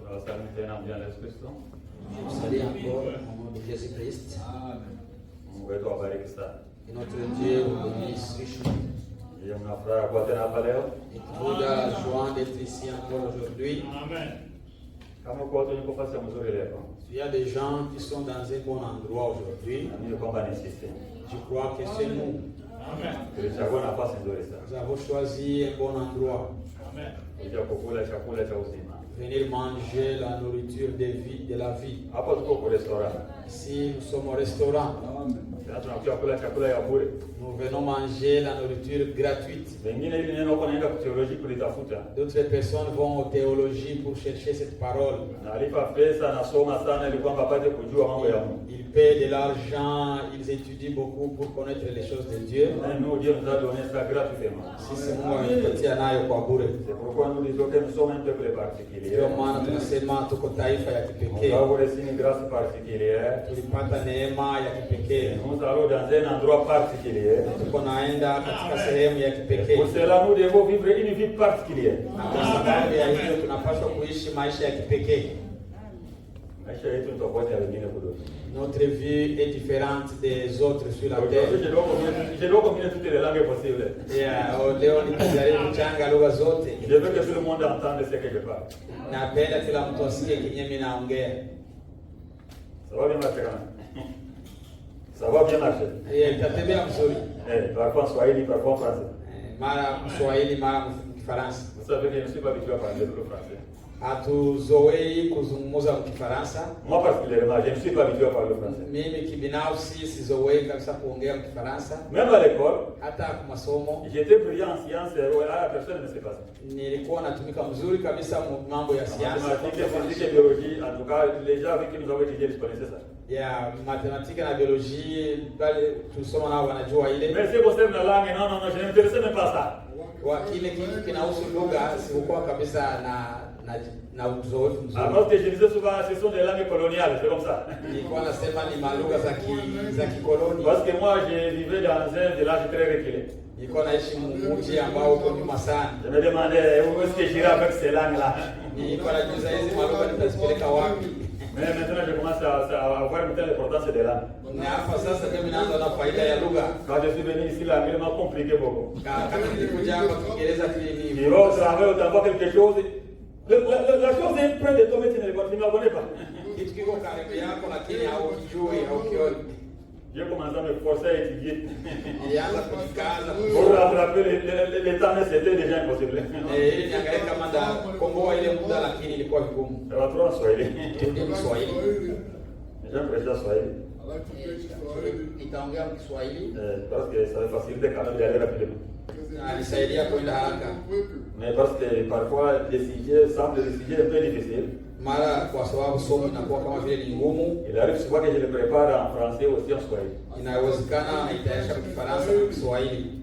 Je vous salue encore au nom de Jésus-Christ. Et notre Dieu vous bénisse richement. Et toute la joie d'être ici encore aujourd'hui. Il y a des gens qui sont dans un bon endroit aujourd'hui. Je crois que c'est nous. Nous avons choisi un bon endroit. Venir manger la nourriture de la vie. Ici, nous sommes au restaurant. Nous venons manger la nourriture gratuite. D'autres personnes vont aux théologies pour chercher cette parole. Ils paient de l'argent, ils étudient beaucoup pour connaître les choses de Dieu. Dieu nous a donné ça gratuitement. C'est pourquoi nous disons que nous sommes un peuple particulier. On va vous laisser une grâce particulière. Nous allons dans un endroit particulier. Pour cela, nous devons vivre une vie particulière. Notre vie est différente des autres sur la terre. Je dois combiner toutes les langues possibles. Je veux que tout le monde entende ce que je parle. Ça va bien marcher. Ça va bien marcher. Parfois en Swahili, parfois en français. Vous savez que je ne suis pas habitué à parler le français. Hatuzoei kuzungumza Kifaransa. Moi particulièrement, je ne suis pas habitué à parler français. Mimi kibinafsi sizoei kabisa kuongea Kifaransa. Même à l'école, hata kwa masomo, j'étais brillant en sciences, personne ne sait pas ça. Nilikuwa natumika mzuri kabisa mambo ya siasa. Mathématiques, physique et biologie, en tout cas, les gens avec qui nous avons étudié, ils connaissaient ça. Ya mathématiques na biologie, bali tusoma nao wanajua ile. Mais c'est concerne la langue, non, je ne m'intéressais même pas ça. Kwa kile kitu kinahusu lugha, sikuwa kabisa alors que je disais souvent, ce sont des langues coloniales, c'est comme ça. Parce que moi, je vivais dans un village très reculé. Je me demandais où est-ce que j'irais avec ces langues-là. Mais maintenant, je commence à avoir une telle importance des langues. Quand je suis venu ici, l'anglais m'a compliqué beaucoup. Il va au travail, autant voir quelque chose. La chose est près de toi, mais tu ne la connais pas. J'ai commencé à me forcer à étudier. Pour rattraper les temps, mais c'était déjà impossible. Ça va trop en Swahili. J'aime prêcher en Swahili. Parce que ça va faciliter quand même d'aller rapidement. Mais parce que parfois les sujets semblent des sujets un peu difficiles. Il arrive souvent que je le prépare en français aussi en Swahili.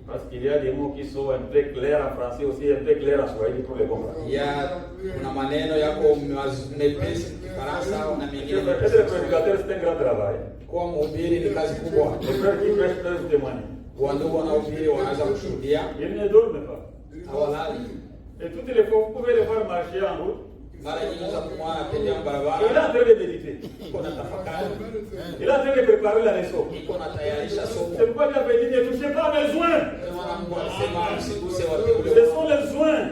Parce qu'il y a des mots qui sont un peu clairs en français aussi, un peu clairs en Swahili pour les comprendre. Être prédicateur, c'est un grand travail. Les frères qui prêchent peuvent témoigner. Ils ne dorment pas. Et toutes les fois, vous pouvez les voir marcher en route. Il est en train de méditer. Il est en train de préparer la leçon. C'est pourquoi il avait dit ne touchez pas mes joints. Ce sont les joints.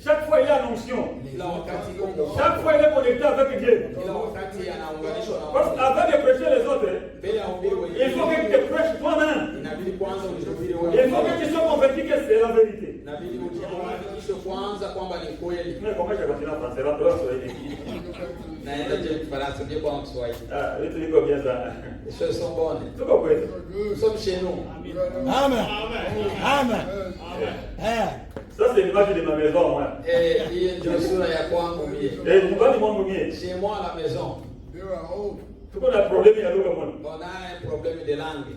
Chaque fois il est en onction. Chaque fois il est connecté avec Dieu. Parce qu'avant de prêcher les autres, il faut que tu te prêches toi-même. Il faut que tu sois convaincu que c'est la vérité. Mais comment je continue en français? Tu dis combien ça? Les choses sont bonnes. Nous sommes chez nous. Amen. Amen. Ça, c'est l'image de ma maison, moi. Et chez moi à la maison. On a un problème, il y a On a un problème de langue.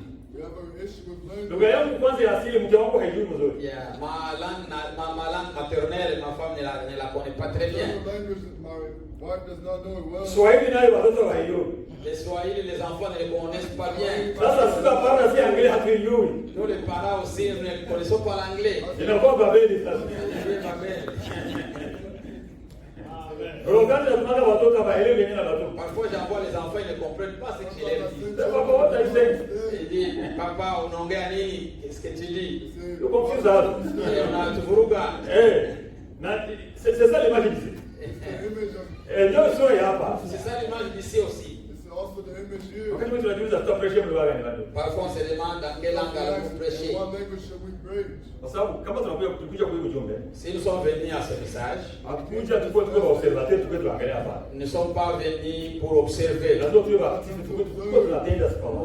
Lugha yangu kwanza ya asili mke wangu haijui mzuri. Ma langue maternelle, ma femme ne la connaît pas très bien. Swahili nayo watoto haijui. Les Swahili, les enfants ne le connaissent pas bien. Sasa sisi parents si anglais hatujui. Nous les parents aussi ne connaissons pas l'anglais. Inakuwa babeli sasa. Parfois j'envoie les enfants, ils ne comprennent pas ce que je leur dis. Ils disent, papa, on ongea nini? Qu'est-ce que tu dis? C'est ça l'image ici. C'est ça l'image d'ici aussi. Parfois on se demande dans quelle langue allons-nous prêcher. Si nous sommes venus à ce message, nous ne sommes pas venus pour observer. Nous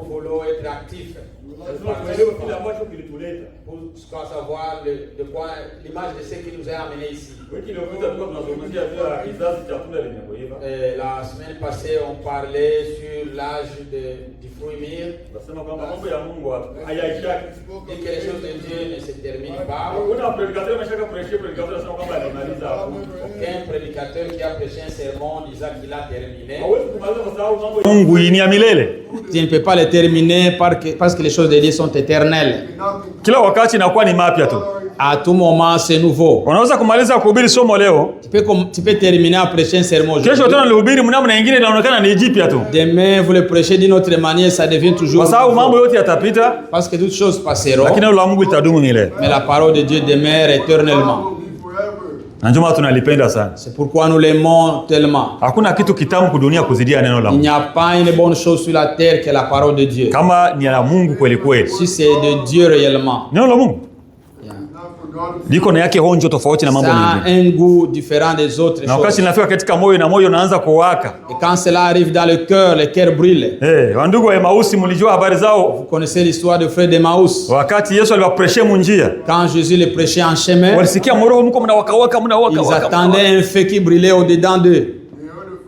voulons être actifs. Pour savoir de quoi l'image de ce qui nous a amenés ici. La semaine passée, on parlait sur l'âge du fruit mûr. Et que les choses de Dieu ne se terminent pas. Aucun prédicateur qui a prêché un sermon disant qu'il a terminé. Tu ne peux pas les terminer parce que les choses de Dieu sont éternelles. À tout moment, c'est nouveau. Tu peux terminer à prêcher un sermon aujourd'hui. Demain, vous le prêchez d'une autre manière, ça devient toujours nouveau. Parce que toutes choses passeront. Mais la parole de Dieu demeure éternellement. C'est pourquoi nous l'aimons tellement. Il n'y a pas une bonne chose sur la terre que la parole de Dieu. Si c'est de Dieu réellement. Liko na yake honjo tofauti na mambo mengine. Ça a un goût différent des autres choses. Na wakati linafika katika moyo na moyo unaanza kuwaka. Et quand cela arrive dans le cœur brûle. Wandugu wa Emmaus mlijua habari zao. Vous connaissez l'histoire de frère d'Emmaus. Wakati Yesu aliwaprêcher munjia. Quand Jésus les prêchait en chemin. Walisikia moroho mko mnawaka. Ils attendaient un feu qui brûlait au-dedans d'eux.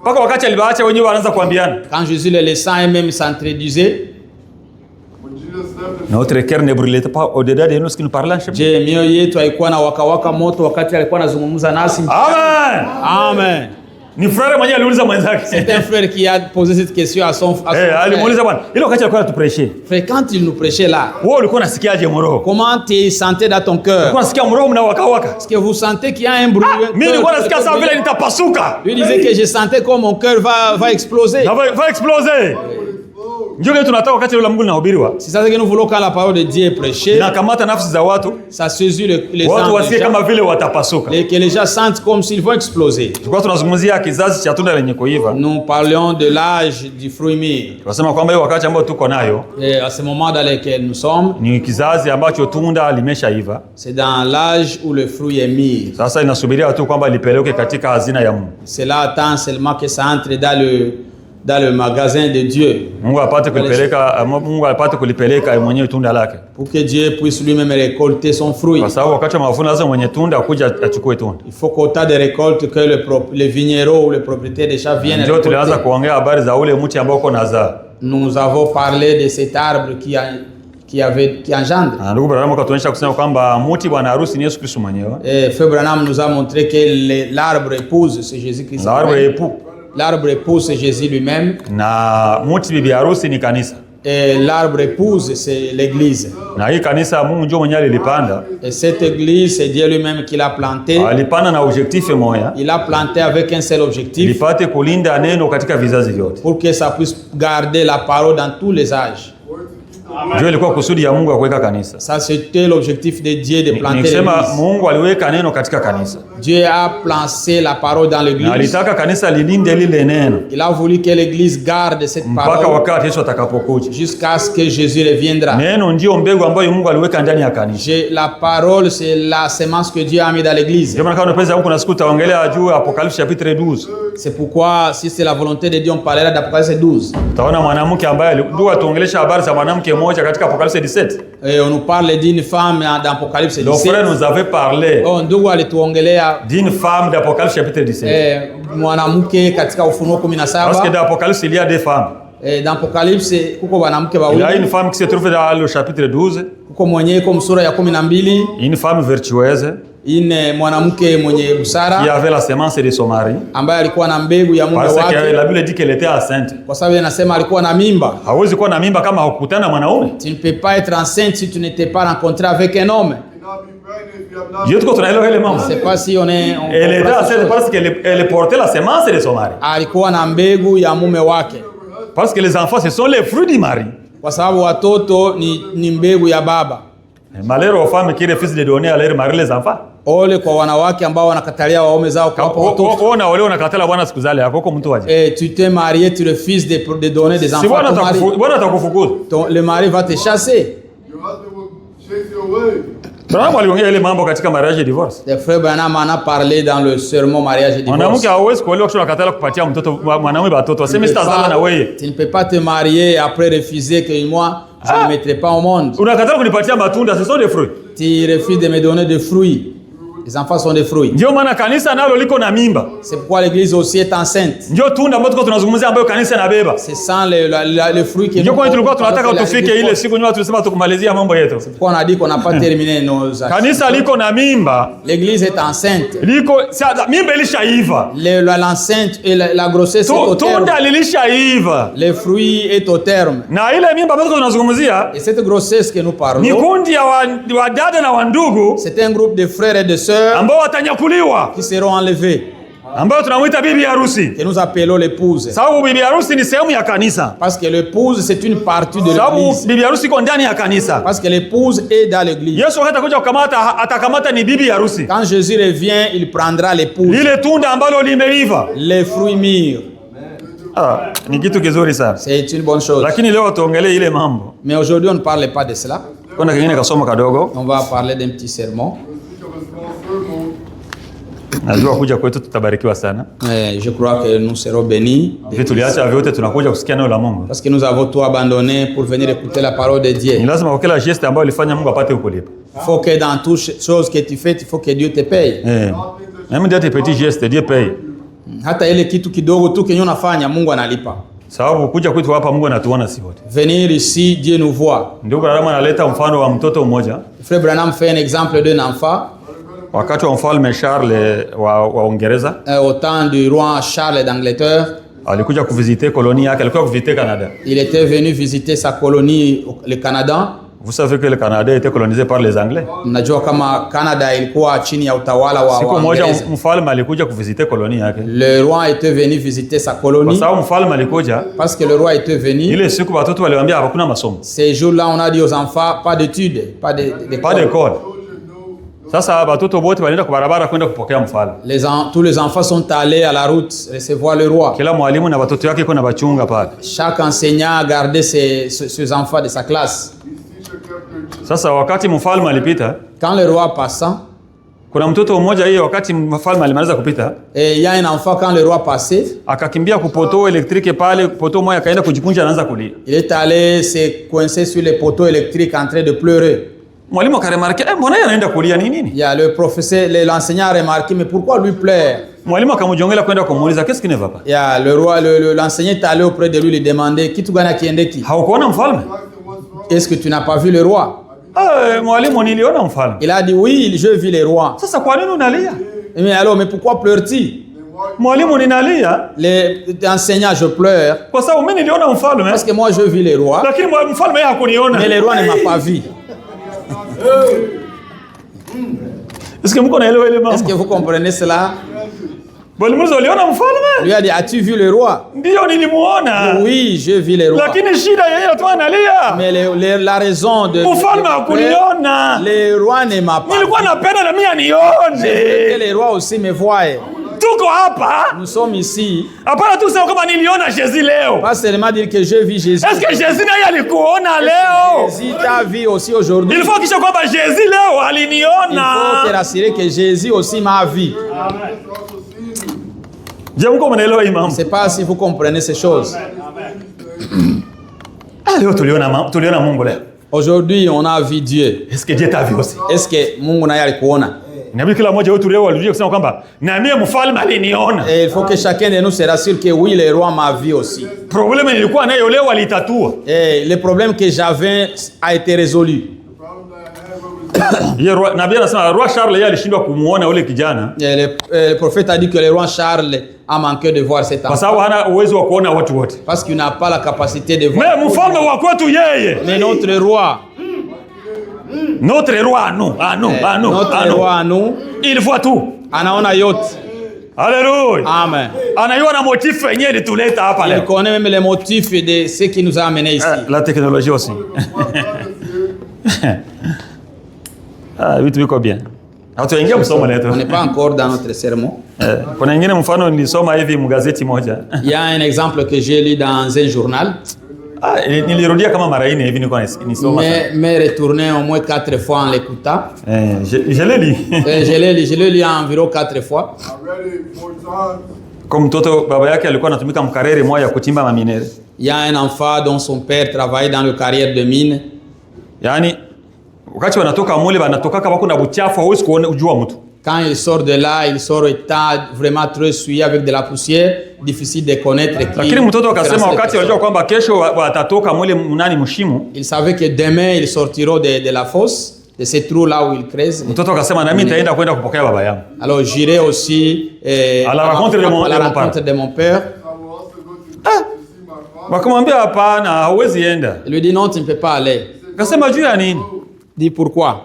Paka wakati alibaacha wenyewe wanaanza kuambiana. Quand Jésus les laissait eux-mêmes s'introduisaient. Notre cœur ne brûlait pas au-dedans de nous ce qui nous parlait en chemin. Je mioyo yetu haikuwa na waka moto wakati alikuwa anazungumza nasi. Amen. Amen. Ni frère mwenyewe aliuliza mwenzake. C'est un frère qui a posé cette question à son frère. Alimuuliza bwana, ile wakati alikuwa anatuprêcher. Frère, quand il nous prêchait là. Wewe ulikuwa unasikiaje moroho? Comment tu sentais dans ton cœur? Ulikuwa unasikia moroho mnawaka. Est-ce que vous sentez qu'il y a un bruit? Mimi nilikuwa nasikia ça vile nitapasuka. Lui disait que je sentais comme mon cœur va exploser. Va exploser. C'est ça que nous voulons quand la parole de Dieu est prêchée. Ça saisit les âmes des gens. Que les gens sentent comme s'ils vont exploser. Nous parlions de l'âge du fruit mûr. Et à ce moment dans lequel nous sommes, c'est dans l'âge où le fruit est mûr. Cela attend seulement que ça entre dans le magasin de Dieu. Pour que Dieu puisse lui-même récolter son fruit. Il faut qu'au temps de récolte que le vigneron ou le propriétaire des champs vienne récolter. Nous avons parlé de cet arbre qui engendre. Et Frère Branham nous a montré que l'arbre épouse, c'est Jésus-Christ. L'arbre épouse, c'est Jésus lui-même. Et l'arbre épouse, c'est l'église. Et cette église, c'est Dieu lui-même qui l'a plantée. Il l'a plantée avec un seul objectif. Pour que ça puisse garder la parole dans tous les âges. Ça, c'était l'objectif de Dieu de planter l'église. Dieu a placé la parole dans l'église. Il a voulu que l'église garde cette parole jusqu'à ce que Jésus reviendra. La parole, c'est la semence que Dieu a mis dans l'église. C'est pourquoi, si c'est la volonté de Dieu, on parlera d'Apocalypse 12. Et on nous parle d'une femme dans Apocalypse 17. Le frère nous avait parlé d'une femme d'Apocalypse chapitre 17. Parce que dans Apocalypse, il y a des femmes. Dans Apocalypse, il y a une femme qui se trouve dans le chapitre 12. Une femme vertueuse. Qui avait la semence de son mari. Parce que la Bible dit qu'elle était enceinte. Tu ne peux pas être enceinte si tu n'étais pas rencontré avec un homme. Je tuko tunaelewa ile mambo. C'est pas si on est Elle était enceinte parce qu'elle portait la semence de son mari. alikuwa na mbegu ya mume wake. Parce que les enfants ce sont les fruits du mari. Kwa sababu watoto ni mbegu ya baba. Malheur aux femmes qui refusent de donner à leur mari les enfants. Ole kwa wanawake ambao wanakatalia waume zao kuwapa watoto. Ona wale wanakatalia bwana siku zale yako mtu waje. Tu t'es marié, tu refuses de donner des enfants à ton mari. Bwana atakufukuza. Le mari va te chasser. Branham aliongea ile mambo katika mariage et divorce. Le frère Branham en a parlé dans le sermon mariage et divorce. Mwanamke hawezi kuolewa kisha akatala kupatia mtoto mwanamume watoto. Aseme sitazala na wewe. Tu ne peux pas te marier et après refuser que moi je ne mettrai pas au monde. Unakatala kunipatia matunda, ce sont des fruits. Tu refuses de me donner des fruits. Les enfants sont des fruits. Ndio maana kanisa nalo liko na mimba. C'est pourquoi l'église aussi est enceinte. Ndio tunda ambalo tuko tunazungumzia ambayo kanisa inabeba. C'est sans le fruit que ndio kwa tulikuwa tunataka tufike ile siku nyuma tulisema tukumalizia mambo yetu. C'est pourquoi on a dit qu'on n'a pas terminé nos actions. Kanisa liko na mimba. L'église est enceinte. Liko mimba ilishaiva. L'enceinte et la grossesse est au terme. Tunda lilishaiva. Le fruit est au terme. Na ile mimba ambayo tunazungumzia. Et cette grossesse que nous parlons. Ni kundi ya wadada na wandugu. C'est un groupe de frères et de sœurs ambao watanyakuliwa, qui seront enlevés, ambao tunamuita bibi harusi, que nous appelons l'épouse. Sababu bibi harusi ni sehemu ya kanisa. Parce que l'épouse c'est une partie de l'église. Sababu bibi harusi iko ndani ya kanisa. Parce que l'épouse est dans l'église. Yesu atakuja kukamata, atakamata ni bibi harusi. Quand Jésus revient, il prendra l'épouse. Ile tunda ambalo limeiva, les fruits mûrs. Ni kitu kizuri sana. C'est une bonne chose. Lakini leo tuongelee ile mambo. Mais aujourd'hui on ne parle pas de cela. Kuna kingine kasoma kadogo. On va parler d'un petit sermon. Najua kuja kwetu tutabarikiwa sana. Je crois que nous serons bénis. Tuliacha vyote tunakuja kusikia neno la Mungu. Parce que nous avons tout abandonné pour venir écouter la parole de Dieu. Ni lazima kila geste ambayo ulifanya Mungu apate kukulipa. Faut que dans toute chose que tu fais, il faut que Dieu te paye. Même dans tes petits gestes, Dieu paye. Hata ile kitu kidogo tu kenye unafanya Mungu analipa. Sababu kuja kwetu hapa Mungu anatuona si wote. Venir ici, Dieu nous voit. Ndio Branham analeta mfano wa mtoto mmoja. Frère Branham fait un exemple d'un enfant. Wakati wa mfalme Charles wa Uingereza, au temps du roi Charles d'Angleterre, alikuja kuvisiter colonie yake, alikuwa kuvisiter Canada. Il était venu visiter sa colonie, le Canada. Vous savez que le Canada était colonisé par les Anglais. Mnajua kama Canada ilikuwa chini ya utawala wa Siku moja mfalme alikuja kuvisiter colonie yake. Le roi était venu visiter sa colonie. Kwa sababu mfalme alikuja, parce que le roi était venu. Ile siku watoto waliwaambia hakuna masomo. Ces jours-là on a dit aux enfants pas d'études, pas d'école. Sasa watoto wote walienda kwa barabara kwenda kupokea mfalme. Tous les enfants sont allés à la route recevoir le roi. Kila mwalimu na watoto wake kuna bachunga pale. Chaque enseignant gardait ses enfants de sa classe. Sasa wakati mfalme alipita, quand le roi passa, kuna mtoto mmoja hiyo wakati mfalme alimaliza kupita, et il y a un enfant quand le roi passait, akakimbia kupoto électrique pale, poto moja akaenda kujikunja anaanza kulia. Il est allé se coincer sur les poteaux électriques en train de pleurer. Mwalimu akaremarke, mbona yeye anaenda kulia ni nini? Il y a le professeur, l'enseignant a remarqué, mais pourquoi lui pleure? Mwalimu akamjongela kwenda kumuuliza, qu'est-ce qui ne va pas? Il y a le roi, l'enseignant est allé auprès de lui lui demander, kitu gani kiendeki? Haukuona mfalme? Est-ce que tu n'as pas vu le roi? Mwalimu niliona mfalme. Il a dit oui, je vis le roi. Sasa kwa nini unalia? Mais alors, mais pourquoi pleures-tu? Mwalimu ninalia. L'enseignant, je pleure. Kwa sababu mimi niliona mfalme. Parce que moi je vis le roi. Lakini mfalme yeye hakuniona. Mais le roi ne m'a pas vu. Est-ce que vous comprenez cela? Lui a dit, as-tu vu le roi? Oui, je vis le roi. Mais la raison de le roi ne m'a pas vu. Je veux que le roi aussi me voie. Nous sommes ici. Pas seulement dire que je vis Jésus. Est-ce que Jésus Jésus t'a vu aussi aujourd'hui. Il faut que te rassurer que Jésus aussi m'a vu. Je ne sais pas si vous comprenez ces choses. Aujourd'hui, on a vu Dieu. Est-ce que Dieu t'a vu aussi? Est-ce que Mungu naye alikuona? Et il faut que chacun de nous se rassure que oui, le roi m'a vu aussi. Et le problème que j'avais a été résolu. Le prophète a dit que le roi Charles a manqué de voir cet enfant. Parce qu'il n'a pas la capacité de voir. Mais notre roi, Notre roi à nous, Notre roi à nous. Il voit tout. Anaona yote. Alléluia. Amen. Anayona motif yenyewe lituleta hapa leo. Il connaît même les motifs de ce qui nous a amenés ici. La technologie aussi. Vitu viko bien. Hatuingia msomo letu. On n'est pas encore dans notre sermon. Kuna nyingine mfano nilisoma hivi mgazeti moja. Il y a un exemple que j'ai lu dans un journal. Nilirudia kama mara 4 hivi nilikuwa nisoma. Mais retourné au moins 4 fois en l'écoutant. Je l'ai lu. Je l'ai lu environ 4 fois. Comme mtoto baba yake alikuwa anatumika mkarere moja kuchimba maminere. Il y a un enfant dont son père travaillait dans le carrière de mine. Yani wakati wanatoka mule wanatoka kama kuna buchafu hauwezi kujua mtu. Quand il sort de là, il sort état vraiment trop essuyé avec de la poussière, difficile de connaître qui. Lakini mtoto akasema wakati walijua kwamba kesho watatoka mule mnani mshimu. Il savait que demain ils sortiront de la fosse, de ces trous là où ils creusent. Mtoto akasema na mimi nitaenda kwenda kupokea baba yangu. Alors j'irai aussi à la rencontre de mon père. Wakamwambia hapana, hauwezi enda. Il lui dit non, tu ne peux pas aller. Akasema juu ya nini? Dit pourquoi?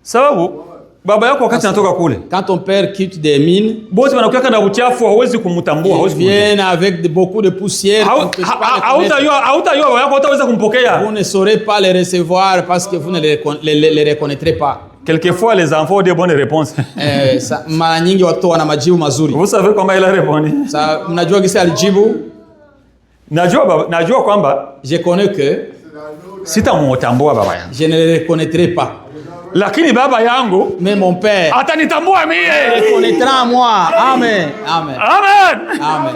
Sababu baba yako wakati anatoka kule. Quand ton père quitte des mines, bosi wanakuwa na uchafu, hauwezi kumtambua, hauwezi kumtambua. Viennent avec beaucoup de poussière. Hautajua baba yako, hutaweza kumpokea. Vous ne saurez pas les recevoir parce que vous ne les reconnaîtrez pas. Quelquefois les enfants ont des bonnes réponses. Mara nyingi watoto wana majibu mazuri. Vous savez comment il a répondu? Ça, mnajua kisa alijibu? Najua kwamba je connais que sitamtambua baba yangu. Je ne le reconnaîtrai pas. Lakini baba yangu, mais mon père, atanitambua mimi. Il reconnaîtra moi. Amen. Amen. Amen. Amen.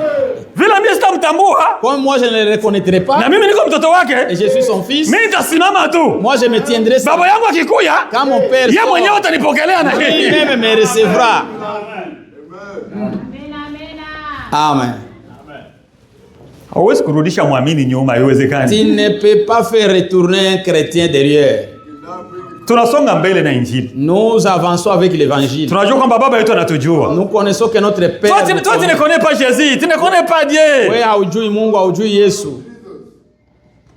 Vile mimi sitamtambua, comme moi je ne le reconnaîtrai pas, na mimi niko mtoto wake, et je suis son fils, mimi nitasimama tu. Moi je me tiendrai. Baba yangu akikuya, quand mon père, yeye mwenyewe atanipokelea na yeye même me recevra. Amen. Hauwezi kurudisha muamini nyuma, haiwezekani. Tu ne peux pas faire retourner un chrétien derrière. Tunasonga mbele na injili. Nous avançons avec l'évangile. Tunajua kwamba baba yetu anatujua. Nous connaissons que notre père. Toi tu ne connais pas Jésus, tu ne connais pas Dieu. Wewe haujui Mungu, haujui Yesu.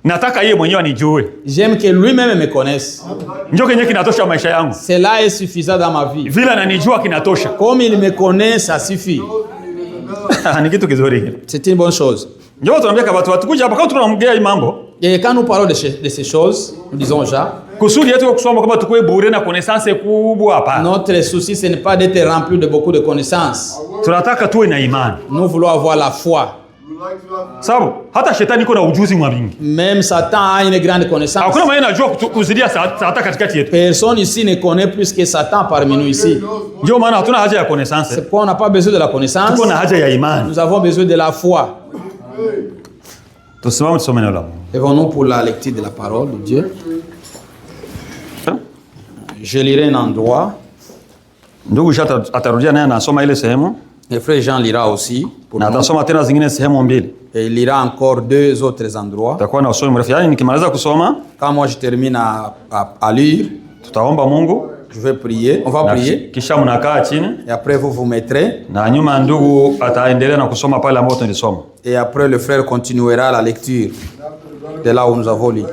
Nataka yeye mwenyewe anijue. J'aime que lui-même me connaisse. Ndio kenye kinatosha maisha yangu. Cela est suffisant dans ma vie. Vile ananijua kinatosha. Comme il me connaît, ça suffit. Ni kitu kizuri. C'est une bonne chose. Ndio tunaambia kwa watu watukuja hapa kama tunaongea hii mambo. Et quand nous parlons de ces choses, nous disons déjà, kusudi yetu kusoma kama tukue bure na connaissance kubwa hapa. Notre souci ce n'est pas d'être rempli de beaucoup de connaissances. Tunataka tuwe na imani. Nous voulons avoir la foi. Sababu hata shetani iko na ujuzi mwingi. Même Satan a une grande connaissance. Hakuna mwenye anajua kuzidia hata katikati yetu. Personne ici ne connaît plus que Satan parmi nous ici. Ndio maana hatuna haja ya connaissance. C'est pourquoi on n'a pas besoin de la connaissance. Tuko na haja ya imani. Nous avons besoin de la foi. Lèvons-nous pour la lecture de la parole de Dieu. Je lirai un endroit. Ndugu atarudia naye anasoma ile sehemu. Le frère Jean lira aussi. Na atasoma tena zingine sehemu mbili. Et il lira encore 2 autres endroits. Takuwa na usomi mrefu. Yaani nikimaliza kusoma, quand moi je termine à lire, tutaomba Mungu. Je vais prier. On va prier. Kisha mnakaa chini. Et après vous vous mettrez. Na nyuma ndugu ataendelea na kusoma pale ambapo tulisoma. Et après le frère continuera la lecture de là où nous avons lu.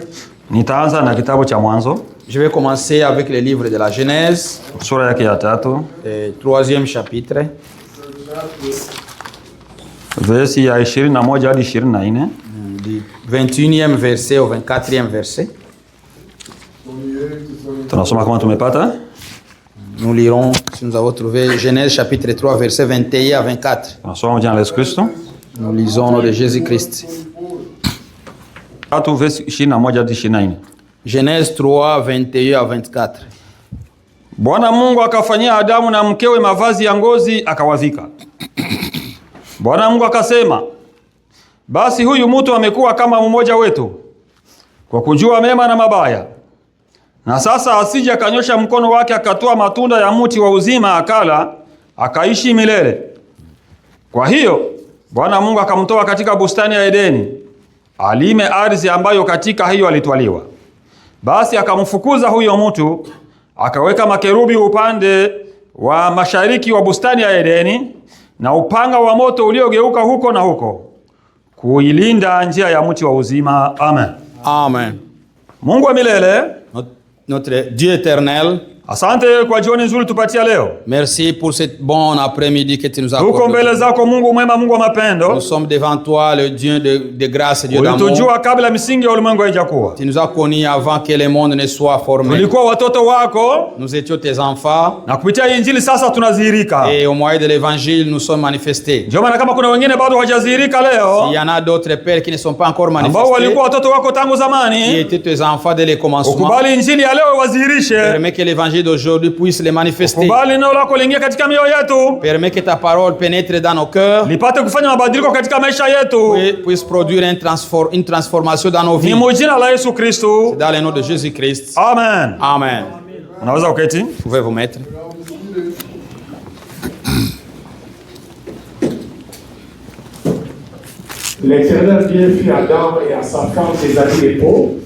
Nitaanza na kitabu cha Mwanzo. Je vais commencer avec le livre de la Genèse. Sura yake ya 3. 3e chapitre. Versi ya 21 hadi 24. Du 21e verset au 24e verset. Tunasoma kama tumepata. Nous lirons, si nous avons trouvé, Genèse chapitre 3, verset 21 à 24. Nous lisons au nom de Jésus-Christ. Genèse 3, 21 à 24. Bwana Mungu akafanyia Adamu na mkewe mavazi ya ngozi akawavika. Bwana Mungu akasema, basi huyu mtu amekuwa kama mmoja wetu, kwa kujua mema na mabaya. Na sasa asije akanyosha mkono wake akatoa matunda ya mti wa uzima akala, akaishi milele. Kwa hiyo Bwana Mungu akamtoa katika bustani ya Edeni, alime ardhi ambayo katika hiyo alitwaliwa. Basi akamfukuza huyo mtu, akaweka makerubi upande wa mashariki wa bustani ya Edeni, na upanga wa moto uliogeuka huko na huko, kuilinda njia ya mti wa uzima. Amen. Amen. Mungu wa milele, notre Dieu éternel, asante kwa jioni nzuri tupatia leo. Merci pour cette bonne après-midi que tu nous as accordé. Tuko mbele zako Mungu mwema, Mungu wa mapendo. Nous sommes devant toi, le Dieu de grâce et Dieu d'amour. Ulitujua kabla misingi ya ulimwengu haijakuwa. Tu nous as connus avant que le monde ne soit formé. Tulikuwa watoto wako. Nous étions tes enfants. Na kupitia injili sasa tunadhihirika. Et au moyen de l'évangile nous sommes manifestés. Ndio maana kama kuna wengine bado hawajadhihirika leo. Il y en a d'autres pères qui ne sont pas encore manifestés. Ambao walikuwa watoto wako tangu zamani. Qui étaient tes enfants dès le commencement. Ukubali injili ya leo wazihirishe. Permets que l'évangile d'aujourd'hui puisse les manifester. Ukubali neno lako liingie katika mioyo yetu. Permets que ta parole pénètre dans nos cœurs. Lipate kufanya mabadiliko katika maisha yetu. Puisse produire une transformation dans nos vies. Ni jina la Yesu Kristo. C'est dans le nom de Jésus-Christ. Amen. Amen. Unaweza uketi? Vous pouvez vous mettre. L'Éternel Dieu fit à Adam et à sa femme des habits de peau,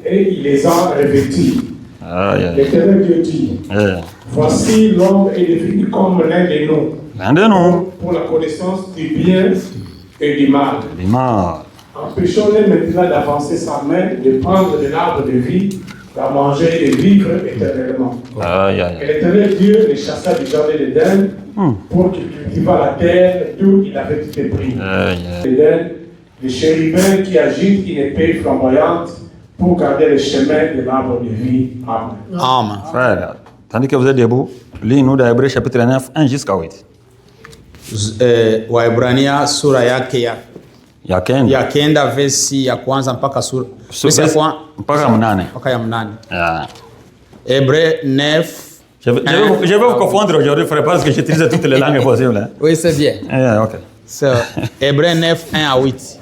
et il les a revêtis. L'Éternel Dieu dit, voici l'homme est devenu comme l'un de nous, pour la connaissance du bien et du mal. Empêchons-le maintenant d'avancer sa main, de prendre de l'arbre de vie, d'en manger et de vivre éternellement. Et l'Éternel Dieu les chassa du jardin d'Éden pour qu'il cultivât la terre d'où il avait été pris. L'Éden, les chérubins qui agitent une épée flamboyante pour garder le chemin de l'arbre de vie. Amen. Amen. Frère, tandis que vous êtes debout, lis-nous dans Hébreux chapitre 9, 1 jusqu'à 8. Waebrania sura yake ya kenda versi ya kwanza mpaka sura mpaka mnane. Mpaka ya mnane. Hébreux 9. Je vais vous confondre aujourd'hui, frère, parce que j'utilise toutes les langues possibles. Oui, c'est bien. OK. So, Hébreux 9, 1 à 8.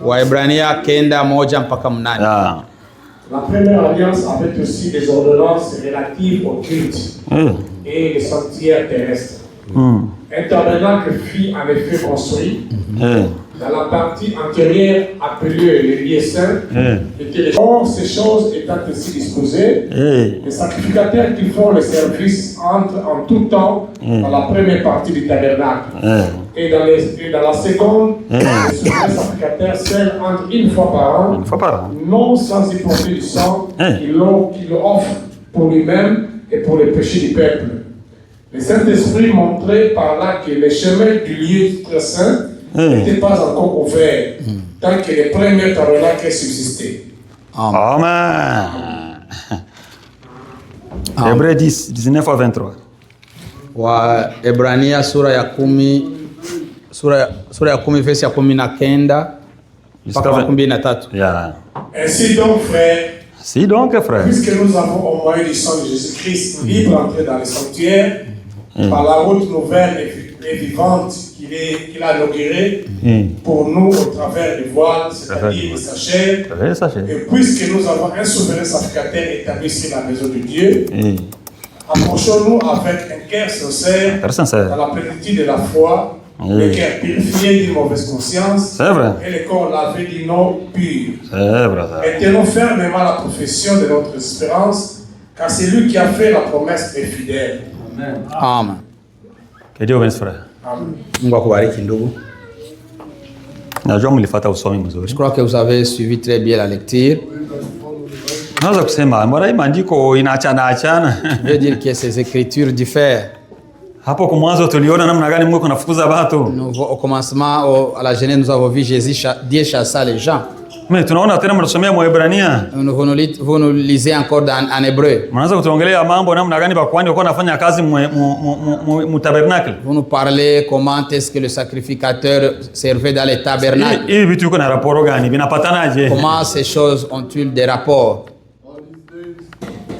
Waebrania kenda moja mpaka mnane. La première alliance avait aussi des ordonnances relatives au culte et les sanctuaires terrestres. Un tabernacle fut en effet construit dans la partie antérieure appelée le lieu saint. Or, ces choses étant ainsi disposées, les sacrificateurs qui font le service entrent en tout temps dans la première partie du tabernacle. Et dans la seconde, les souverains sacrificateurs seuls entrent une fois par an, non sans y porter du sang qu'il offre pour lui-même et pour les péchés du peuple. Le Saint-Esprit montrait par là que les chemins du lieu très saint n'étaient pas encore ouverts, tant que les premiers tabernacles subsistaient. Amen. Hébreux 10, 19 à 23. Waebrania sura ya 10 versi ya 19 mpaka 23. Ainsi donc, frère, puisque nous avons au moyen du sang de Jésus-Christ libre entrée dans le sanctuaire, par la route nouvelle et vivante qu'il a inaugurée pour nous au travers du voile, c'est-à-dire de sa chair. Et puisque nous avons un souverain sacrificateur établi sur la maison de Dieu, approchons-nous avec un cœur sincère dans la plénitude de la foi, le cœur purifié d'une mauvaise conscience et le corps lavé d'une eau pure. Et tenons fermement la profession de notre espérance, car c'est lui qui a fait la promesse est fidèle. Amen. Que Dieu bénisse, frère. Mungu akubariki ndugu. Najua mlifuata usomi mzuri. Je crois que vous avez suivi très bien la lecture. Naweza kusema mbona hii maandiko inaachana. Je veux dire que ces écritures diffèrent. Hapo kwa mwanzo tuliona namna gani Mungu anafukuza watu. Au commencement, à la Genèse, nous avons vu Dieu chasser les gens. Mais tunaona tena mnasomea Waebrania. Vous nous lisez encore en hébreu. Mnaanza kutuongelea mambo namna gani bakwani walikuwa wanafanya kazi mu tabernacle. Vous nous parlez comment est-ce que le sacrificateur servait dans les tabernacles. Hivi vitu viko na raporo gani? Vinapatanaje? Comment ces choses ont-ils des rapports?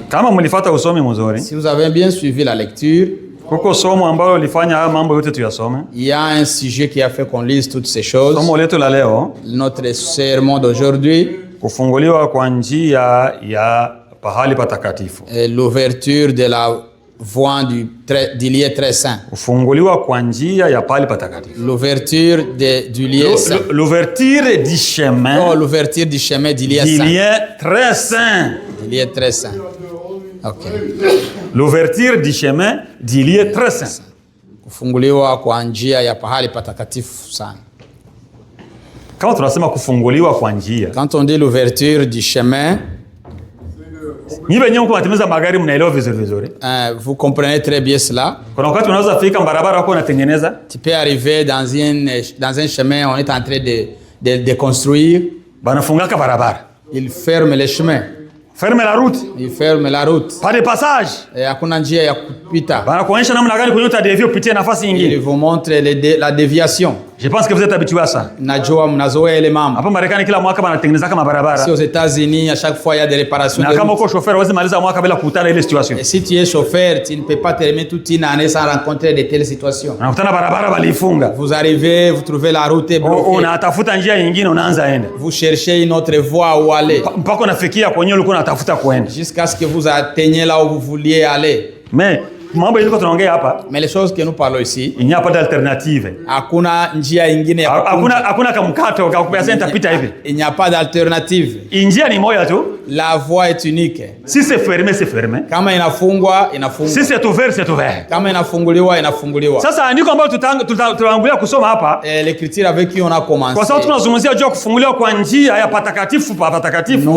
Kama mlifuata usomi mzuri. Si vous avez bien suivi la lecture, kuko somo ambalo lifanya haya mambo yote tuyasome. Il y a un sujet qui a fait qu'on lise toutes ces choses. Somo letu la leo, notre sermon d'aujourd'hui, kufunguliwa kwa njia ya pahali patakatifu. L'ouverture de la voie du lieu très saint. Kufunguliwa kwa njia ya pahali patakatifu. L'ouverture du lieu saint. L'ouverture du chemin. Oh, l'ouverture du chemin du lieu saint. Du lieu très saint. Du lieu très saint. OK. L'ouverture du chemin du lieu très saint. Kufunguliwa kwa njia ya pahali patakatifu sana. Kama tunasema kufunguliwa kwa njia. Quand on dit l'ouverture du chemin, Vous comprenez très bien cela. Tu peux arriver dans un chemin, on est en train de construire. Il ferme les chemins. Ferme la route. Il ferme la route. Pas de passage. Hakuna njia ya kupita. Banakuonyesha namna gani kwenye utadevia upitie nafasi nyingine. Il vous montre la déviation. Je pense que vous êtes habitués à ça. Najua mnazoea ile mambo. Hapa Marekani kila mwaka banatengeneza kama barabara. Si aux États-Unis, à chaque fois il y a des réparations. Na kama uko chauffeur huwezi maliza mwaka bila kukutana ile situation. Et si tu es chauffeur, tu ne peux pas terminer toute une année sans rencontrer de telles situations. Unakutana barabara balifunga. Vous arrivez, vous trouvez la route bloquée. Unatafuta njia nyingine unaanza enda. Vous cherchez une autre voie où aller. Mpaka unafikia kwenye ulikuwa unatafuta kwenda. Jusqu'à ce que vous atteigniez là où vous vouliez aller. Mais mambo iliko tunaongea hapa. Mais les choses que nous parlons ici, il n'y a pas d'alternative. Hakuna njia nyingine ya hakuna kamkato kakupesa nitapita hivi. Il n'y a pas d'alternative. Njia ni moja tu. La voie est unique. Si c'est fermé, c'est fermé. Kama inafungwa, inafungwa. Si c'est ouvert, c'est ouvert. Kama inafunguliwa, inafunguliwa. Sasa andiko ambalo tutaangulia kusoma hapa. L'écriture avec qui on a commencé. Kwa sababu tunazungumzia juu ya kufunguliwa kwa njia ya patakatifu pa patakatifu.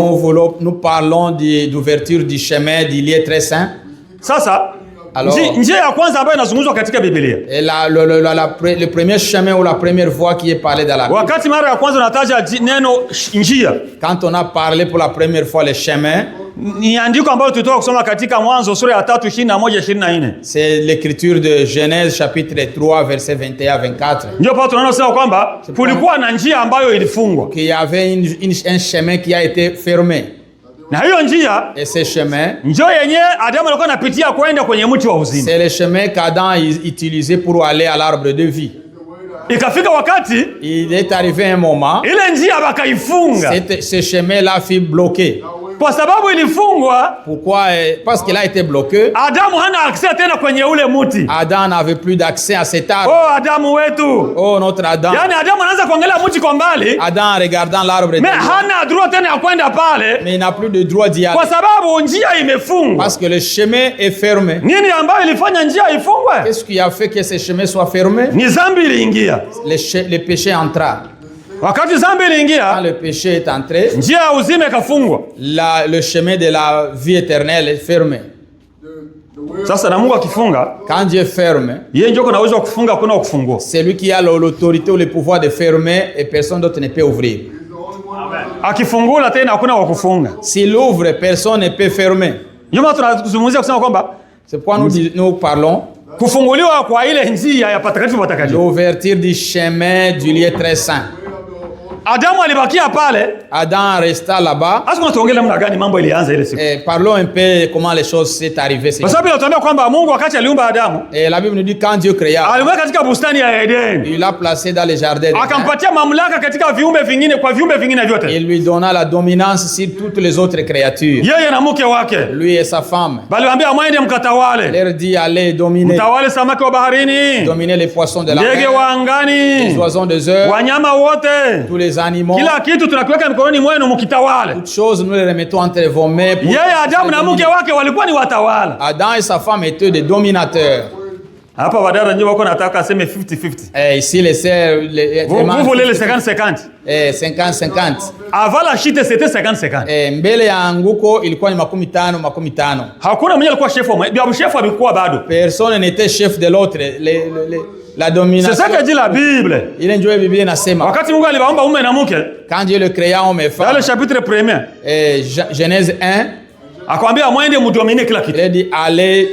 Nous parlons d'ouverture du chemin du lieu très saint. Sasa njia ya kwanza ambayo inazungumzwa katika Biblia. Le premier chemin ou la première voie qui est parlée dans la Bible. Wakati mara ya kwanza unataja neno njia. Quand on a parlé pour la première fois le chemin, ni andiko ambalo tulitoka kusoma katika Mwanzo sura ya 3:21-24. C'est l'écriture de Genèse chapitre 3 verset 21-24. Ndio pale tunaona sasa kwamba kulikuwa na njia ambayo ilifungwa. Qu'il y avait un chemin qui a été fermé. Na hiyo njia, et ce chemin, njoo yenye Adamu alikuwa anapitia kwenda kwenye mti wa uzima. C'est le chemin qu'Adam utilisait pour aller à l'arbre de vie. Ikafika wakati, il est arrivé un moment, ile njia bakaifunga. Ce chemin-là fut bloqué. Kwa sababu ilifungwa. Pourquoi? Parce qu'il a été bloqué. Adamu hana accès tena kwenye ule muti. Adam n'avait plus d'accès à cet arbre. Oh Adamu wetu. Oh notre Adam. Yani Adamu anaanza kuangalia muti kwa mbali. Adam regardant l'arbre. Mais hana droit tena ya kwenda pale. Mais il n'a plus de droit d'y aller. Kwa sababu njia imefungwa. Parce que le chemin est fermé. Nini ambayo ilifanya njia ifungwe? Qu'est-ce qui a fait que ce chemin soit fermé? Ni dhambi iliingia. Le péché entra. Wakati dhambi iliingia, quand le péché est entré, njia ya uzima ikafungwa. Le chemin de la vie éternelle est fermé. Sasa na Mungu akifunga, quand Dieu ferme, yeye ndio kuna uwezo wa kufunga, kuna kufungua. C'est lui qui a l'autorité ou le pouvoir de fermer et personne d'autre ne peut ouvrir. Akifungula tena hakuna wa kufunga. S'il ouvre, personne ne peut fermer. Yuma tunazungumzia kusema kwamba c'est pourquoi nous parlons kufunguliwa kwa ile njia ya patakatifu patakatifu. L'ouverture du chemin du lieu très saint. Adamu alibakia pale. Adam resta là-bas. Sasa tunaongelea namna gani mambo ilianza ile siku. Parlons un peu comment les choses s'est arrivées. Kwa sababu inatuambia kwamba Mungu wakati aliumba Adamu, la Bible nous dit quand Dieu créa, alimweka katika bustani ya Eden. Il l'a placé dans le jardin. Akampatia mamlaka katika viumbe vingine kwa viumbe vingine vyote. Il lui donna la dominance sur toutes les autres créatures. Yeye na mke wake. Lui et sa femme. Baliwaambia mwende mkatawale. Leur dit allez dominer. Mtawale samaki wa baharini. Dominer les poissons de la mer. Ndege wa angani. Les oiseaux des airs. Wanyama wote. Tous les animaux. Kila kitu tunakiweka mikononi mwenu mkitawale. Toutes choses nous les remettons entre vos mains. Yeye Adamu na mke wake walikuwa ni watawala. Adam et sa femme étaient des dominateurs. Hapa wadada ndio wako nataka aseme 50-50. Ici les sœurs vous voulez les 50-50. 50-50. Avant la chute c'était 50-50. Mbele ya anguko ilikuwa ni 50-50. Hakuna mwenye alikuwa chef wa bibi chef alikuwa bado. Personne n'était chef de l'autre. La domination. C'est ça que dit la Bible. Ile ndio Biblia inasema. Wakati Mungu alibaumba mume na mke. Quand Dieu le créa homme et femme. Dans le chapitre 1er. Genèse 1. Akwambia mwende mdomine kila kitu. Il dit allez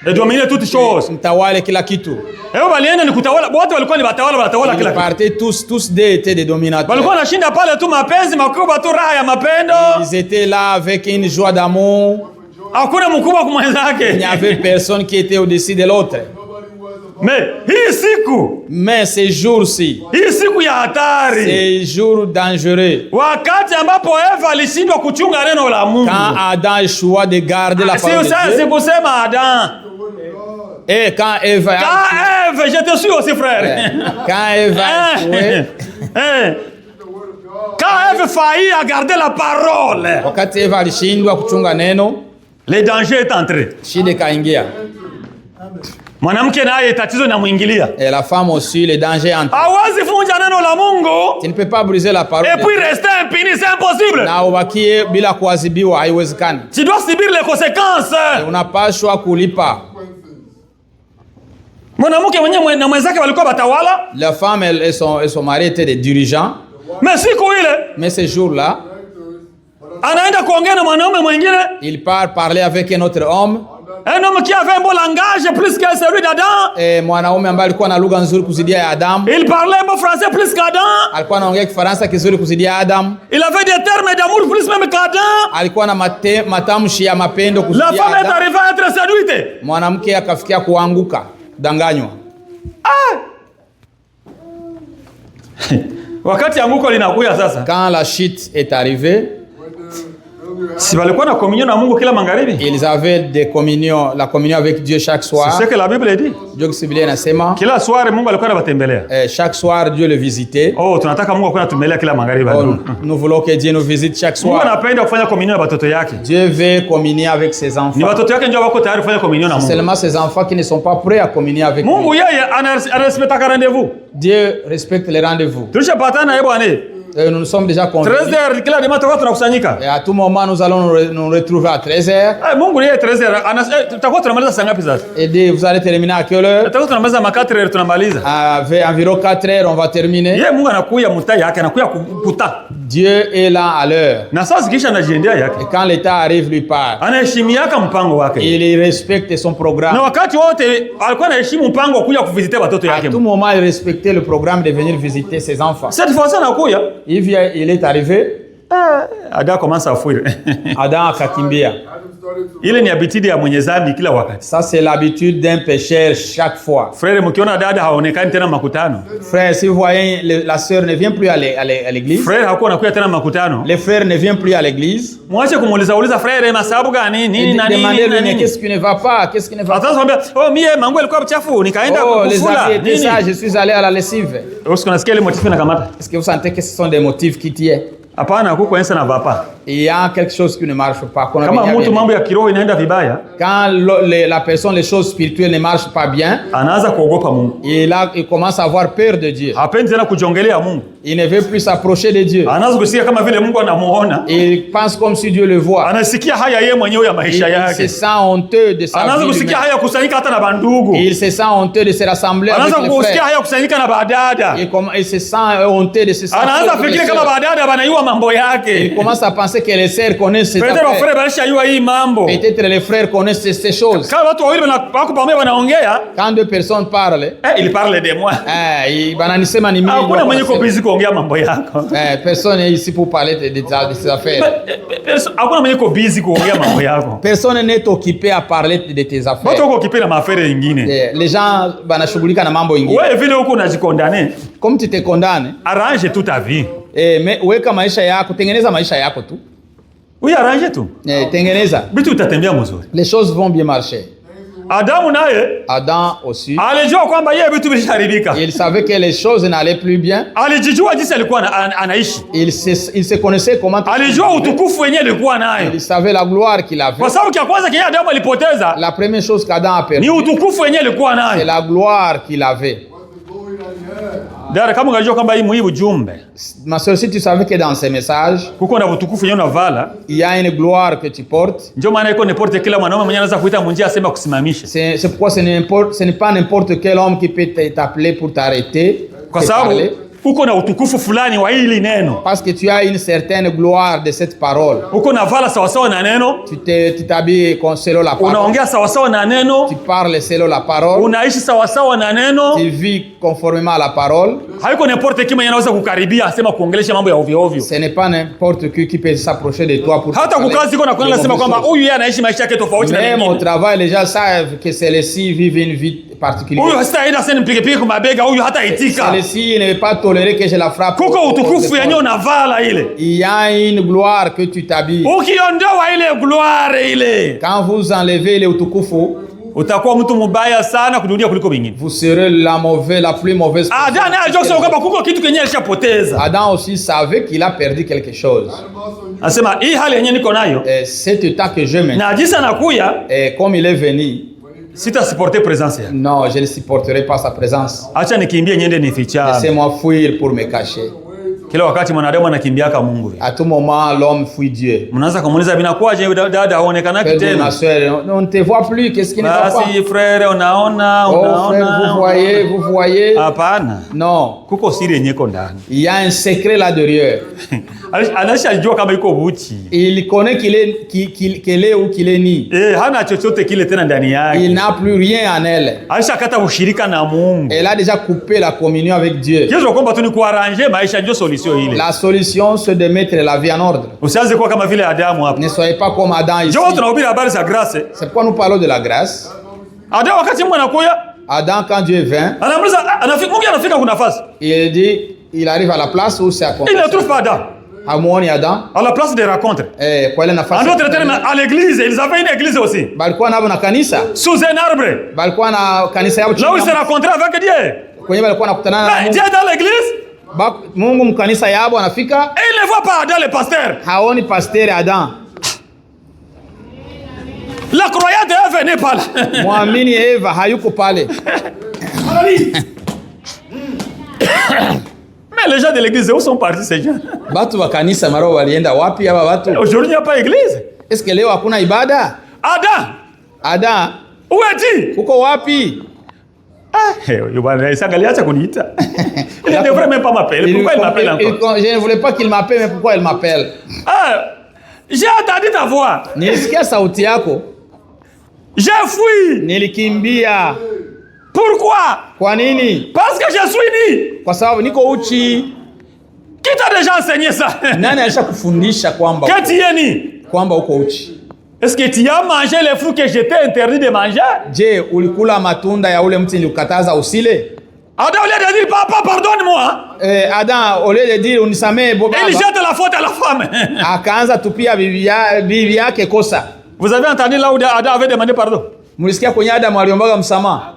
et dominer toutes choses. Mtawale kila kitu. Eo walienda ni kutawala, wote walikuwa ni watawala kila kitu. Ils partaient tous étaient des dominateurs. Walikuwa wanashinda pale tu mapenzi makubwa tu raha ya mapendo. Ils étaient là avec une joie d'amour. Hakuna mkubwa kwa mwenzake. Il n'y avait personne qui était au-dessus de l'autre. Mais ces jours-ci, ces jours dangereux, quand Adam échoua de garder la parole de Dieu, et quand Ève, je te suis aussi frère. Quand Ève a échoué, quand Ève faillit à garder la parole, wakati Eva alishindwa kuchunga neno, le danger est entré. Shida kaingia. Mwanamke naye tatizo na muingilia. Et la femme aussi, le danger entre. Hawezi vunja neno la Mungu. Tu ne peux pas briser la parole. Et puis rester impuni, c'est impossible. Na ubakie bila kuadhibiwa haiwezekani. Tu dois subir les conséquences. Unapaswa kulipa. Mwanamke mwenyewe na mwenzake walikuwa batawala. La femme et son mari étaient des dirigeants. Mais siku ile, mais ce jour-là, anaenda kuongea na mwanaume mwingine. Il part parler avec un autre homme. Un homme qui avait un bon langage plus que celui d'Adam. Mwanaume ambaye alikuwa na lugha nzuri kuzidia ya Adam. Il parlait bon français plus qu'Adam. Alikuwa anaongea Kifaransa kizuri kuzidia Adam. Il avait des termes d'amour plus même qu'Adam. Alikuwa na matamshi ya mapendo kuzidia Adam. La femme est arrivée à être séduite. Mwanamke akafikia kuanguka, danganywa. Wakati anguko linakuja sasa. Quand la chute est arrivée, si walikuwa na communion na Mungu kila magharibi. Ils avaient la communion avec Dieu chaque soir. C'est ce que la Bible dit. Dieu Biblia inasema. Kila soir Mungu alikuwa anabatembelea. Chaque soir Dieu le visitait. Oh, tunataka Mungu akuwe anatembelea kila magharibi. Nous voulons que Dieu nous visite chaque soir. Mungu anapenda kufanya communion na watoto yake. Dieu veut communier avec ses enfants. Ni watoto yake ndio wako tayari kufanya communion na Mungu. Seulement ses enfants qui ne sont pas prêts à communier avec lui. Mungu yeye anarespecta rendez-vous. Dieu respecte les rendez-vous. Tulishapatana yeye bwana. Nous nous sommes déjà convenus. 13h kila dimanche tunakusanyika. Et à tout moment nous allons nous retrouver à 13h. Mungu yeye 13h tutakuwa tunamaliza saa ngapi sasa? Et vous allez terminer à quelle heure? Tutakuwa tunamaliza 4h tunamaliza. Environ 4h on va terminer. Yeye Mungu anakuja mutai yake anakuja kukuta. Dieu est là à l'heure. Na sasa kisha anajiendea yake. Et quand l'état arrive lui part. Anaheshimiaka mpango wake. Il respecte son programme. Na wakati wote alikuwa anaheshimu mpango kuja kuvisiter watoto yake. À tout moment il respectait le programme de venir visiter ses enfants. Cette fois-ci anakuja. Il est arrivé. Adam commence à fuir. Adam akakimbia. Ile ni habitude ya mwenye dhambi kila wakati. Ça c'est l'habitude d'un pécheur chaque fois. Frère, mkiona dada haonekani tena makutano. Frère, si vous voyez la sœur ne vient plus à l'église. Frère hakuwa anakuja tena makutano. Les frères ne viennent plus à l'église. Mwache kumuuliza frère masababu gani nini na nini. Demandez-lui qu'est-ce qui ne va pas, qu'est-ce qui ne va pas. Atasambia, "Oh mie mangu ilikuwa mchafu, nikaenda kufula." Nini? Ça, je suis allé à la lessive. Usikunasikia ile motifu na kamata. Est-ce que vous sentez que ce sont des motifs qui tiennent? Hapana, huko ensa na va pas. Il y a quelque chose qui ne marche pas. Kama mtu mambo ya kiroho inaenda vibaya, quand la personne, les choses spirituelles ne marchent pas bien, anaanza kuogopa Mungu. Il commence à avoir peur de Dieu. Hapendi tena kujongelea Mungu. Il ne veut plus s'approcher de Dieu. Anaanza kusikia kama vile Mungu anamuona. Il pense comme si Dieu le voit. Anasikia haya yeye mwenyewe ya maisha yake. Il se sent honteux de sa vie. Anaanza kusikia haya kusanyika hata na bandugu. Il se sent honteux de se rassembler avec les frères. Anaanza kusikia haya kusanyika na badada. Il se sent honteux de se sentir. Anaanza kufikiria kama badada wanayua mambo yake. Il commence à penser que les sœurs connaissent ces affaires. Peut-être les frères connaissent ces choses. Quand deux personnes parlent, ils parlent de moi. Personne n'est ici pour parler de ces affaires. Personne n'est occupé à parler de tes affaires. Les gens banashughulika na mambo ingine. Comme tu te condamnes, arrange toute ta vie. Weka maisha yako, tengeneza maisha yako tu. Oui, arrange tu. Tengeneza. Bitu utatembea mzuri. Les choses vont bien marcher. Adam aussi. Alijua kwamba yeye vitu visharibika. Il savait que les choses n'allaient plus bien. Alijijua jinsi alikuwa anaishi. Il se connaissait comment. Alijua utukufu wenyewe alikuwa nayo. Il savait la gloire qu'il avait. Kwa sababu kia kwanza kile Adam alipoteza. La première chose qu'Adam a perdu. Ni utukufu wenyewe alikuwa nayo. C'est la gloire qu'il avait. Dara kama unajua kwamba hii ujumbe. Ma sœur, si tu savais que dans ces messages, kuko na utukufu yenyewe unavala, il y a une gloire que tu portes. Ndio maana iko n'importe kila mwanaume mwenye anaweza kuita munjia asema kusimamisha. C'est pourquoi ce n'est pas n'importe quel homme qui peut t'appeler pour t'arrêter. Kwa sababu uko na utukufu fulani wa hili neno. Parce que tu as une certaine gloire de cette parole. Uko na vala sawa sawa na neno. Tu t'habilles selon la parole. Unaongea sawa sawa na neno. Tu parles selon la parole. Unaishi sawa sawa na neno. Tu vis conformément à la parole. Haiko n'importe qui mwenye anaweza kukaribia asema kuongelesha mambo ya ovyo ovyo. Ce n'est pas n'importe qui peut s'approcher de toi pour. Hata kukazi iko na kuna nasema kwamba huyu yeye anaishi maisha yake tofauti na wengine. Même au travail les gens savent que ceux-ci vivent une vie particulière. Huyu hasta ida sasa mpige kwa mabega, huyu hata itika. Ceux-ci ne veut pas tolérer que je la frappe. Kuko utukufu yenyewe unavala ile. Il y a une gloire que tu t'habilles. Ukiondoa ile gloire ile. Quand vous enlevez le utukufu, utakuwa mtu mbaya sana kudunia kuliko wengine. Vous serez la plus mauvaise. Adam alijua kwamba kuko kitu kenye alishapoteza. Adam aussi savait qu'il a perdu quelque chose. Anasema hii hali yenyewe niko nayo. Cet état que je mène. Na jinsi anakuya, comme il est venu. Sita supporter présence. Non, je ne supporterai pas sa présence. Acha nikimbie niende nificha. Laissez-moi fuir pour me cacher. Kila wakati mwanadamu anakimbiaka Mungu. À tout moment, l'homme fuit Dieu. Mnaanza kumuuliza binakuaje dada aonekana kitena. Ma soeur, on ne te voit plus, qu'est-ce qui ne va pas? Basi frère, unaona. Oh frère, vous voyez. Hapana. Non. Kuko siri yenye iko ndani. Il y a un secret là derrière. Anashajua kama iko buchi. Il connaît qu'il est ou qu'il est ni. Hana chochote kile tena ndani yake. Il n'a plus rien en elle. Alishakata ushirika na Mungu. Elle a déjà coupé la communion avec Dieu. Kesho kwamba tu ni kuarrange maisha ndio solution ile. La solution c'est de mettre la vie en ordre. Usianze kuwa kama vile Adamu hapa. Ne soyez pas comme Adam ici. Je tunahubiri habari za grâce. C'est pourquoi nous parlons de la grâce. Adam wakati Mungu anakuja, Adam quand Dieu vint, Mungu anafika kuna nafasi. Il dit, il arrive à la place où c'est à Il ne trouve pas Adam. Hamuoni Adam. À la place des rencontres. Kwa ile nafasi. En d'autres termes, à l'église, ils avaient une église aussi. Balikuwa nabo na kanisa. Sous un arbre. Balikuwa na kanisa yao. Là où ils se rencontraient avec Dieu. Kwenye balikuwa nakutana na Mungu. Dieu dans l'église. Mungu mkanisa yao anafika. Et il ne voit pas Adam le pasteur. Haoni pasteur Adam. La croyante Eve n'est pas là. Muamini Eva hayuko pale. Mais les gens de l'église, où sont partis ces gens? Batu wa kanisa maro walienda wapi hapa watu? Aujourd'hui, il n'y a pas d'église. Est-ce que leo hakuna ibada? Adam. Où es-tu? Uko wapi? Acha kuniita. Il ne devrait même pas m'appeler. Pourquoi il m'appelle encore? Je ne voulais pas qu'il m'appelle, mais pourquoi il m'appelle? J'ai entendu ta voix. Nilisikia sauti yako. J'ai fui. Nilikimbia. Pourquoi? Kwa nini? Parce que je suis ni. Kwa sababu niko uchi. Qui t'a déjà enseigné ça? Nani alishakufundisha kwamba que tu es ni? Kwamba uko uchi? Est-ce que tu as mangé les fruits que j'étais interdit de manger? Je, ulikula matunda ya ule mti nilikukataza usile? Adam, au lieu de dire papa, pardonne-moi. Adam, au lieu de dire unisamee baba. Il jette la faute à la femme. Akaanza tupia bibi yake kosa. Vous avez entendu là où Adam avait demandé pardon? Mulisikia kwenye Adam aliombaga msamaha?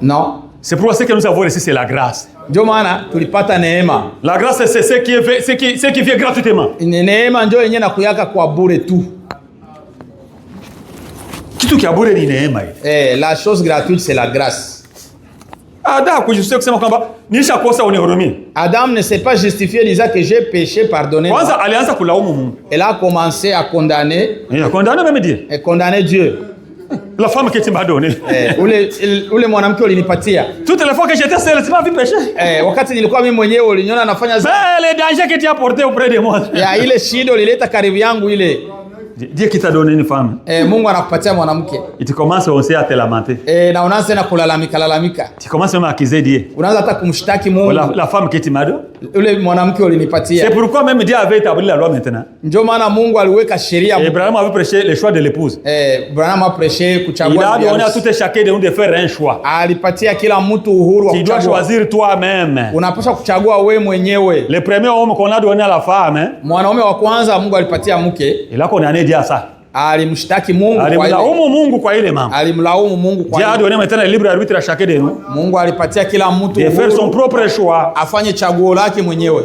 Non. C'est pour ça que nous avons reçu, c'est la grâce. Ndio maana tulipata neema. La grâce c'est ce qui vient gratuitement. Neema ndio yenyewe nakuyaka kwa bure tu. Kitu kia bure ni neema hii. La chose gratuite c'est la grâce. Adam kujisikia kusema kwamba nishakosa unihurumie. Adam ne s'est pas justifié disant que j'ai péché, pardonné. Kwanza alianza kulaumu Mungu. Elle a commencé à condamner. Il a condamné même Dieu. Et condamner Dieu. La femme que tu m'as donnée. Ule mwanamke ulinipatia. Toutes les fois que j'étais seul, tu m'as vu pécher. Wakati nilikuwa mimi mwenyewe uliniona nafanya zaidi. Les dangers que tu as porté auprès de moi. Ya ile shida ulileta karibu yangu ile. Dieu qui t'a donné une femme. Mungu anakupatia mwanamke. Et tu commences aussi à te lamenter. Na unaanza na kulalamika. Tu commences même à accuser Dieu. Unaanza hata kumshtaki Mungu. La femme que tu m'as donnée. Ule mwanamke ulinipatia. C'est pourquoi même Dieu avait établi la loi maintenant. Ndio maana Mungu aliweka sheria. Abraham avait prêché le choix de l'épouse. Abraham a prêché kuchagua. Il a donné à tout et chacun de nous de faire un choix. Alipatia kila mtu uhuru wa kuchagua. Tu dois choisir toi-même. Unapaswa kuchagua wewe mwenyewe. Le premier homme qu'on a donné à la femme, mwanaume wa kwanza Mungu alipatia mke. Il a condamné Dieu à ça. Alimshtaki Mungu kwa ile. Alimlaumu Mungu kwa ile mambo. Alimlaumu Mungu kwa ile. Dieu a donné maintenant le libre arbitre à chacun de nous. Mungu alipatia kila mtu de faire son propre choix. Afanye chaguo lake mwenyewe.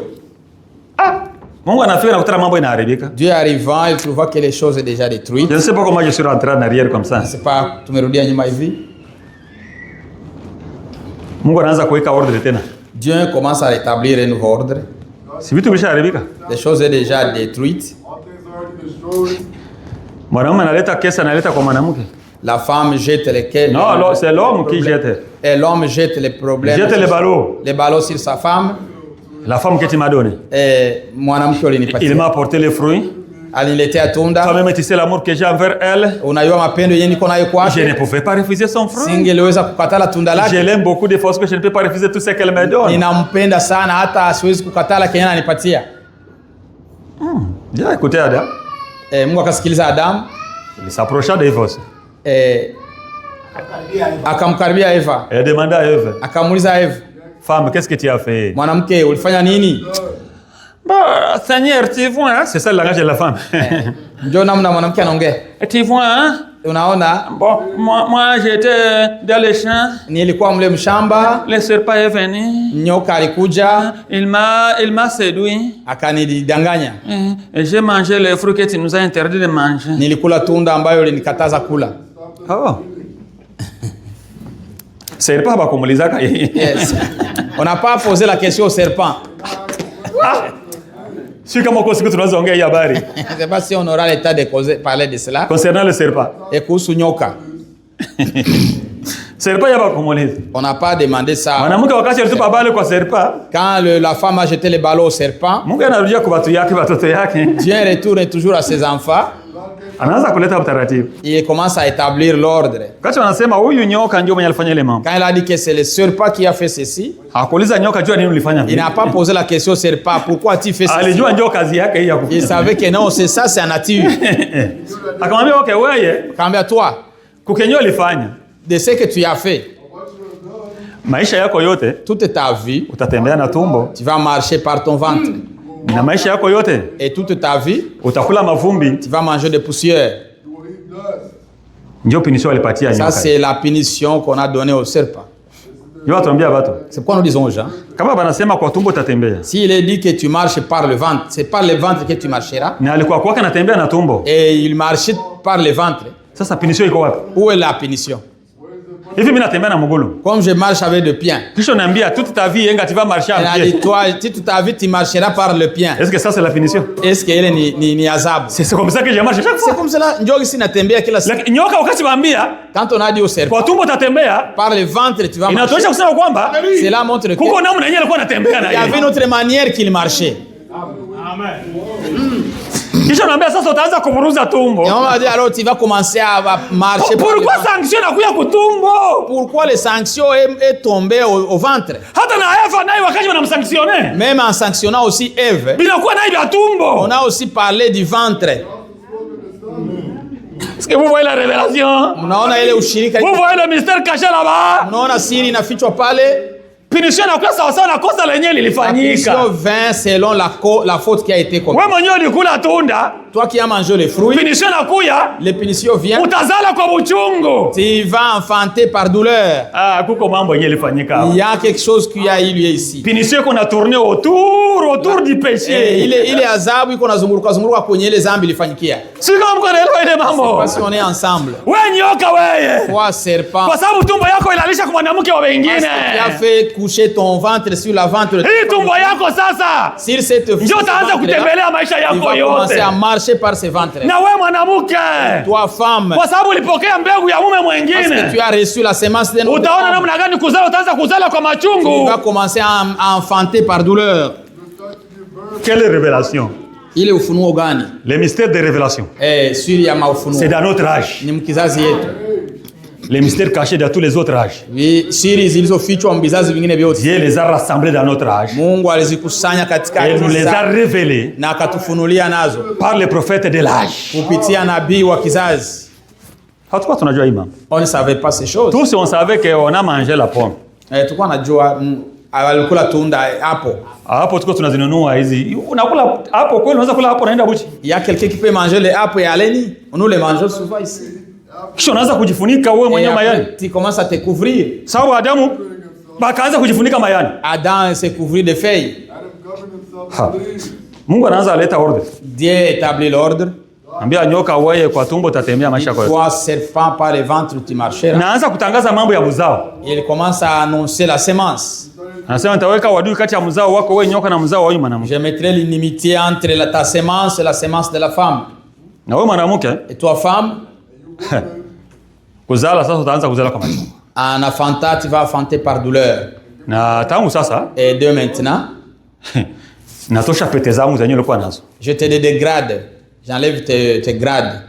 Mungu anafika na kutana mambo inaharibika. Dieu arrivant, il trouva que les choses sont déjà détruites. Je ne sais pas comment je suis rentré en arrière comme ça. Je ne sais pas, tumerudia nyuma hivi. Mungu anaanza kuweka ordre tena. Dieu commence à rétablir un nouveau ordre. Si vitu vishaharibika. Les choses sont déjà détruites. Mwanamume analeta kesa, analeta kwa mwanamke. La femme jette les caisses. Non, c'est l'homme qui jette. Et l'homme jette les problèmes. Jette les ballots. Les ballots sur sa femme. La femme que tu m'as donnée. Et mwanamke ulinipatia. Il m'a apporté les fruits. Aliniletea tunda. Toi-même tu sais l'amour que j'ai envers elle. Unajua mapendo yenyewe niko nayo kwake. Je ne pouvais pas refuser son fruit. Singeweza kukatala tunda lake. Je l'aime beaucoup de fois que je ne peux pas refuser tout ce qu'elle me donne. Ninampenda sana hata siwezi kukatala kenye ananipatia. Dieu a écouté Adam. Mungu akasikiliza Adam. Il s'approcha d'Eva aussi. Akamkaribia Eva. Il a demandé à Eve. Akamuuliza Eve. Femme, qu'est-ce que tu as fait? Mwanamke, ulifanya nini? Bah, Seigneur, tu vois, hein? C'est ça le langage de la femme. Ndio namna mwanamke anaongea. Tu vois, hein? Unaona? Bon, moi j'étais dans les champs. Nilikuwa mle mshamba. Le serpent est venu. Nyoka alikuja. Il m'a séduit. Akanidanganya. Et j'ai mangé les fruits que tu nous as interdit de manger. Nilikula tunda ambayo ulinikataza kula. Oh. Serpent ba kumulizaka. Yes. On n'a pas posé la question au serpent. Si kama kwa siku tunaweza ongea hii habari. Je ne sais pas si on aura l'état de parler de cela. Concernant le serpent. Et kuhusu nyoka. Serpent yaba kumuliza. On n'a pas demandé ça. Mwanamke wakati alitupa bale kwa serpent. Quand la femme a jeté le ballon au serpent, Mungu anarudia kwa watu yake watoto yake. Dieu retourne toujours à ses enfants. Anaanza kuleta utaratibu. Il commence à établir l'ordre. Wakati wanasema huyu nyoka ndio mwenye alifanya ile mambo. Quand il a dit que c'est le serpent qui a fait ceci, hakuuliza nyoka jua nini ulifanya vile. Il n'a pas posé la question au serpent, pourquoi tu fais ceci? Alijua ndio kazi yake hii ya kufanya. Il savait que non, c'est ça, c'est la nature. Akamwambia okay, wewe, Kambia toi, kukenyo ulifanya. De ce que tu as fait, maisha yako yote, toute ta vie, utatembea na tumbo. Tu vas marcher par ton ventre. Na maisha yako yote, et toute ta vie, utakula mavumbi. Tu vas manger de poussière. Ndio punition alipatia nyoka. Ça c'est la punition qu'on a donnée au serpent. C'est pourquoi nous disons aux gens. Kama banasema kwa tumbo utatembea. S'il est dit que tu marches par le ventre, c'est par le ventre que tu marcheras. Na alikuwa kwake anatembea na tumbo. Et il marchait par le ventre. Sasa punition iko wapi? Où est la punition? Hivi mimi natembea na mgulu. Comme je marche avec le pied. Kisha naambia toute ta vie tu vas marcher à pied. Elle a dit toi toute ta vie tu marcheras par le pied. Est-ce que ça c'est la punition? Est-ce que ile ni adhabu? C'est comme ça que je marche chaque fois. C'est comme cela ndio gisi natembea kila siku. Nyoka wakati baambia quand on a dit au serpent kwa tumbo utatembea par le ventre tu vas marcher. Inatosha kusema kwamba cela montre que kuko namna yenyewe alikuwa anatembea na il y avait une autre manière qu'il marchait. Amen. Kisha naambia sasa utaanza kuburuza tumbo. Et on m'a dit alors tu vas commencer à marcher. Pourquoi sanction inakuja kutumbo? Pourquoi les sanctions est tombé au ventre? Hata na Eva naye wakati wanamsanctionner. Même en sanctionnant aussi Ève. Binakuwa naye vya tumbo. On a aussi parlé du ventre. Est-ce que vous voyez la révélation? Mnaona ile ushirika. Vous voyez le mystère caché là-bas? Mnaona siri inafichwa pale. Punition inakuwa sawa sawa na kosa lenyewe lilifanyika. La punition vint selon la faute qui a été commise. Wewe mwenyewe ulikula tunda. Toi qui as mangé les fruits. Punition inakuja. Les punitions viennent. Utazala kwa uchungu. Tu vas enfanter par douleur. Ah, kuko mambo yenyewe ilifanyika. Il y a quelque chose qui a eu lieu ici. Punition qu'on a tourné autour du péché. Ile adhabu iko nazunguruka kwenye ile dhambi ilifanyikia. Si kama mko ile mambo. Parce qu'on est ensemble. Wewe nyoka wewe. Toi serpent. Kwa sababu tumbo yako ilalisha kwa mwanamke wa wengine. Tu as fait coucher ton ventre sur la ventre de hii tumbo yako sasa. Sur cette ndio utaanza kutembelea maisha yako yote. Tu vas commencer à marcher par ce ventre. Na wewe mwanamke. Toi femme. Kwa sababu ulipokea mbegu ya mume mwingine. Parce que tu as reçu la semence d'un autre. Utaona namna gani kuzala utaanza kuzala kwa machungu. Tu vas commencer à enfanter par douleur. Quelle révélation? Ile ufunuo gani? Les mystères de révélation. Siri ya maufunuo. C'est dans notre âge. Ni mkizazi yetu. Les mystères cachés dans tous les autres âges. Oui, siri zilizofichwa mbizazi vingine vyote. Dieu les a rassemblés dans notre âge. Mungu alizikusanya katika et nous les a révélés na akatufunulia nazo par les prophètes de l'âge. Kupitia nabii wa kizazi. Hatukuwa tunajua hii mambo. On ne savait pas ces choses. Tous on savait qu'on a mangé la pomme. Tulikuwa najua alikula tunda hapo. Hapo tuko tunazinunua hizi. Unakula hapo kweli unaweza kula hapo naenda buchi. Il y a quelqu'un qui peut manger les apple et aleni. Nous les mangeons souvent ici. Kisha unaanza kujifunika wewe mwenyewe mayani. Tu commences à te couvrir. Sababu Adamu bakaanza kujifunika mayani. Adam s'est couvert de feuilles. Mungu anaanza aleta ordre. Dieu établit l'ordre. Ambia nyoka wewe kwa tumbo utatembea maisha yako. Toi serpent par le ventre tu marcheras. Naanza kutangaza mambo ya mzao. Il commence à annoncer la semence. Anasema nitaweka wadui kati ya mzao wako wewe nyoka na mzao wa huyu mwanamke. Je mettrai l'inimitié entre ta semence et la semence de la femme. Na wewe mwanamke? Et toi femme? Kuzala sasa utaanza kuzala kwa machungu. En enfantant tu vas enfanter par douleur. Na tangu sasa? Et de maintenant? Natosha pete zangu zenyewe ulikuwa nazo. Je te dégrade. J'enlève tes grades.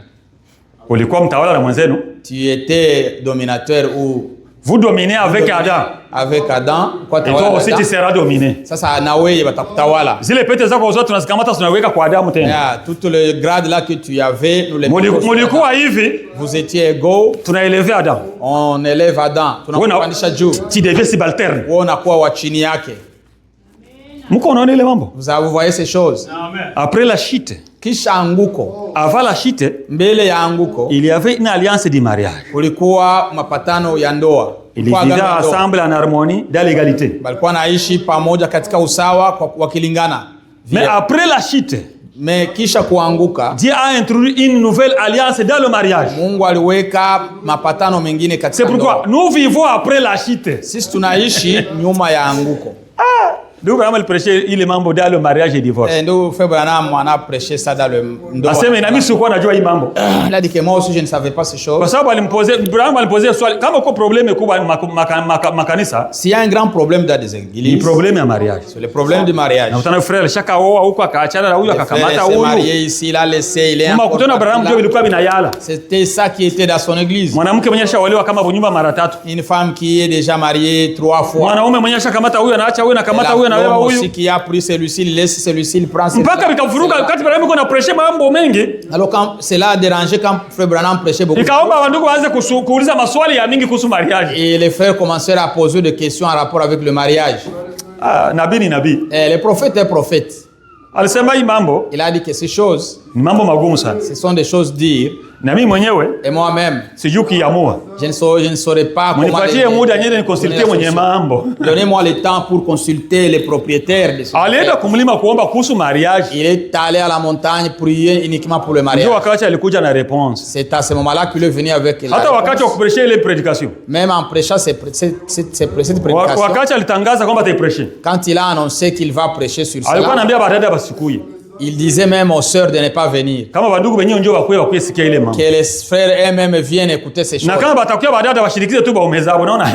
Ulikuwa mtawala na mwenzenu? Tu étais dominateur ou vous dominez avec Adam. Avec Adam. Quoi et toi aussi tu seras dominé. Sasa na wewe batakutawala. Zile pete zako zote tunazikamata tunaweka kwa Adamu tena. Yeah, tout le grade là que tu avais nous les mulikuwa hivi. Vous étiez égaux. Tunaelever Adam. On élève Adam. Tunakupandisha juu. Tu deviens subalterne. Wewe unakuwa wa chini yake. Mko unaona ile mambo? Vous voyez ces choses. Amen. Après la chute. Kisha anguko. Avant la chute, mbele ya anguko, il y avait une alliance de mariage. Kulikuwa mapatano ya ndoa. Ils vivaient ensemble en harmonie, dans l'égalité. Balikuwa naishi pamoja katika usawa kwa wakilingana. Mais après la chute, Mais kisha kuanguka, Dieu a introduit une nouvelle alliance dans le mariage. Mungu aliweka mapatano mengine katika C'est pourquoi nous vivons après la chute. Sisi tunaishi nyuma ya anguko. Ndugu Branham aliprêcher ile mambo dans le mariage et divorce. Ndio Frère Branham a prêché ça dans le ndoa. Asema na mimi sikuwa najua hii mambo. Il a dit que moi aussi je ne savais pas ces choses. Kwa sababu Branham aliposer swali kama uko problème kubwa makanisa. S'il y a un grand problème dans des églises. Ni problème ya mariage. C'est le problème du mariage. Na utana frère chaka oa huko akaachana na huyu akakamata huyu. Il s'est marié ici, il a laissé, il est encore. Kama Branham ndio ilikuwa binayala. C'était ça qui était dans son église. Mwanamke mwenye ashaolewa kama nyumba mara 3. Une femme qui est déjà mariée 3 fois. Mwanaume mwenye ashakamata huyu anaacha huyu anakamata huyu na wewe huyu. A pris celui-ci, il laisse celui-ci, il prend celui-ci. Mpaka bikavuruga wakati Branham kuna prêcher mambo mengi. Alors quand cela a dérangé quand Frère Branham prêchait beaucoup. Ikaomba wandugu waanze kuuliza maswali ya mingi kuhusu mariage. Et les frères commencèrent à poser des questions en rapport avec le mariage. Nabii ni nabii. Le prophète est prophète. Alisema hii mambo. Il a dit que ces choses ni mambo magumu sana. Ce sont des choses dures. Na mimi mwenyewe et moi-même sijui kiamua. Je ne saurais pas comment. Nipatie muda nyingine nikonsulte mwenye mambo. Donnez-moi le temps pour consulter les propriétaires de ce. Alienda kumlima kuomba kuhusu mariage. Il est allé à la montagne prier uniquement pour le mariage. Ndio wakati alikuja na réponse. C'est à ce moment-là qu'il est venu avec la. Hata wakati wa kuprêcher ile prédication. Même en prêchant cette prédication. Wakati alitangaza kwamba ataiprêcher. Quand il a annoncé qu'il va prêcher sur cela. Alikuwa anaambia badada basikuye. Il disait même aux sœurs de ne pas venir. Que les frères eux-mêmes viennent écouter ces choses.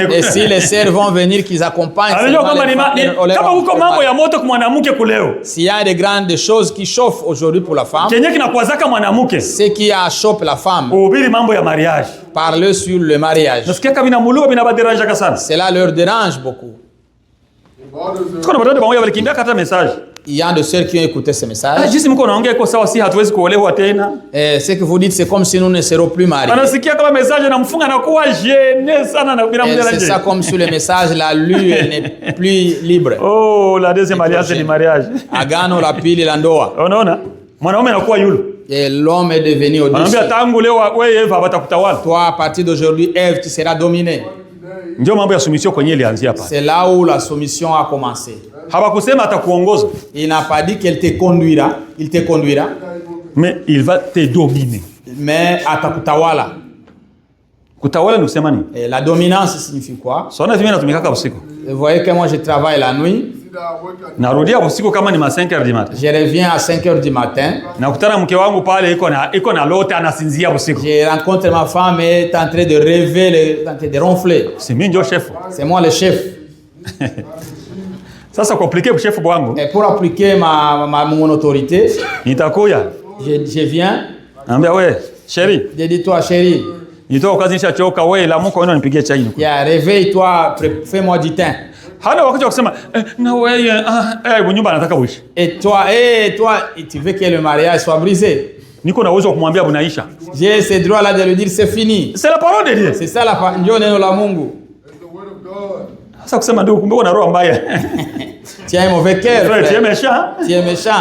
Et si les sœurs vont venir, qu'ils accompagnent. S'il y a des grandes choses qui chauffent aujourd'hui pour la femme, ce qui choque la femme, parler sur le mariage, cela leur dérange beaucoup. Il y a des sœurs qui ont écouté ce message. Ce que vous dites, c'est comme si nous ne serons plus mariés. C'est ça comme si le message l'a lu et n'est plus libre. Oh, la deuxième alliance du mariage. Agano la pili la ndoa. Et l'homme est devenu au-dessus. Toi, à partir d'aujourd'hui, Ève, tu seras dominée. C'est là où la soumission a commencé. Il n'a pas dit qu'elle te conduira, il te conduira. Mais il va te dominer. Mais atakutawala. Kutawala ni kusema nini? La dominance signifie quoi? Vous voyez que moi je travaille la nuit. Narudia usiku kama ni 5h du matin. Je reviens à 5h du matin. Nakutana mke wangu pale iko na lota anasinzia usiku. Je rencontre ma femme et est en train de rêver, en train de ronfler. C'est mimi ndio chef. C'est moi le chef. Sasa compliqué pour chef bwangu. Et pour appliquer mon autorité, nitakuya. Je viens. Ambia wewe, chérie. Je dis toi chérie. Nitoka kazi nishachoka wewe la mko wewe unipigie chai. Ya réveille-toi, fais-moi du thym. Hana wakati wa kusema na wewe nyumba anataka uishi. Et toi tu veux que le mariage soit brisé. Niko na uwezo wa kumwambia bunaisha. J'ai ce droit là de lui dire c'est fini. C'est la parole de Dieu. C'est ça ndio neno la Mungu. Sasa kusema ndio kumbe una roho mbaya. Tu as un mauvais cœur. Frère, tu es méchant. Tu es méchant.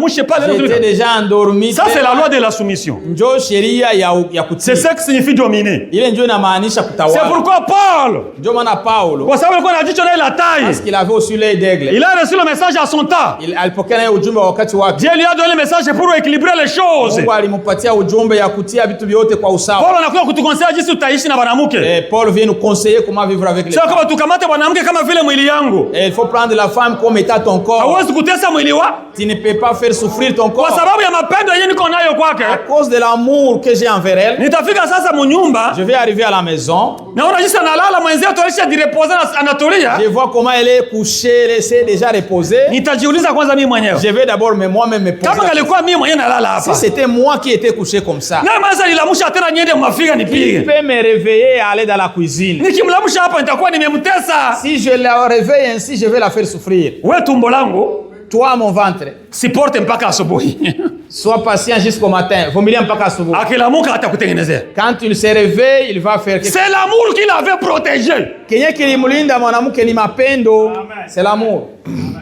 J'étais déjà endormi. Ça c'est la loi de la soumission. Njo sheria ya kutii. C'est ça qui signifie dominer. Ile ndio inamaanisha kutawala. C'est pourquoi Paul. Ndio maana Paulo. Kwa sababu alikuwa anajicho na la taille. Parce qu'il avait aussi l'œil d'aigle. Il a reçu le message à son temps. Alipokea ujumbe wakati wake. Dieu lui a donné le message pour équilibrer les choses. Mungu alimpatia ujumbe ya kutia vitu vyote kwa usawa. Paul anakuja kutukonseja jinsi utaishi na banamuke. Paul vient nous conseiller comment vivre avec les femmes. Sio kama tukamate banamuke kama vile mwili yangu. Il faut prendre la femme comme état ton corps. Hawezi kutesa mwili wa. Tu ne peux pas faire souffrir ton corps. Kwa sababu ya mapendo yenyewe niko nayo kwake. À cause de l'amour que j'ai envers elle. Nitafika sasa munyumba. Je vais arriver à la maison. Naona jinsi analala mwenzio alisha jireposer na anatulia. Je vois comment elle est couchée, laissée déjà reposer. Nitajiuliza kwanza mimi mwenyewe. Je vais d'abord moi-même me poser. Kama ngalikuwa mimi mwenyewe nalala hapa. Si c'était moi qui étais couché comme ça. Na maza nilamusha tena niende mafika nipige. Il peut me réveiller et aller dans la cuisine. Nikimlamusha hapa nitakuwa nimemtesa. Si je la réveille ainsi, je vais la faire souffrir. Wewe tumbo langu, toi mon ventre, supporte mpaka asubuhi. Sois patient jusqu'au matin. Vumilia mpaka asubuhi. Akilamuka atakutengenezea. Quand il se réveille, il va faire quelque chose. C'est l'amour qui l'avait protégé. Kenye kilimlinda mwanamke ni mapendo. C'est l'amour.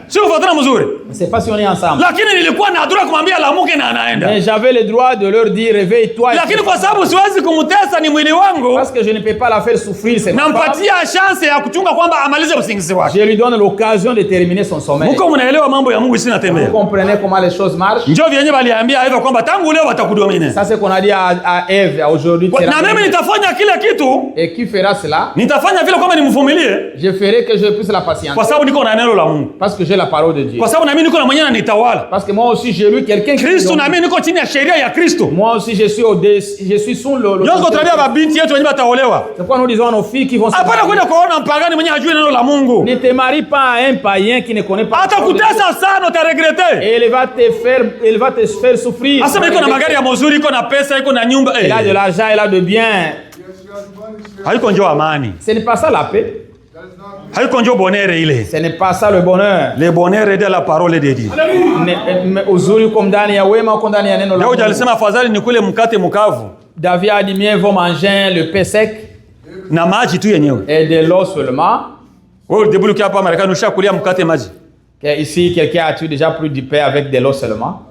Si ufuatana mzuri. C'est pas si on est ensemble. Lakini nilikuwa na droit kumwambia lamuke na anaenda. Mais j'avais le droit de leur dire réveille-toi. Lakini kwa sababu siwezi kumtesa ni mwili wangu. Parce que je ne peux pas la faire souffrir, c'est nampatia chance ya kuchunga kwamba amalize usingizi wake. Je lui donne l'occasion de terminer son sommeil. Mko mnaelewa mambo ya Mungu sina tembea. Vous comprenez comment les choses marchent? Njoo vyenyewe waliambia Eva kwamba tangu leo watakudomine. Ça c'est qu'on a dit à Ève aujourd'hui. Na mimi nitafanya kile kitu. Et qui fera cela? Nitafanya vile kwamba nimvumilie. Je ferai que je puisse la patience. Kwa sababu niko na neno la Mungu. Parce que j'ai la parole de Dieu. Kwa sababu na mimi niko na mwenyewe anitawala. Parce que moi aussi j'ai lu quelqu'un qui Kristo na mimi niko chini ya sheria ya Kristo. Moi aussi je suis sous le Ndio tunaambia babinti yetu wenyewe wataolewa. C'est pourquoi nous disons à nos filles qui vont se hapana kwenda kuona mpagani mwenye hajui neno la Mungu. Ne te marie pas à un païen qui ne connaît pas. Atakutesa sana utaregrete. Et il va te faire souffrir. Asema iko na magari ya mazuri, iko na pesa, iko na nyumba. Il a de l'argent, il a de biens. Haiko njoo amani. Ce n'est pas ça la paix. Haiko njoo bonheur ile. Ce n'est pas ça le bonheur. Le bonheur est de la parole de Dieu. Uzuri uko ndani ya wema, uko ndani ya neno la Mungu. Daudi alisema afadhali nikule mkate mkavu. David a dit mieux vaut manger le pain sec na maji tu yenyewe. Et de l'eau seulement. Wewe debuluki hapa Marekani ushakulia mkate maji. Ici quelqu'un a-tu déjà pris du pain avec de l'eau seulement?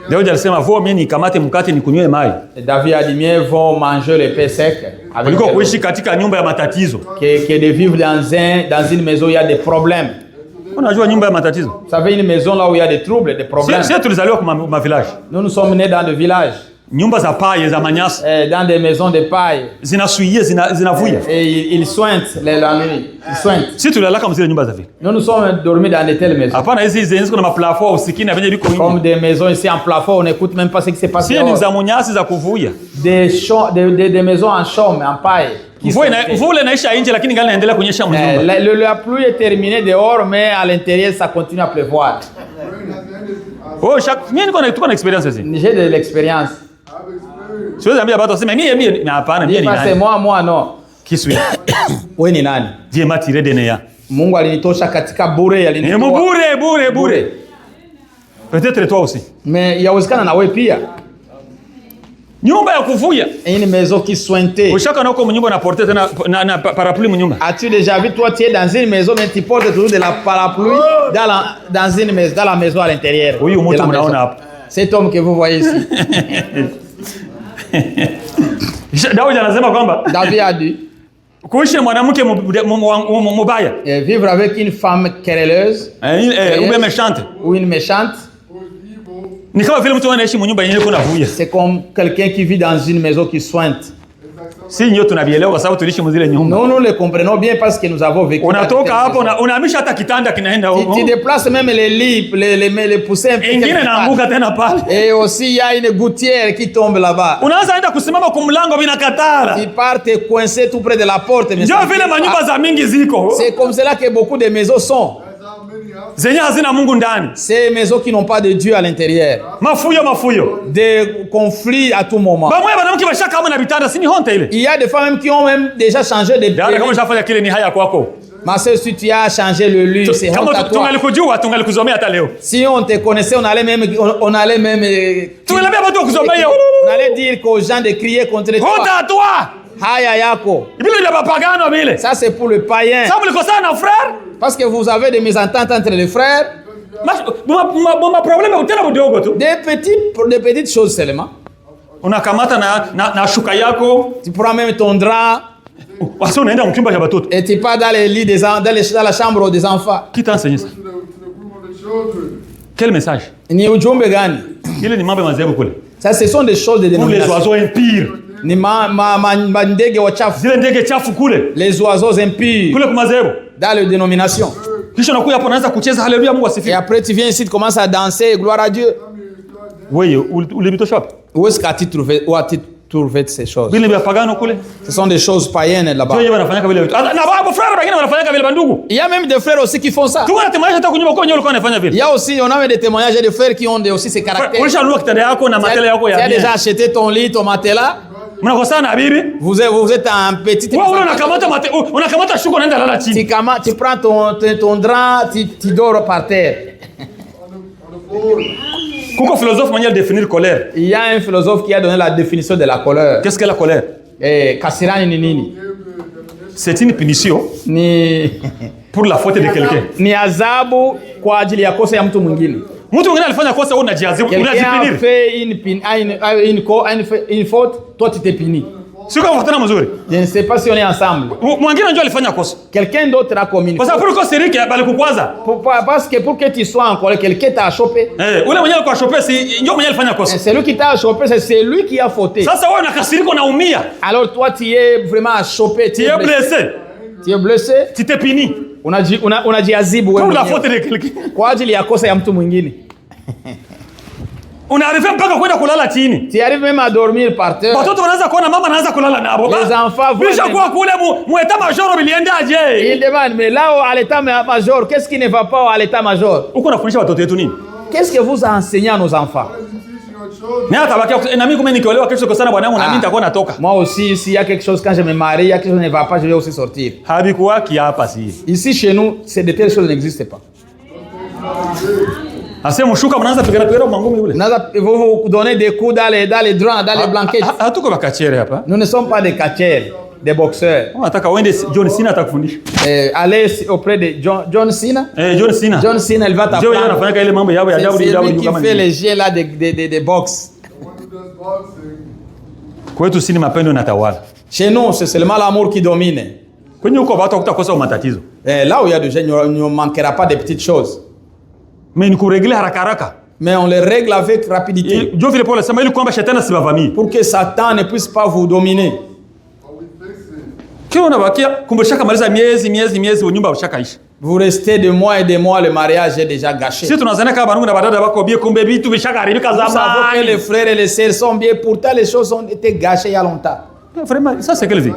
Daudi alisema vaut mieux nikamate mkate nikunywe maji. David a dit mieux vaut manger le pain sec avec kuliko kuishi katika nyumba ya matatizo. Que de vivre dans une maison où il y a des problèmes. Unajua nyumba ya matatizo? Vous savez une maison là où il y a des troubles, des problèmes. Sisi tulizaliwa kwa village. Nous sommes nés dans des villages. Nyumba za paille za manyasi. Dans des maisons de paille. Zinasuie, zinavuya. Et ils sointent la nuit. Ils sointent. Sisi tulala kama zile nyumba za vile. Nous sommes dormis dans de telles maisons. Hapana hizi zenye kuna maplafond usikini venye biko mingi. Comme des maisons ici en plafond, on n'écoute même pas ce qui s'est passé. Sisi ni za munyasi za kuvuya. Des maisons en chaume, en paille. Mvua inaisha nje lakini ngali inaendelea kunyesha mnyumba. La pluie est terminée dehors mais à l'intérieur ça continue à pleuvoir. Oh, mimi niko na experience hizi. J'ai de l'expérience. Siwezi ambia watu waseme mimi hapana mimi ni nani? C'est moi non. Kisu. Wewe ni nani? Dieu m'a tiré de néant. Mungu alinitosha katika bure, alinitoa. Bure. Peut-être toi aussi. Mais yawezekana na wewe pia. Nyumba ya kuvuya. Une maison qui sointait. Ushaka na uko mnyumba na porter tena na parapluie mnyumba. As-tu déjà vu toi tu es dans une maison mais tu portes toujours de la parapluie dans une maison, dans la maison à l'intérieur. Oui, mtu mnaona hapa. Cet homme que vous voyez ici. Daudi anasema kwamba David a dit kuishi mwanamke mubaya. Vivre avec une femme querelleuse ou méchante. Ou une méchante. Ni kama vile mtu anaishi mnyumba yenyewe kuna vuya. C'est comme quelqu'un qui vit dans une maison qui sointe. Si nyo tunavielewa kwa sababu tuliishi mzile nyumba. Nous le comprenons bien parce que nous avons vécu. Unatoka hapo unahamisha hata kitanda kinaenda huko. Tu déplaces même les lits, les poussins. Ingine naanguka tena pale. Et aussi il y a une gouttière qui tombe là-bas. Unaanza enda kusimama kwa mlango bila katala. Tu pars te coincer tout près de la porte. Ndio vile manyumba za mingi ziko. C'est comme cela que beaucoup de maisons sont. Zenye hazina Mungu ndani. Ces maisons qui n'ont pas de Dieu à l'intérieur. Mafuyo. Des conflits à tout moment. Ba mwe banamke bashaka kama na bitanda si ni honte ile. Il y a des femmes qui ont même déjà changé de lit. Kama ushafanya kile ni haya kwako. Ma sœur, si tu as changé le lit, c'est honte à toi. Tungalikujua tungalikuzomea hata leo. Si on te connaissait, on allait même Tungelambia watu kuzomea. On allait dire qu'aux gens de crier contre toi. Honte à toi. Haya yako. Ibile ya bapagano vile. Ça c'est pour le païen. Ça mlikosana na frère? Parce que vous avez des mésententes entre les frères. Ma problème utela budogo tu. Des petites choses seulement. Unakamata na shuka yako. Tu prends même ton drap. Wasa unaenda mchumba cha watoto. Et tu pars dans les lits dans la chambre des enfants. Qui t'a enseigné ça? Quel message? Ni ujumbe gani? Ile ni mambo mazee kule. Ça ce sont des choses de dénomination. Pour les oiseaux impurs. Ni ndege wachafu. Zile ndege chafu kule. Les oiseaux impurs. Kule kumazebo. Dans les dénominations. Kisha unakuja hapo unaanza kucheza haleluya Mungu asifiwe. Et après tu viens ici tu commences à danser gloire à Dieu. Wewe ulibitosha wapi? Où est-ce que tu trouvé ces choses? Bile vya pagano kule. Ce sont des choses païennes là-bas. Sio wanafanya vile vitu. Na baba frère wengine wanafanya vile bandugu. Il y a même des frères aussi qui font ça. Tu vois témoignage hata kunyumba kwa ulikuwa unafanya vile. Il y a aussi on a des témoignages de frères qui ont aussi ces caractères. Ulishanunua kitanda yako na matela yako ya. Tu as déjà acheté ton lit, ton matelas? Mnakosana na bibi? Vous êtes en petite. Wewe unakamata shuka unaenda lala chini. Tu prends ton drap, tu dors par terre. Kuko philosophe mwenye définir colère. Il y a un philosophe qui a donné la définition de la colère. Qu'est-ce que la colère? Kasirani ni nini? C'est une punition. Ni pour la faute de quelqu'un. Ni adhabu kwa ajili ya kosa ya mtu mwingine. Mtu mwingine alifanya kosa, wewe unajiadhibu, unajipinir. Quelqu'un fait une faute, toi tu te punis. Sio kama fatana mzuri. Je ne sais pas si on est ensemble. Mwingine njoo alifanya kosa. Quelqu'un d'autre a commis. Parce que pourquoi c'est lui qui a balikukwaza? Parce que pour que tu sois en colère, quelqu'un t'a chopé. Ule mwenye alikuwa chopé si njoo mwenye alifanya kosa. C'est lui qui t'a chopé, c'est lui qui a fauté. Sasa wewe unakasirika, unaumia. Alors toi tu es vraiment chopé, tu es blessé. Tu es blessé. Tu t'es puni. Unajiadhibu wewe. Pour la faute de quelqu'un. Kwa ajili ya kosa ya mtu mwingine. Unaarifa mpaka kwenda kulala chini. Tu arrives même à dormir par terre. Watoto wanaanza kuona mama anaanza kulala nabo. Les enfants voient. Bisha kwa kule mu état major biliendaje? Il demande mais là à l'état major, qu'est-ce qui ne va pas à l'état major? Uko unafundisha watoto wetu nini? Qu'est-ce que vous enseignez à nos enfants? Na tabaki na mimi kama nikiolewa kesho kwa sana bwana wangu na mimi nitakuwa natoka. Moi aussi s'il y a quelque chose quand je me marie, il y a quelque chose ne va pas, je vais aussi sortir. Habikuwa qui hapa si. Ici chez nous, c'est de telles choses n'existent pas. Asema mshuka mnaanza pigana mangumi yule. Vous vous donnez des coups dans les draps, dans les blankets. Hatuko bakachere hapa. Nous ne sommes pas des catcheurs, des boxeurs. Unataka uende John Cena atakufundisha. Allez auprès de John Cena. John Cena. John Cena il va t'apprendre. John anafanya ile mambo yao ya ajabu ajabu qui fait les jeux là de boxe. Kwetu sini mapendo natawala. Chez nous, c'est seulement l'amour qui domine. Kwenye uko watu wakutakosa matatizo. Là où il y a des gens, il ne manquera pas de petites choses. Mais ni kurégler haraka haraka. Mais on les règle avec rapidité. Dieu veut pour sema ili kwamba shetani asibavamie. Pour que Satan ne puisse pas vous dominer. Kile unabakia kumbushaka maliza miezi nyumba ushakaisha. Vous restez de mois et de mois, le mariage est déjà gâché. Si tunazana kama banungu na badada bako bie kumbe bitu bishaka haribika zamani. Vous savez que les frères et les sœurs sont bien, pourtant les choses ont été gâchées il y a longtemps. Vraiment, ça c'est quelle vie?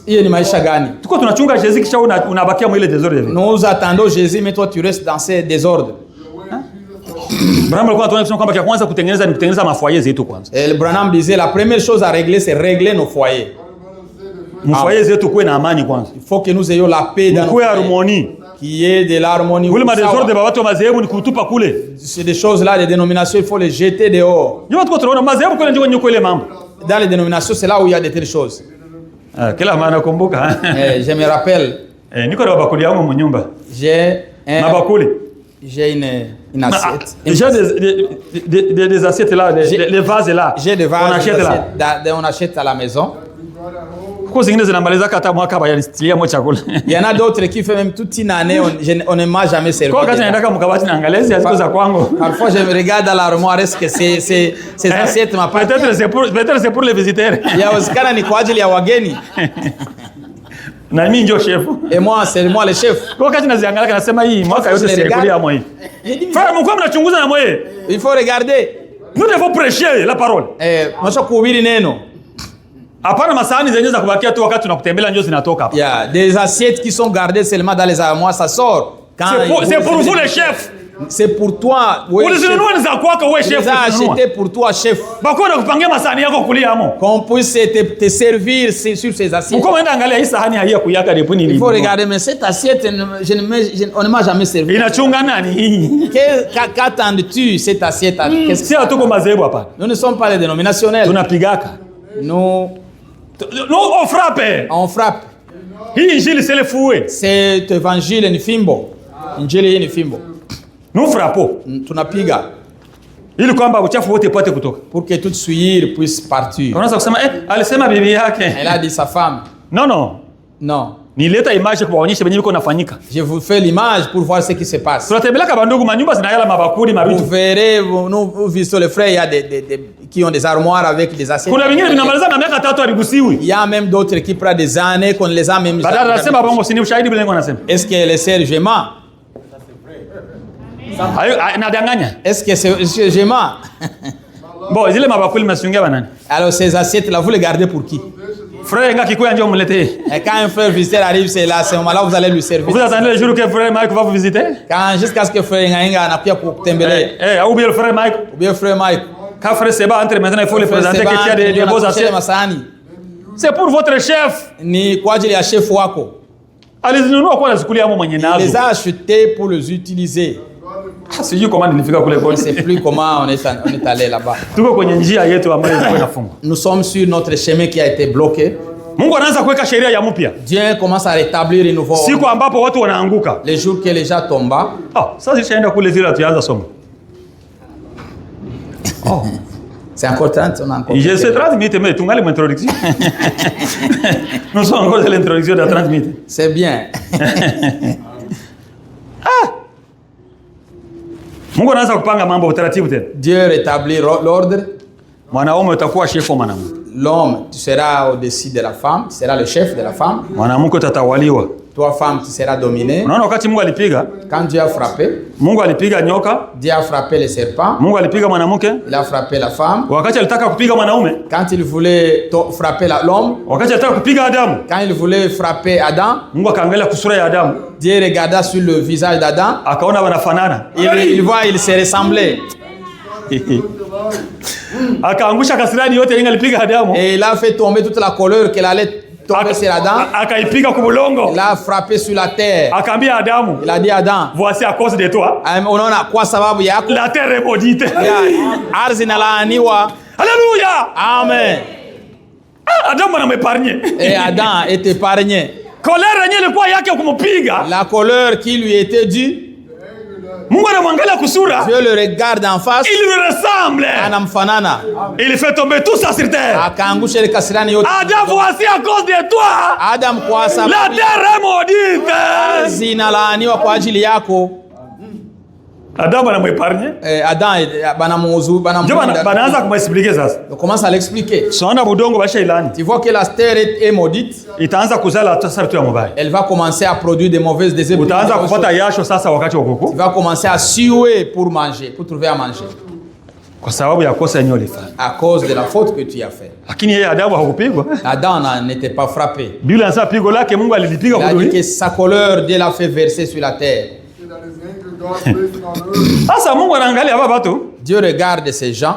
Hiyo ni maisha gani? Tuko tunachunga Jésus kisha unabakia mwile désordre. Nous attendons Jésus mais toi tu restes dans ces désordres. Branham alikuwa anatuonyesha kwamba cha kwanza kutengeneza ni kutengeneza mafoyer zetu kwanza. Le Branham disait la première chose à régler c'est régler nos foyers. Foyer zetu kuwe na amani kwanza. Il faut que nous ayons la paix dans nos foyers. Harmonie. Qu'il y ait de l'harmonie. Kule madésordre de watu madhehebu ni kutupa kule. C'est des choses là, des dénominations, il faut les jeter dehors. Yo watu tunaona madhehebu kule ndio nyuko ile mambo. Dans les dénominations, c'est là où il y a de telles choses. Kila maana kumbuka. Je me rappelle. Niko na bakuli yangu mu nyumba. J'ai une assiette. J'ai des assiettes là, les vases là. J'ai des vases. On achète là. On achète à la maison. Kwa zingine zinamaliza hata mwaka bayanistilia mo chakula. Il y en a d'autres qui fait même toute une année on ne m'a jamais servi. Kwa wakati naenda mkabati naangalia ziko za kwangu. Parfois je me regarde dans l'armoire, est-ce que ces assiettes m'appartiennent? Peut-être c'est pour les visiteurs. Yawezekana ni kwa ajili ya wageni. Na mimi ndio chef. Et moi c'est moi le chef. Kwa wakati naziangalia nasema hii mwaka yote sikulia moi. Frère mko mnachunguza na moi. Il faut regarder. Nous devons prêcher la parole. Mwacha kuhubiri neno. Hapana masahani zenyewe za kubakia tu wakati tunakutembelea njoo zinatoka hapa. Yeah, des assiettes qui sont gardées seulement dans les armoires, ça sort. C'est pour vous les chefs. C'est pour toi. Ulizinunua za kwako wewe chef. C'est acheté pour toi chef. Bako na kupangia masahani yako kulia amo. Qu'on puisse te servir sur ces assiettes. Mko mwenda angalia hii sahani haiya kuyaka depuis nini. Il faut regarder mais cette assiette on ne m'a jamais servi. Inachunga nani hii? Qu'attends-tu cette assiette? Qu'est-ce que c'est tuko madhehebu hapa? Nous ne sommes pas les dénominationnels. Tunapigaka. Nous on frappe. On frappe. Hii injili c'est le fouet. Cet évangile ni fimbo. Injili ni fimbo. Nous frappons. Tunapiga. Ili kwamba uchafu wote upate kutoka. Pour que toute souillure puisse partir. Unaweza kusema alisema bibi yake. Elle a dit sa femme. Non. Nileta image kuwaonyesha benye biko nafanyika. Je vous fais l'image pour voir ce qui se passe. Tunatembeleka bandugu manyumba zinayala mabakuli mabitu. Vous verrez, nous visitons les frères, il y a des qui ont des armoires avec des assiettes. Kuna wengine vinamaliza na miaka 3 aligusiwi. Il y a même d'autres qui prennent des années qu'on les a même. Badala nasema bongo si ni ushahidi bila wanasema. Est-ce que les sœurs Gema? Ayo nadanganya. Est-ce que c'est Gema? Bon, zile mabakuli mnasungia banani? Alors ces assiettes là vous les gardez pour qui? Frère nga kikuya ndio mletee. Et quand un frère visiteur arrive c'est là, c'est moment là vous allez lui servir. Vous attendez le jour que frère Mike va vous visiter? Quand jusqu'à ce que frère Ngainga anakuja kutembelea. Ou bien le frère Mike. Ou bien frère Mike. Quand frère Seba entre maintenant il faut le présenter que tu as des beaux assiettes. C'est pour votre chef. Ni kwa ajili ya chef wako. Alizinunua kwa nazikulia hapo mwenye nazo. Il les a achetés pour les utiliser. Sijui comment nilifika kule kote. Je sais plus comment on est allé là-bas. Tuko kwenye njia yetu ambayo ilikuwa inafungwa. Nous sommes sur notre chemin qui a été bloqué. Mungu anaanza kuweka sheria ya mpya. Dieu commence à rétablir une nouvelle. Siku ambapo watu wanaanguka. Les jours que les gens tombent. Sasa zishaenda kule zile tuanza somo. C'est encore 30, on a encore. Je sais 30 minutes, mais tu m'as l'introduction. Nous sommes encore dans l'introduction de 30 minutes. C'est bien. Mungu anaanza kupanga mambo utaratibu tena. Dieu rétablit l'ordre. Mwanaume utakuwa shefu wa mwanamke. L'homme, tu seras au-dessus de la femme, tu seras le chef de la femme. Mwanamke utatawaliwa. Toi femme, tu seras dominée. Unaona wakati Mungu alipiga? Quand Dieu a frappé. Mungu alipiga nyoka. Dieu a frappé le serpent. Mungu alipiga mwanamke. Il a frappé la femme. Wakati alitaka kupiga mwanaume. Quand il voulait frapper l'homme. Wakati alitaka kupiga Adamu. Quand il voulait frapper Adam. Mungu akaangalia kusura ya Adamu. Dieu regarda sur le visage d'Adam. Akaona wanafanana. Il voit, il se ressemblait. Akaangusha kasirani yote yenye alipiga Adamu. Et il a fait tomber toute la colère qu'elle allait tomber sur Adam. Akaipiga kubulongo. Il a frappé sur la terre. Akaambia Adamu. Il a dit à Adam. Voici à cause de toi. Unaona kwa sababu yako. La terre est maudite. Ardhi inalaaniwa. Alléluia. Amen. Adam anamepargne. Et Adam est épargné. Colère yenyewe ilikuwa yake kumpiga. La colère qui lui était due. Mungu anamwangalia kusura. Dieu le regarde en face. Il lui ressemble. Anamfanana. Il fait tomber tout ça sur terre. Akaangusha ile kasirani yote. Adam, voici à cause de toi. Adam kwa sababu. La terre est maudite. Zinalaaniwa kwa ajili yako. Adam anamwepargne. Adam banamuzu banaanza kumexpliquer sasa. On commence à l'expliquer. Sona budongo basha ilani. Tu vois que la terre est maudite. Itaanza kuzala tasartu ya mubaya. Elle va commencer à produire des mauvaises désirs. Utaanza kupata yasho sasa wakati wa kuku. Tu vas commencer à suer pour manger, pour trouver à manger. Kwa sababu ya kosa yenyewe ulifanya. À cause de la faute que tu as fait. Lakini yeye Adamu hakupigwa. Adam n'était pas frappé. Biblia inasema pigo lake Mungu alilipiga kwa dunia. Il a dit que sa colère Dieu l'a fait verser sur la terre. Sasa Mungu anaangalia hapa watu. Dieu regarde ces gens.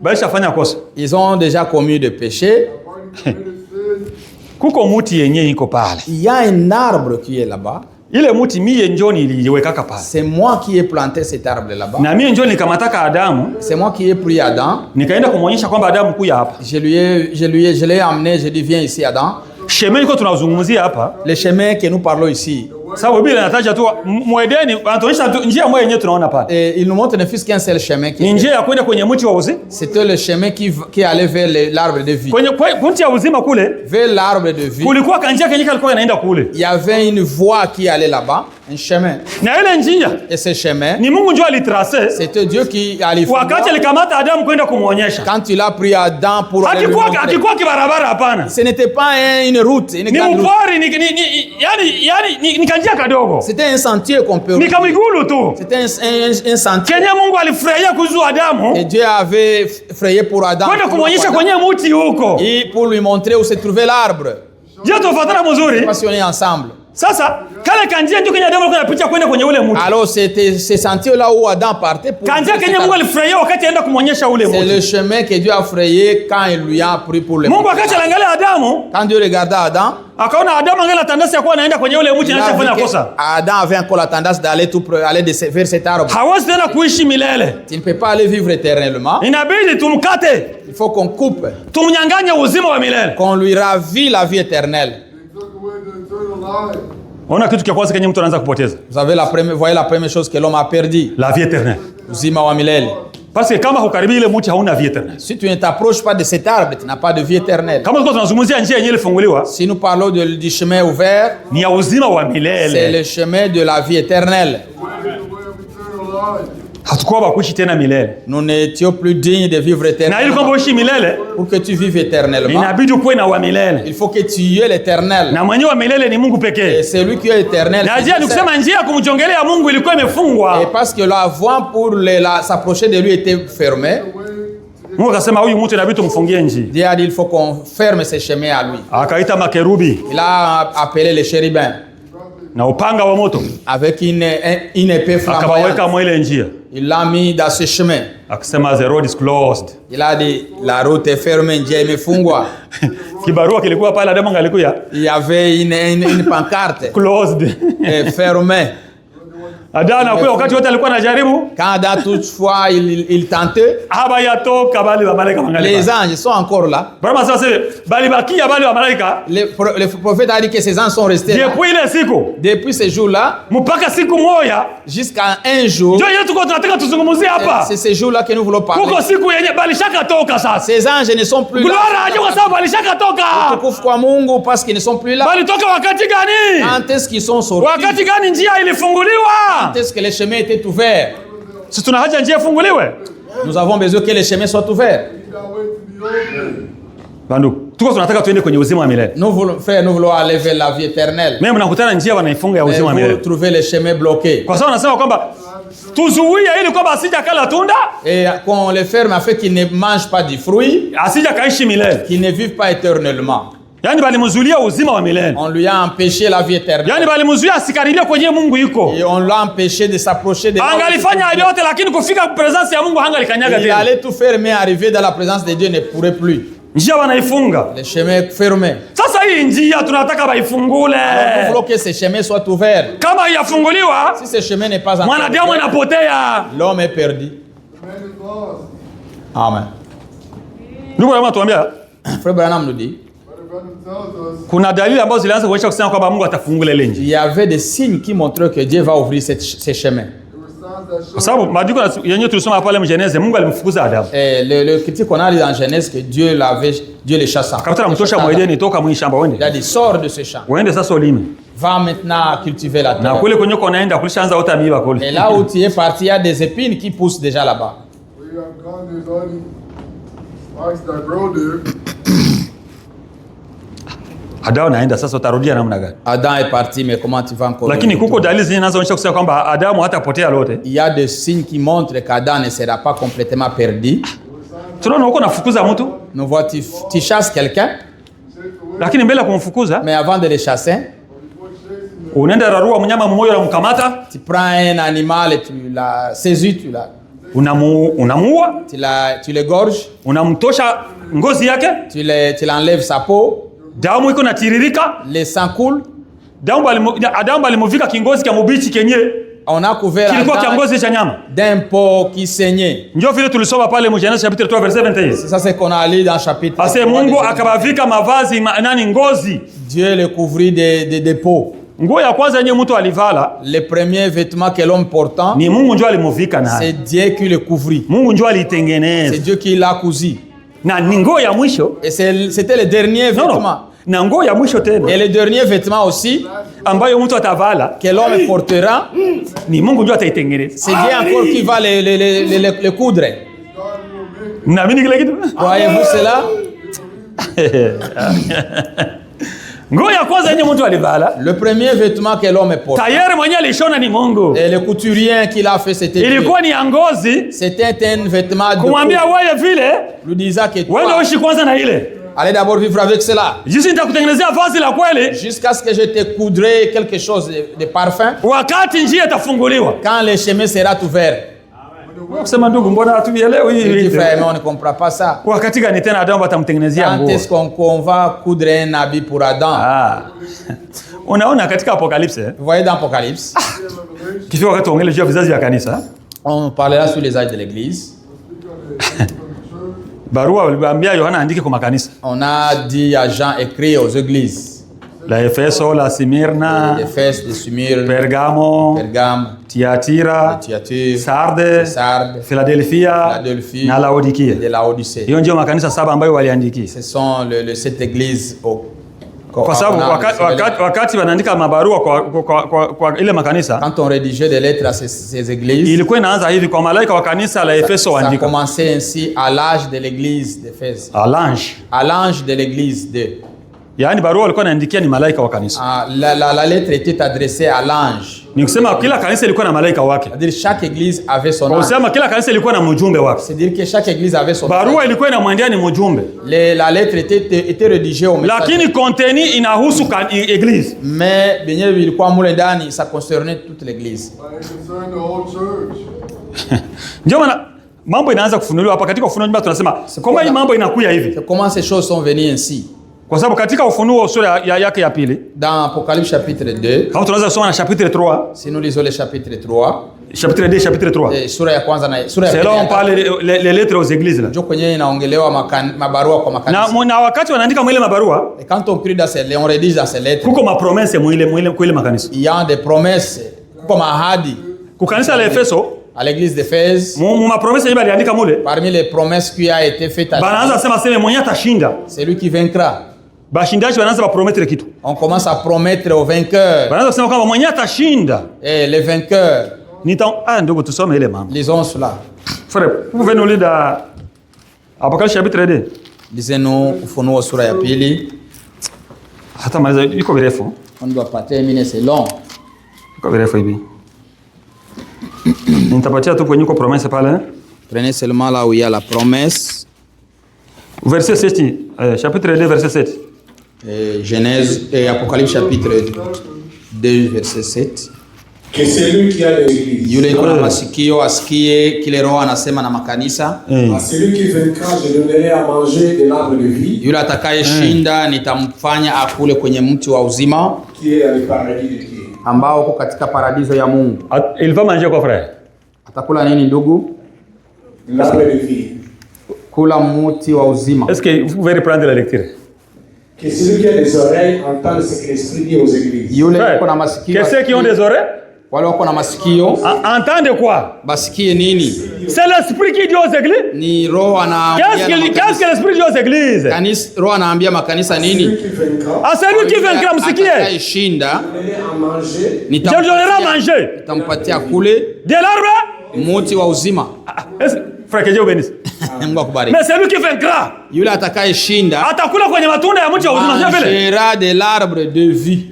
Baisha fanya kosa. Ils ont déjà commis de péché. Kuko muti yenye iko pale. Il y a un arbre qui est là-bas. Ile muti mie njoni iliwekaka pale. C'est moi qui ai planté cet arbre là-bas. Na mie njoni nikamataka Adamu. C'est moi qui ai pris Adam. Nikaenda kumuonyesha kwamba Adamu kuja hapa. Je l'ai amené, je lui viens ici Adam. Chemin iko tunazungumzia hapa. Le chemin que nous parlons ici. Sababu Biblia inataja tu mwedeni, anatuonyesha njia moja yenyewe tunaona pale. Et il nous montre ne fût qu'un seul chemin qui. Ni njia ya kwenda kwenye mti wa uzima. C'était le chemin qui allait vers l'arbre de vie. Kwenye mti wa uzima kule, vers l'arbre de vie. Kulikuwa kanjia kenye kalikuwa inaenda kule. Il y avait une voie qui allait là-bas, un chemin. Na ile njia, et ce chemin, ni Mungu ndio alitracer. C'était Dieu qui allait faire. Wakati alikamata Adamu kwenda kumuonyesha. Quand il a pris Adam pour aller lui montrer. Hakikuwa kibarabara hapana. Ce n'était pas une route, une grande route. Ni kanjia kadogo. C'était un sentier qu'on peut. Ni kamigulu tu. C'était un sentier. Kenya Mungu alifurahia kuhusu Adamu. Et Dieu avait frayé pour Adam. Kwenda kumuonyesha kwenye mti huko. Et pour lui montrer où se trouvait l'arbre. Je tufuatana mzuri. Passionner ensemble. Sasa kale kanjia ndio Kenya Adamu alikuwa anapitia kwenda kwenye ule mti. Alors c'était ce sentier là où Adam partait pour. Kanjia Kenya Mungu alifurahia wakati aenda kumuonyesha ule mti. C'est le chemin que Dieu a frayé quand il lui a pris pour le. Mungu wakati aliangalia Adamu. Quand Dieu regarda Adam. Akaona Adamu angela tendance ya kuwa anaenda kwenye ule mti na anafanya kosa. Adam avait encore la tendance d'aller vers cet arbre. Hawezi tena kuishi milele. Tu ne peux pas aller vivre éternellement. Inabidi tumkate. Il faut qu'on coupe. Tumnyanganye uzima wa milele. Qu'on lui ravit la vie éternelle. Ona kitu cha kwanza kenye mtu anaanza kupoteza. Voyez la première chose que l'homme a perdu. La vie éternelle. Uzima wa milele. Parce que kama hukaribi ile mti hauna vie éternelle. Si tu ne t'approches pas de cet arbre, tu n'as pas de vie éternelle. Kama tunazungumzia njia yenyewe ilifunguliwa. Si nous parlons du chemin ouvert, ni ya uzima wa milele. C'est le chemin de la vie éternelle. Hatukuwa bakuishi tena milele. Nous n'étions plus dignes de vivre éternellement. Na ili kwamba uishi milele, pour que tu vives éternellement, inabidi ukuwe na wa milele. Il faut que tu aies l'éternel. Na mwenye wa milele ni Mungu pekee. Et celui qui est éternel. Na njia ni kusema njia ya kumjongelea Mungu ilikuwa imefungwa. Et parce que la voie pour s'approcher de lui était fermée. Mungu akasema huyu mtu inabidi tumfungie njia. Dieu a dit il faut qu'on ferme ce chemin à lui. Akaita makerubi. Il a appelé les chérubins. Na upanga wa moto. Avec une épée flamboyante. Akaweka mwele njia. Il l'a mis dans ce chemin. Akasema the road is closed. Il a dit la route est fermée, njia imefungwa. Kibarua kilikuwa pale Adamu alikuya. Il y avait une pancarte. Closed. Fermée. Adam anakuwa wakati wote alikuwa anajaribu. Quand Adam toutefois il tentait. Les anges sont encore là. Vraiment ça c'est balibakia bali wa malaika. Le prophète a dit que ces anges sont restés là. Depuis le siku. Depuis ce jour-là. Mpaka siku moja. Jusqu'à un jour. Ndio yetu kwa tunataka tuzungumzie hapa. C'est ce jour-là que nous voulons parler. Kuko siku yenye balishaka toka sasa. Ces anges ne sont plus là. Gloire à Dieu kwa sababu balishaka toka. Utukufu kwa Mungu parce qu'ils ne sont plus là. Balitoka wakati gani? Quand est-ce qu'ils sont sortis? Wakati gani njia ilifunguliwa? Quand est-ce que les chemins étaient ouverts? Si tuna haja njia ifunguliwe. Nous avons besoin que les chemins soient ouverts. Bandu, tuko tunataka tuende kwenye uzima wa milele. Nous voulons aller vers la vie éternelle. Même mnakutana njia wanaifunga ya uzima wa milele. Vous trouvez les chemins bloqués. Kwa sababu nasema kwamba tuzuie ili kwamba asija kala tunda. Et qu'on les ferme afin qu'ils ne mangent pas du fruit. Asija kaishi milele. Qu'ils ne vivent pas éternellement. Yani balimzuilia uzima wa milele. On lui a empêché la vie éternelle. Yani balimzuia asikaribie kwenye Mungu yuko. Et on l'a empêché de s'approcher de Dieu. Angalifanya yote lakini kufika présence ya Mungu hangalikanyaga tena. Il allait tout faire mais arriver dans la présence de Dieu ne pourrait plus. Njia wanaifunga. Les chemins fermés. Sasa hii njia tunataka baifungule. Alors nous voulons que ces chemins soient ouverts. Kama hayafunguliwa, si ce chemin n'est pas encore mwanadamu anapotea. L'homme est perdu. Amen. Ndugu yangu tuambia. Frère Branham nous dit. Kuna dalili ambazo zilianza kuonyesha kusema kwamba Mungu atafungula ile njia. Il y avait des signes qui montraient que Dieu va ouvrir ces chemins. Kwa sababu maandiko yenyewe tulisoma pale Genèse, Mungu alimfukuza Adamu. Le critique qu'on a lu dans Genèse que Dieu les chassa. Akataka mtosha Edeni toka mwi shamba wende. Il a dit sors de ce champ. Wende sasa ulime. Va maintenant cultiver la terre. Na kule kwenye uko naenda kulishaanza ota miiba kule. Et là où tu es parti, il y a des épines qui poussent déjà là-bas. Adam naenda sasa utarudia namna gani? Adam est parti mais comment tu vas encore? Lakini kuko dalili zinazoonyesha kusema kwamba Adamu hatapotea lote. Il y a des signes qui montrent qu'Adam ne sera pas complètement perdu. Tunaona uko nafukuza mtu. Nous voit tu chasses quelqu'un. Lakini mbele kumfukuza, mais avant de le chasser, unaenda rarua mnyama mmoja na mkamata. Tu prends un animal et tu la saisis, tu la unamuua, tu l'égorges, unamtosha ngozi yake, tu l'enlèves sa peau. Damu iko natiririka, le sang coule. Adamu alimuvika kingozi kya mubichi kenye on a couvert d'un peau qui saignait. Ndio vile tulisoma pale Genèse chapitre 3 verset 21. Ça c'est qu'on a lu dans chapitre 3. Parce que Mungu akabavika mavazi nani ngozi. Dieu le couvrit de peau. Nguo ya kwanza yenye mtu alivala, le premier vêtement que l'homme portant, ni Mungu ndio alimuvika nayo. C'est Dieu qui le couvrit. Mungu ndio alitengeneza. C'est Dieu qui l'a cousu. Na nguo ya mwisho, et c'était le dernier vêtement. Na nguo ya mwisho tena. Et le dernier vêtement aussi ambayo mtu atavala, que l'homme portera, ni Mungu ndio ataitengeneza. C'est Dieu encore qui va le coudre. Naamini kile kitu? Croyez-vous cela? Nguo ya kwanza yenye mtu alivala, le premier vêtement que l'homme porte, tayari mwenye alishona ni Mungu. Et le couturier qui l'a fait c'était Dieu. Ilikuwa ni ngozi. C'était un vêtement de kumwambia wewe vile, lui disait que toi, wewe uishi kwanza na ile. Allez d'abord vivre avec cela. Jinsi nitakutengenezea vazi la kweli, jusqu'à ce que je te coudrai quelque chose de parfum. Wakati njia itafunguliwa, quand le chemin sera ouvert. Sema ndugu, mbona hatuelewi hii? Frère, on ne comprend pas ça. Wakati gani tena Adamu atamtengenezea nguo? Quand est-ce qu'on va coudre un habit pour Adam? Unaona katika Apocalypse, vous voyez dans Apocalypse, kifika wakati ongele juu ya vizazi vya kanisa, on parlera sur les âges de l'église. Barua waliambia Yohana andike kwa makanisa. On a dit à Jean écrit aux églises. La Efeso, la Smyrna, Éphèse, de Smyrne, Pergamo, Tiatira, Sarde, Philadelphia, na Laodikia. De Laodicée. Hiyo ndio makanisa saba ambayo waliandikia. Ce sont les sept églises kwa sababu wakati wanaandika mabarua kwa ile makanisa, quand on rédigeait des lettres à ces églises, ilikuwa inaanza hivi kwa malaika wa kanisa la Efeso waandika. Ça commençait ainsi à l'âge de l'église d'Éphèse. À l'ange de l'église de. Yaani barua walikuwa wanaandikia ni malaika wa kanisa. La lettre était adressée à l'ange. Ni kusema kila kanisa ilikuwa na malaika wake. C'est-à-dire chaque église avait son ange. Kusema kila kanisa ilikuwa na mjumbe wake. C'est-à-dire que chaque église avait son ange. Barua ilikuwa inamwandia ni mjumbe. La lettre était rédigée au message. Lakini contenu inahusu église. Mais benye ilikuwa mule ndani, ça concernait toute l'église. Ndio maana mambo inaanza kufunuliwa hapa katika Ufunuo tunasema kama hii mambo inakuya hivi. Comment ces choses sont venues ainsi? Kwa sababu katika Ufunuo sura yake ya pili, dans Apocalypse chapitre 2, kama tunaweza kusoma na chapitre 3, si nous lisons le chapitre 3, chapitre 2 chapitre 3, sura ya kwanza na sura ya pili, on parle les lettres aux églises là. Ndio kwenye inaongelewa mabarua kwa makanisa. Na wakati wanaandika mwile mabarua, et quand on prie dans ces on rédige dans ces lettres, kuko ma promesse mwile makanisa. Il y a des promesses, kuko mahadi. Kukanisa la Efeso, à l'église d'Éphèse, parmi les promesses qui a été faites à c'est lui qui vaincra. On commence à promettre aux vainqueurs. Et les vainqueurs, lisons cela. Frère, vous pouvez nous lire dans Apocalypse chapitre 2. Lisez-nous Ufunuo sura ya pili. On ne doit pas terminer, c'est long. Prenez seulement là où il y a la promesse. Verset 7, chapitre 2, verset 7. Genèse et Apocalypse chapitre 2, verset 7. Que celui qui a des églises. Yule kuna masikio asikie kile Roho anasema na makanisa. À celui qui vaincra, je donnerai à manger de l'arbre de vie. Yule atakayeshinda nitamfanya akule kwenye mti wa uzima. Qui est dans le paradis de Dieu. Ambao uko katika paradiso ya Mungu. Il va manger quoi, frère? Atakula nini ndugu? L'arbre de vie. Kula mti wa uzima. Est-ce que vous pouvez reprendre la lecture? Que celui qui a des oreilles entende ce que l'Esprit dit aux églises. Yule kuna masikio. Que ceux qui ont des oreilles? Wale wako na masikio. Entendez quoi? Basikie nini? C'est l'Esprit qui dit aux églises? Ni Roho anaambia. Qu'est-ce que l'Esprit dit aux églises? Kanisa, Roho anaambia makanisa nini? Celui qui vaincra msikie. Atakayeshinda je donnerai à manger. Nitampatia kule de l'arbre mti wa uzima. Frère, que Dieu bénisse. Mungu akubariki. Mais celui qui vaincra, yule atakayeshinda atakula kwenye matunda ya mti wa uzima. Mangera de l'arbre de vie.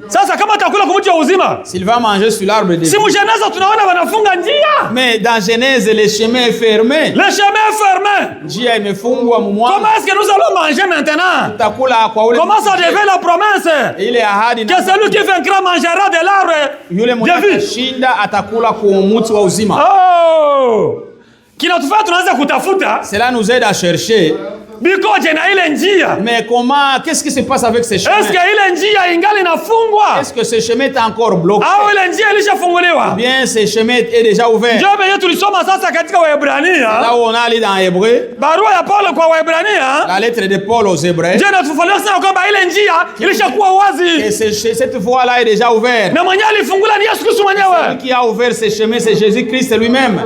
Sasa kama atakula kwa mti wa uzima, s'il va manger sur l'arbre de vie. Si mjeneza tunaona wanafunga njia. Mais dans Genèse le chemin est fermé. Le chemin est fermé. Njia imefungwa mumwa. Comment est-ce que nous allons manger maintenant? Tutakula kwa ule. Comment ça devait la promesse? Ile ahadi que celui qui vaincra mangera de l'arbre. Yule mwenye atashinda atakula kwa mti wa uzima. Oh! Kinatufaa tunaanza kutafuta. Cela nous aide à chercher. Bikoje na ile njia. Mais comment, qu'est-ce qui se passe avec ces chemins? Est-ce que ile njia ingali inafungwa? Est-ce que ce chemin est encore bloqué? Au ile njia ilishafunguliwa? Bien, ce chemin est déjà ouvert. Ndio benye tulisoma sasa katika Waebrania. Là où on a lu dans Hébreu. Barua ya Paulo kwa Waebrania. La lettre de Paul aux Hébreux. Ndio natufunulia sana kwamba ile njia ilishakuwa wazi. Et cette voie-là est déjà ouverte. Na mwenye alifungula ni Yesu Kristo mwenyewe. Celui qui a ouvert ce chemin, c'est Jésus-Christ lui-même.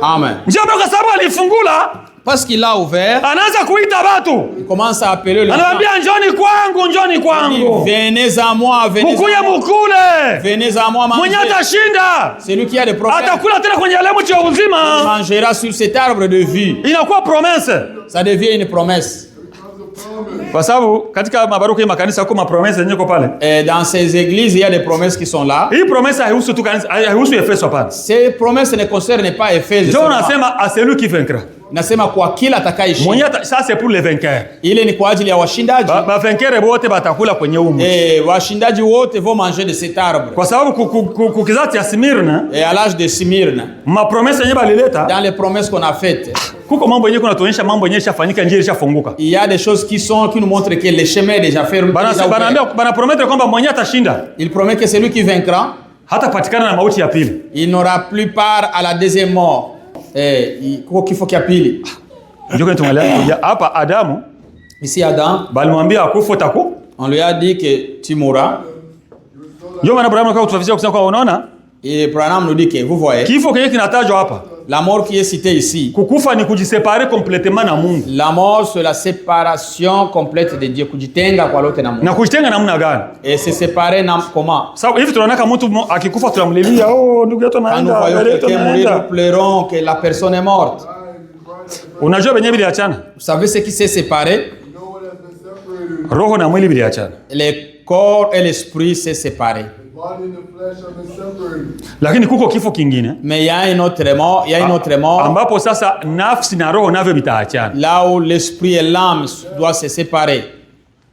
Amen. Ndio kwa sababu alifungula. Parce qu'il a ouvert, anaanza kuita watu. Il commence à appeler les gens. Anawaambia njoni kwangu, njoni kwangu. Venez à moi, venez. Mkuye mukule. Venez à moi manger. Mwenye atashinda. Celui qui a des problèmes. Atakula tena kwenye ile mti wa uzima. Mangera sur cet arbre de vie. Inakuwa promesse. Ça devient une promesse. Kwa sababu katika mabaruku ya makanisa kuna promesse yenyewe kwa pale. Et dans ces églises, il y a des promesses qui sont là. Hii promesse haihusu tu kanisa, haihusu Efeso hapana. Ces promesses ne concernent pas Éphèse. Ndio nasema à celui qui vaincra. Nasema kwa kila atakayeshinda. Mwenye ça c'est pour les vainqueurs. Ile ni kwa ajili ya washindaji. Ba vainqueurs wote batakula kwenye huo mti. Washindaji wote vont manger de cet arbre. Kwa sababu kukizati ya Smyrna. Et à l'âge de Smyrna. Ma promesse yenyewe balileta. Dans les promesses qu'on a faites. Kuko mambo yenyewe kunatuonyesha mambo yenyewe yashafanyika, njia ilishafunguka. Il y a des choses qui nous montrent que le chemin est déjà fermé. Bana promettre kwamba mwenye atashinda. Il promet que celui qui vaincra hata patikana na mauti ya pili. Il n'aura plus part à la deuxième mort. Kuko kifo kia pili. Ndio kwa tungalia hapa Adamu. Ici Adam, balimwambia akufa taku. On lui a dit que tu mourras. Ndio maana Abraham kwa kutufundisha kusema kwa unaona? Et Abraham nous dit que vous voyez. Kifo kile kinatajwa hapa. La mort qui est citée ici. Kukufa ni kujiseparer complètement na Mungu. La mort c'est la séparation complète de Dieu, kujitenga kwa lote na Mungu. Na kujitenga namna gani? Et se séparer na comment? Sababu hivi tunaona kama mtu akikufa tunamlilia, oh ndugu yetu anaenda. Quand nous voyons quelqu'un mourir, nous pleurons que la personne est morte. Unajua benye biliachana? Vous savez ce qui s'est séparé? Roho na mwili biliachana. Le corps et l'esprit s'est séparé. Lakini kuko kifo kingine. Mais il y a une autre mort, ambapo sasa nafsi na roho navyo vitaachana. Là où l'esprit et l'âme doivent se séparer.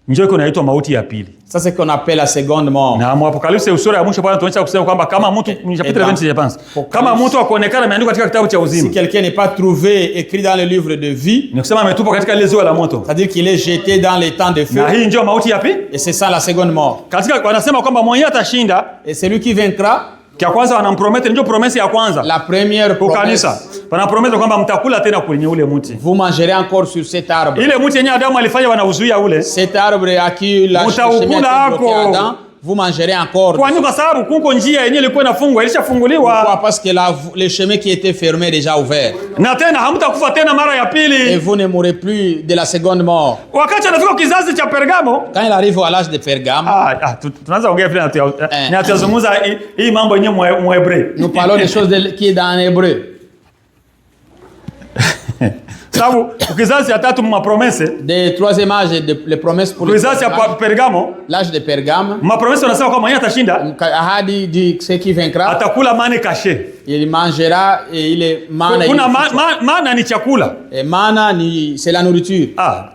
Njoo iko inaitwa mauti ya pili. Ça c'est qu'on appelle la seconde mort. Na Apocalypse usura ya mwisho Bwana tunaonyesha kusema kwamba kama mtu chapitre 20 je pense. Kama mtu akuonekana ameandikwa katika kitabu cha uzima. Si quelqu'un n'est pas trouvé écrit dans le livre de vie, ni kusema ametupwa katika ile ziwa la moto. C'est-à-dire qu'il est jeté dans les temps de feu. Na hii ndio mauti yapi? Et c'est ça la seconde mort. Katika wanasema kwamba mwenye atashinda, et celui qui vaincra, kia kwanza wanampromete, ndio promesse ya kwanza. La première promesse. Wanapromete kwamba mtakula tena kwenye ule mti. Vous mangerez encore sur cet arbre. Ile mti yenye Adamu alifanya wanauzuia ule. Cet arbre à qui la Adam, vous mangerez encore. Kwa nini? Kwa sababu kuko njia yenyewe ilikuwa inafungwa, ilishafunguliwa. Pourquoi? Parce que le chemin qui était fermé est déjà ouvert. Na tena hamtakufa tena mara ya pili. Et vous ne mourrez plus de la seconde mort. Wakati anafika kizazi cha Pergamo, quand il arrive à l'âge de Pergame, tunaanza ongea vile na tutazungumza hii mambo yenyewe mu Hébreu. Nous parlons des choses qui est dans l'hébreu. Sababu ukizazi ya tatu mwa promesse de troisième âge de les promesses pour ukizazi ya Pergamo, l'âge de Pergame, ma promesse wanasema kwamba yeye atashinda, ahadi dit ce qui vaincra atakula mane caché, il mangera et il est mana. Kuna mana ni chakula, et mana ni c'est la nourriture.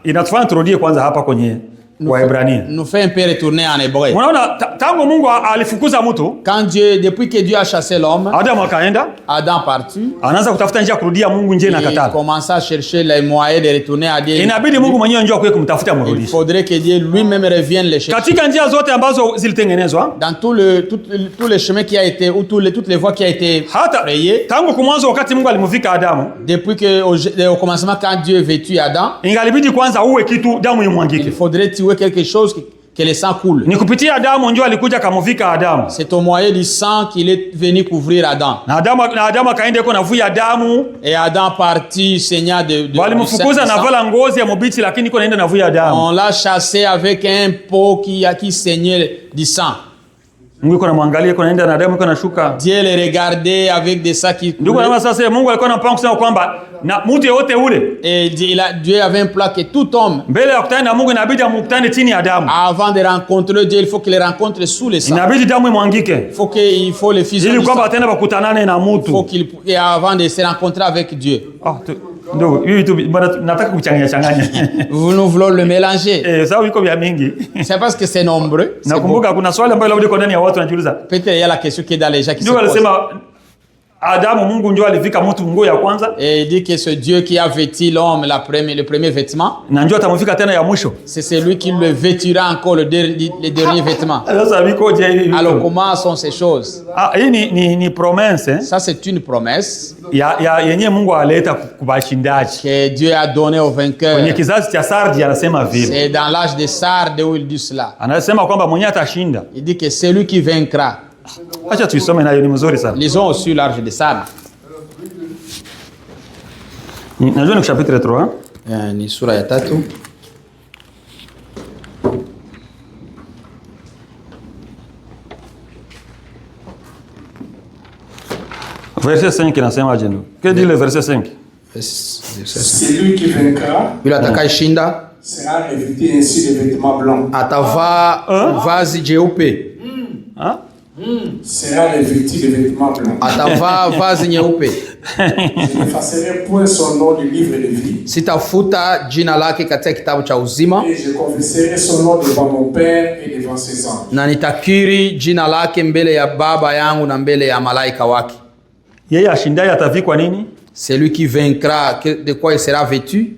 Inatufanya turudie kwanza hapa kwenye Waebrania. Nous fait un peu retourner en hébreu. Unaona tangu Mungu alifukuza mtu, quand Dieu, depuis que Dieu a chassé l'homme, Adam akaenda, Adam parti, anaanza kutafuta njia kurudia Mungu, nje na katala. Il commence à chercher les moyens de retourner à Dieu. Inabidi Mungu mwenyewe njoo kwa kumtafuta mrudishe. Il faudrait que Dieu lui-même revienne le chercher. Katika njia zote ambazo zilitengenezwa, dans tous les chemins qui a été ou toutes les voies qui a été créées. Tangu kumwanzo wakati Mungu alimuvika Adamu, depuis que au commencement quand Dieu vêtu Adam, ingalibidi kwanza uwe kitu damu imwangike. Il faudrait tuer quelque chose que le sang coule. Ni kupitia Adamu njoo alikuja kamuvika Adamu. C'est au moyen du sang qu'il est venu couvrir Adam. Na Adamu akaenda yuko navuya damu. Et Adam parti saignant de walimfukuza na vala ngozi ya mbichi, lakini yuko naenda navuya damu. On l'a chassé avec un pot qui saignait du sang. Mungu yuko anamwangalia, yuko naenda na damu, yuko anashuka. Dieu le regardait avec des sacs qui ndio kwa sasa Mungu alikuwa anapanga kusema kwamba na mtu yote ule, et Dieu avait un plan que tout homme, mbele ya kukutana na Mungu inabidi amkutane chini ya damu. Avant de rencontrer Dieu, il faut qu'il le rencontre sous le sang. Inabidi damu imwangike. Il faut le fusion. Ili kwamba tena bakutanane na mtu. Il faut qu'il avant de se rencontrer avec Dieu. Ndio hiyo tu nataka kuchanganya. Nous voulons le mélanger. Sawa iko vya mingi. C'est parce que c'est nombreux. Nakumbuka kuna swali ambalo labda ndani ya watu wanajiuliza. Peut-être il y a la question qui est dans les gens qui se posent. Ndio alisema Adamu Mungu ndio alivika mtu nguo ya kwanza. Et il dit que c'est Dieu qui a vêtu l'homme le premier vêtement. Na ndio atamvika tena ya mwisho. C'est celui qui le vêtira encore le dernier vêtement. Alors comment sont ces choses? Hii ni promesse. Ça c'est une promesse. Ya yenye Mungu aleta kubashindaji. Que Dieu a donné aux vainqueurs. Kwenye kizazi cha Sardi anasema vile. C'est dans l'âge de Sardes où il dit cela. Anasema kwamba mwenye atashinda. Il dit que celui qui vaincra. Acha tuisome nayo, ni mzuri sana. Lisons aussi l'âge de Sardes. Najua ni chapitre 3. Ni sura ya 3. Verset 5 inasema je? Que dit le verset 5? Celui qui vaincra, yule atakayeshinda, sera revêtu ainsi de vêtements blancs. Atavaa vazi jeupe. Sera revêtu de vêtements blancs. Atavaa vazi nyeupe. Je n'effacerai point son nom du livre de vie. Sitafuta jina lake katika kitabu cha uzima. Et je confesserai son nom devant mon Père et devant ses anges. Na nitakiri jina lake mbele ya Baba yangu na mbele ya malaika wake. Yeye ashindaye atavikwa nini? Celui qui vaincra, de quoi il sera vêtu?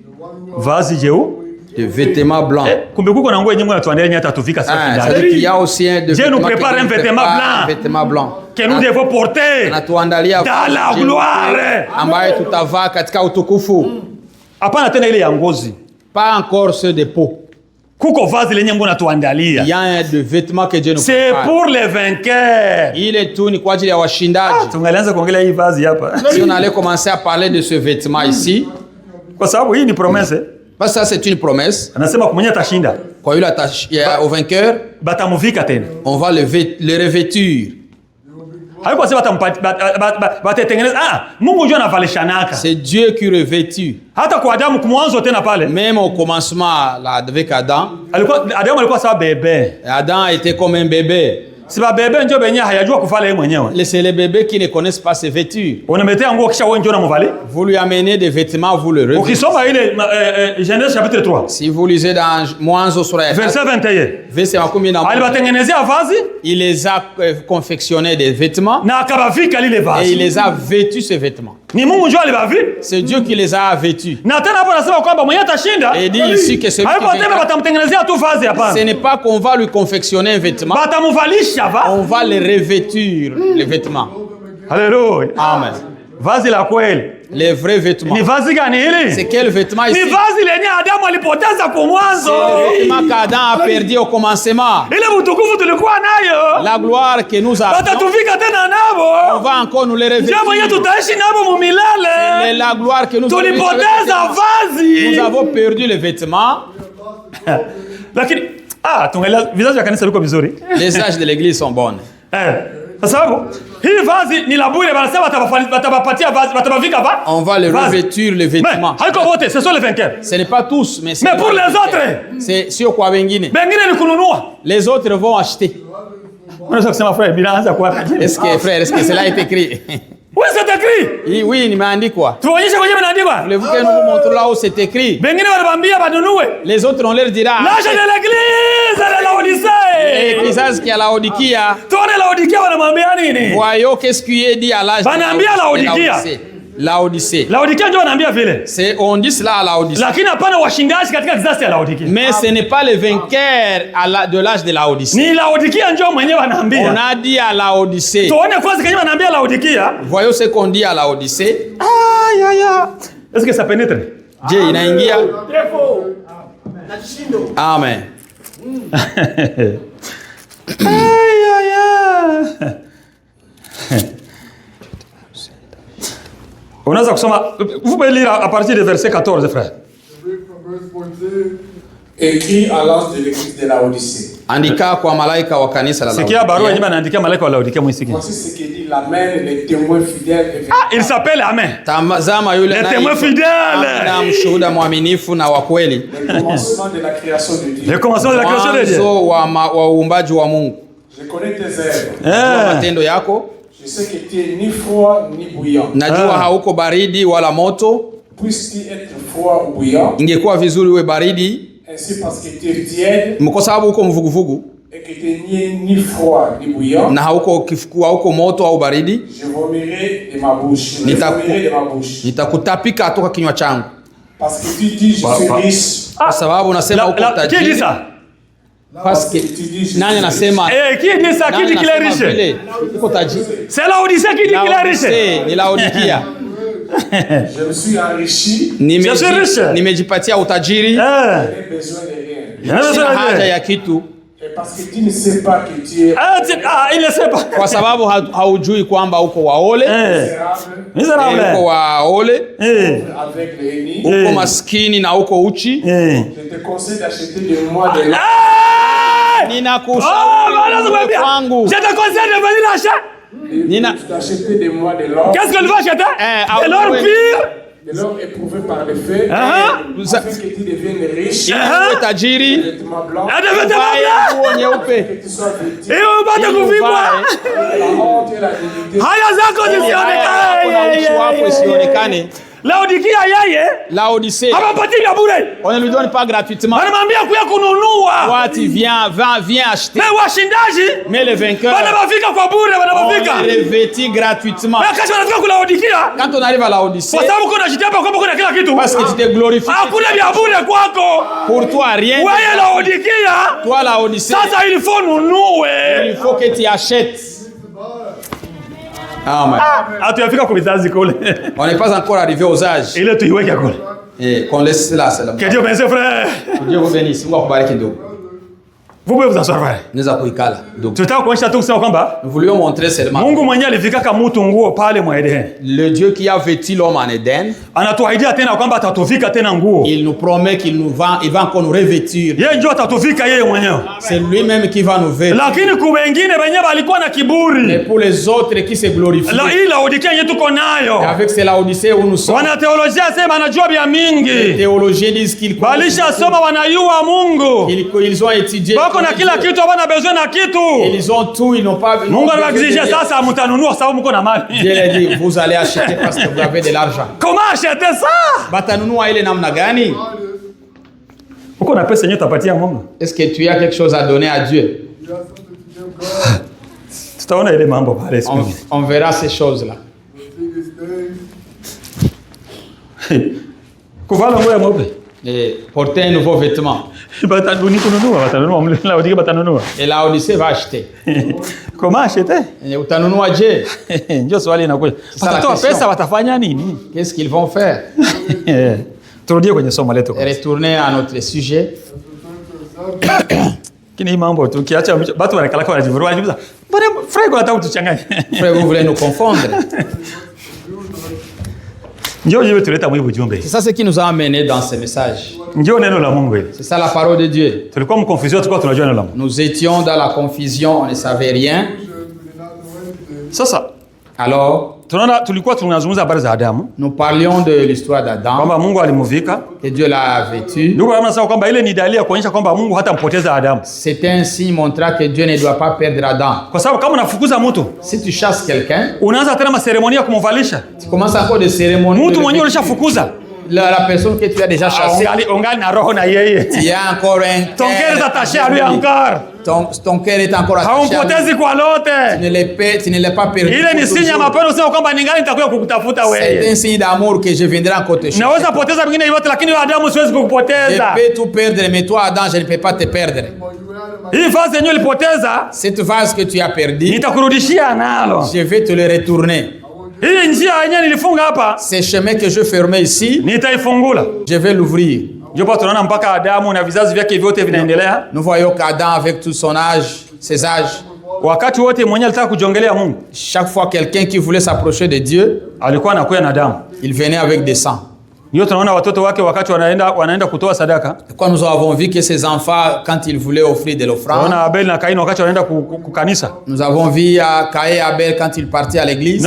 Vazi jeupe. De vêtements blancs. Kumbe kuko na nguo yenyewe atatuandalia nyata tuvika sasa kindani. C'est-à-dire qu'il y a aussi un de Dieu nous prépare un vêtement blanc. Que nous devons porter dans la gloire. Ambaye tutavaa katika utukufu. Hapana tena ile ya ngozi. Pas encore ceux de peau. Kuko vazi lenye Mungu anatuandalia. Il y a un de vêtements que Dieu nous prépare. C'est pour les vainqueurs. Ile tu ni kwa ajili ya washindaji. Tungalianza kuongelea hii vazi hapa. Si on allait commencer à parler de ce vêtement ici. Kwa sababu hii ni promesse. Parce que ça c'est une promesse. Anasema kumenya atashinda. Kwa yule au vainqueur, batamuvika tena. On va le revêtir. Haiko sema batatengeneza. Mungu ndio anavalishanaka. C'est Dieu qui revêtit. Hata kwa Adamu kumwanzo tena pale. Même au commencement là avec Adam. Adamu alikuwa sawa bébé. Adam était comme un bébé. Si ba bébé ndio benye hayajua kuvala yeye mwenyewe. C'est les bébés qui ne connaissent pas ses vêtures. Unametea nguo kisha wewe ndio unamvalia. Vous lui amenez des vêtements, vous le revêtez. Ukisoma ile Genèse chapitre 3. Si vous lisez dans Mwanzo sura ya verset 21. Verset 21. Alibatengenezea vazi. Il les a confectionné des vêtements. Na akabavika lile vazi. Et il les a vêtus ces vêtements. Ni Mungu ndio alibavi. C'est Dieu qui les a vêtus. Na tena hapo anasema kwamba mwenye atashinda. Et dit ici que c'est lui qui ce n'est pas qu'on va lui confectionner un vêtement. On va les revêtir les vêtements. Alléluia. Amen. Vazi la kweli. Les vrais vêtements. Ni vazi gani hili? C'est quel vêtement ici? Ni vazi lenye Adamu alipoteza kwa mwanzo. C'est le vêtement qu'Adam a perdu au commencement. Ile utukufu tulikuwa nayo. La gloire que nous avons. Batatuvika tena nabo. On va encore nous les revêtir. Jambo yetu tutaishi nabo mu milele. C'est la gloire que nous avons. Tulipoteza vazi. Nous avons perdu les vêtements. Lakini tungelia visage vya kanisa viko vizuri. Les âges de l'église sont bonnes. Kwa sababu hii vazi ni la bure, wanasema watabapatia vazi, watabavika vazi. On va les revêtir les vêtements. Mais haiko wote, ce sont les vainqueurs. Ce n'est pas tous, mais mais pour les autres, c'est sio kwa wengine. Wengine ni kununua. Les autres vont acheter. Unaweza kusema frère, bilanza kwa tajiri. Est-ce que cela est écrit? Oui, c'est écrit. Oui, nimeandikwa. Tuonyeshe kwenye imeandikwa. Voulez-vous que nous vous montre là où c'est écrit? Wengine wanabambia banunue. Les autres on leur dira. L'âge de l'église de Laodicée. L'église qui a Laodikia. Tuone Laodikia wanamwambia nini? Voyons qu'est-ce qui est dit à l'âge de Laodikia. Laodicée. Laodikia ndio wanaambia vile. C'est on dit cela à Laodicée. Lakini hapana washindaji katika kizazi cha Laodikia. Mais ce n'est pas les vainqueurs de l'âge de Laodicée. Ni Laodikia ndio mwenyewe anaambia. On a dit à Laodicée. Tuone kwanza kwenye wanaambia Laodikia. Voyons ce qu'on dit à Laodicée. Est-ce que ça pénètre? Je inaingia. Amen. Unaweza kusoma, vous pouvez lire à partir du verset 14, frère. Écrit à l'ange de l'église de Laodicée. Andika kwa malaika wa kanisa la Laodikia. Sikia barua yenyewe anaandikia malaika wa Laodikia mwisikie. Voici ce que dit l'Amen, les témoins fidèles. Il s'appelle Amen. Tazama yule les témoins fidèles. Na mshuhuda mwaminifu na wa kweli. Le commencement de la création de Dieu. Le commencement de la création de Dieu. Wa uumbaji wa Mungu. Je connais tes œuvres. Matendo yako. Je sais que tu es ni froid ni bouillant. Najua hauko baridi wala moto. Puisses-tu être froid ou bouillant? Ingekuwa vizuri uwe baridi. Ainsi parce que tu es tiède. Kwa sababu uko mvuguvugu. Et que tu es ni froid ni bouillant. Na hauko moto au baridi. Je vomirai de ma bouche. Je vomirai de ma bouche. Nitakutapika toka kinywa changu. Parce que tu dis je suis riche. Kwa sababu unasema uko tajiri. Qui dit ça? Parce que nani anasema? Qui dit ça? Qui dit qu'il est riche? Uko tajiri. C'est Laodicée qui dit qu'il est riche. Ni Laodikia. Je me suis enrichi. Nimejipatia utajiri. J'ai besoin de rien. Sina haja ya kitu. Et parce que tu ne sais pas que tu es il ne sait pas. Kwa sababu haujui kwamba uko waole. Misérable. Uko waole. Avec le henni. Uko maskini na uko uchi. Je te conseille d'acheter de moi de l'or. Ninakushauri kwangu. Je te conseille de venir acheter. D'acheter de moi de l'or. Qu'est-ce que tu vas acheter? De l'or pur. De l'or éprouvé par le feu. Afin que tu deviennes riche. Tajiri. De vêtements blancs. De vêtements blancs. Que tu sois vêtu. Et upate kuvikwa. La honte et la dignité. Haya zako zisionekane. Laodikia yeye. Laodicée. Hapapatii vya bure. On ne lui donne pas gratuitement. Anamwambia kuya kununua. Toi tu viens acheter. Mais washindaji. Mais les vainqueurs. Wanabafika kwa bure, wanabafika. On les revêtit gratuitement. Mais quand wanafika kwa Laodikia. Quand on arrive à Laodicée. Kwa sababu kuna jitia hapa kwamba kuna kila kitu. Parce que tu te glorifies. Hakuna vya bure kwako. Pour toi rien. Wewe Laodikia. Toi Laodicée. Sasa il faut nunue. Il faut que tu achètes. Amen. Hatuyafika kwa vizazi kule. On n'est pas encore arrivé aux âges. Ile tuiweke kule. Et qu'on laisse cela, c'est là. Que Dieu bénisse frère. Dieu vous bénisse. Mungu akubariki ndugu. Vous pouvez vous asseoir frère. Naweza kuikala ndugu. Tutaka kuonyesha tu kusema kwamba nous voulions montrer seulement Mungu mwenyewe alivikaka mtu nguo pale mwa Eden. Le Dieu qui a vêtu l'homme en Eden. Anatuahidia tena kwamba atatuvika tena nguo. Il nous promet qu'il va encore nous revêtir. Yeye ndio atatuvika yeye mwenyewe. C'est lui-même qui va nous vêtir. Lakini kwa wengine wenyewe walikuwa na kiburi. Mais pour les autres qui se glorifient. La hii Laodikia yetu tuko nayo. Avec ces Laodicée où nous sommes. Wana teolojia sema anajua bia mingi. Les théologiens disent qu'ils balisha soma wanayua Mungu. Ils ont étudié. Bako na kila kitu, wana besoin na kitu. Ils ont tout, ils n'ont pas. Mungu anakuexige sasa mtanunua sababu mko na mali. Dieu a dit vous allez acheter parce que vous avez de l'argent. Comment acheter ça? Batanunua ile namna gani? Uko na pesa yenyewe utapatia Mungu? Est-ce que tu as quelque chose à donner à Dieu? Tutaona ile mambo pale siku. On verra ces choses là. Kuvala nguo ya mweupe. Et porter un nouveau vêtement. Et la Odyssée va acheter. Comment acheter? Utanunua je? Ndio swali inakuja. Watatoa pesa watafanya nini? Qu'est-ce qu'ils vont faire? Turudie kwenye somo letu. Retourner à notre sujet. Kini mambo tukiacha watu wanakalaka wanajivuruga jibuza. Bwana frère kwa nataka kutuchanganya. Frère, vous voulez nous confondre? C'est ça ce qui nous a amené dans ce message. C'est ça la parole de Dieu. Nous étions dans la confusion, on ne savait rien. Alors, nous parlions de l'histoire d'Adam, que Dieu l'a vêtu. C'était un signe montrant que Dieu ne doit pas perdre Adam. Si tu chasses quelqu'un, tu commences encore des cérémonies. La personne que tu as déjà chassée, il y a encore un ton cœur est attaché à lui encore. Ton cœur est encore attaché à lui. Tu ne l'as pas perdu. C'est un signe d'amour que je viendrai encore te chercher. Je peux tout perdre, mais toi Adam, je ne peux pas te perdre. Cette vase que tu as perdu, je vais te le retourner. Ces chemins que je fermais ici, je vais l'ouvrir. Nous voyons qu'Adam avec tout son âge, ses âges, chaque fois quelqu'un qui voulait s'approcher de Dieu, il venait avec des sangs. Quand nous avons vu que ces enfants, quand ils voulaient offrir de l'offrande, nous avons vu Caïn et Abel quand ils partaient à l'église,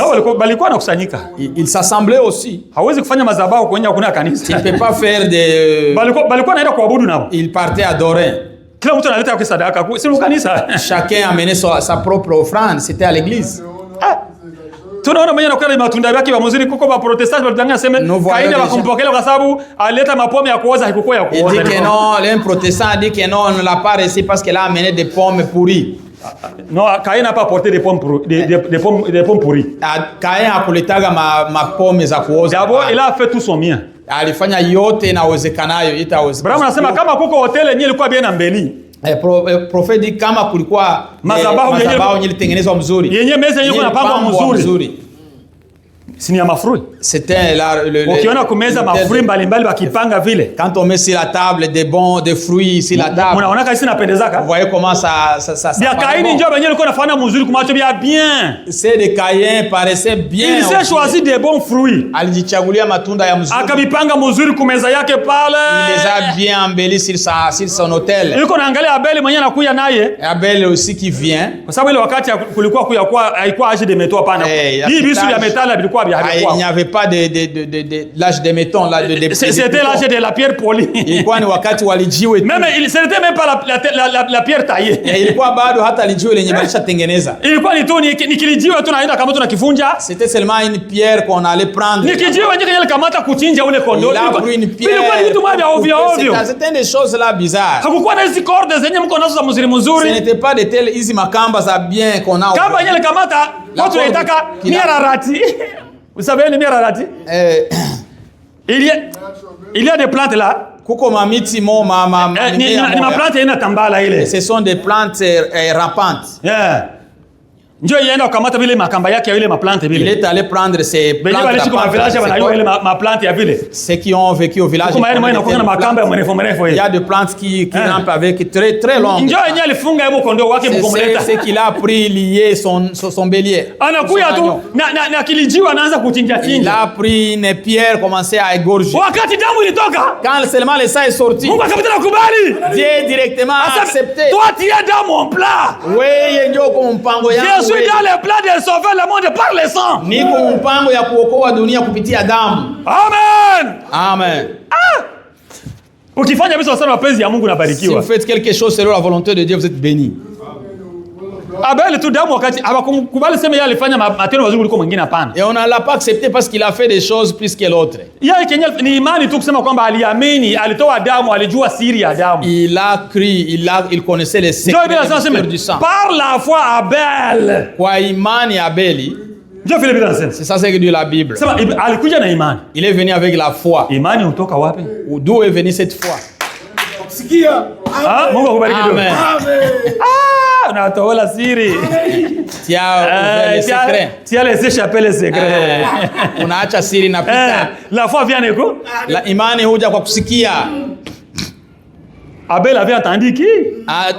ils s'assemblaient aussi. Ils ne peuvent pas faire des... Ils partaient adorer. Chacun amenait sa propre offrande, c'était à l'église. Nous voyons il dit que non, l'un protestant a dit que non, on ne l'a pas reçu parce qu'elle a amené des pommes pourries. Non, Caïn n'a pas porté des pommes pourries. Caïn a kuletaga ma pomme za kuoza. D'abord, il a fait tout son mien. Alifanya yote inawezekanayo itawezekana. Brahma anasema kama kuko hotel yenyewe ilikuwa bien na mbeli. Prophet dit kama kulikuwa madhabahu yenyewe ilitengenezwa mzuri. Yenyewe meza yenyewe inapangwa mzuri. Sini ya mafrui. C'était ukiona kumeza mafrui mbalimbali wakipanga vile. Quand on met sur la table des fruits sur la table. Unaona kama inapendezaka. Vous voyez comment ça Bia Caïn ndio wenyewe ilikuwa inafanya mzuri kumacho bien. C'est de Caïn paraissait bien. Il s'est choisi des bons fruits. Alijichagulia matunda ya mzuri. Akabipanga mzuri kumeza yake pale. Il les a bien embellis sur son hôtel. Yuko naangalia Abel mwenyewe anakuja naye. Abel aussi qui vient. Kwa sababu ile wakati kulikuwa haikuwa âge de métaux hapana. Hii bisu ya metala bilikuwa il n'y avait pas de l'âge de béton là de c'était l'âge de la pierre polie. Ilikuwa ni wakati walijiwe. Même c'était même pas la pierre taillée. Ilikuwa bado hata lijiwe lenye balishatengeneza. Ilikuwa ni tu nikilijiwe tu naenda kama tu nakivunja. C'était seulement une pierre qu'on allait prendre. Nikijiwe nje kile kamata kuchinja ule kondoo. Ilikuwa ni pierre. Ilikuwa ni vitu moja ovyo ovyo. C'était des choses là bizarres. Hakukuwa na hizo cordes zenye mko nazo za mzuri mzuri. Ce n'était pas de telles hizi makamba za bien qu'on a. Kamba ile kamata watu wanaitaka miararati. Vous savez le miararati? Il y a des plantes là. Kuko mamiti mo ni plantes ina tambala ile. Ce sont des plantes rampantes. Yeah. Njoo yenda ukamata vile makamba yake ya ile maplante vile. Il est allé prendre ces plantes. Ceux qui ont vécu au village. Il y a des plantes qui rampent avec très longues. Njoo yenyewe alifunga hebu kondoo wake mkomleta. C'est qu'il a pris lié son bélier. Anakuya tu na kilijiwa anaanza kuchinja chinja. Il a pris une pierre, commencé à égorger. Wakati damu ilitoka. Quand seulement le sang est sorti. Mungu akapita kubali. Dieu directement accepté. Toi tu es dans mon plat. Wewe ndio kwa mpango yangu. Je suis dans le plan de sauver le monde par le sang. Niko mpango ya kuokoa dunia kupitia damu. Amen. Amen. Ukifanya vitu sana mapenzi ya Mungu unabarikiwa. Si vous faites quelque chose selon la volonté de Dieu, vous êtes béni. Abel tu damu wakati abakubali sema yeye alifanya matendo mazuri kuliko mwingine hapana. Et on ne l'a pas accepté parce qu'il a fait des choses plus que l'autre. Yeye Kenya ni imani tu kusema kwamba aliamini, alitoa damu, alijua siri ya damu. Il a cru, il connaissait les secrets du sang. Par la foi Abel. Kwa imani Abeli. C'est ça c'est que dit la Bible. Alikuja na imani. Il est venu avec la foi. Imani utoka wapi? D'où est venue cette foi? Sikia. Mungu akubariki. Amen. Unatoa siri. Tu as les secrets. Tu as les échappés les secrets. Unaacha siri na pita. La foi vient eko? La imani huja kwa kusikia. Abel avait entendu qui?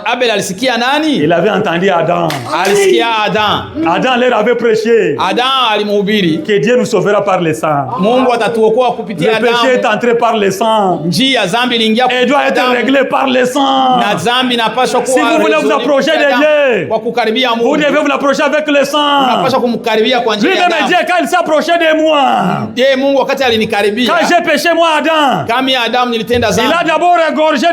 Abel alisikia nani? Il avait entendu Adam. Alisikia Adam. Adam leur avait prêché. Adam alimhubiri. Que Dieu nous sauvera par le sang. Mungu atatuokoa kupitia Adam. Le péché est entré par le sang. Njia zambi iliingia et doit être réglé par le sang. Na zambi inapaswa kuwa. Si vous voulez vous approcher de Dieu, kwa kukaribia Mungu, vous devez vous approcher avec le sang. Unapaswa kumkaribia kwa njia ya damu. Lui-même Dieu quand il s'approchait de moi. Ndiye Mungu wakati alinikaribia. Quand j'ai péché moi Adam. Kama Adam nilitenda zambi. Il a d'abord égorgé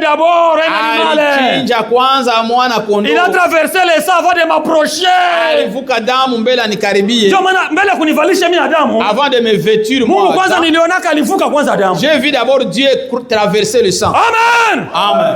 Alichinja kwanza mwana kondoo. Il a traversé les sangs avant de m'approcher. Alivuka damu mbele anikaribie. Ndio maana mbele kunivalisha mimi Adamu. Avant de me vêtir moi. Mungu kwanza niliona alivuka kwanza Adamu. J'ai vu d'abord Dieu traverser le sang. Amen. Amen.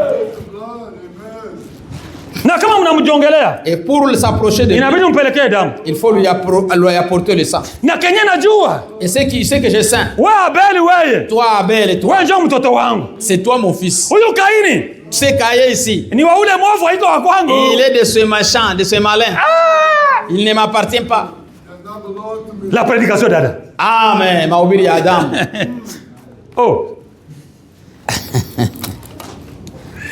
Na kama mnamjongelea. Et pour s'approcher de lui. Inabidi umpelekee Adamu. Il faut lui apporter le sang. Na Kenya najua. Et c'est qui sait que j'ai saint. Wewe Abel wewe. Toi Abel et toi. Wewe ndio mtoto wangu. C'est toi mon fils. Huyu Kaini. C'est Caïn ici. Ni wa ule mwovu haiko wa kwangu. Il est de ce machin, de ce malin. Il ne m'appartient pas. La prédication d'Adam. Amen. Mahubiri ya Adam. Oh.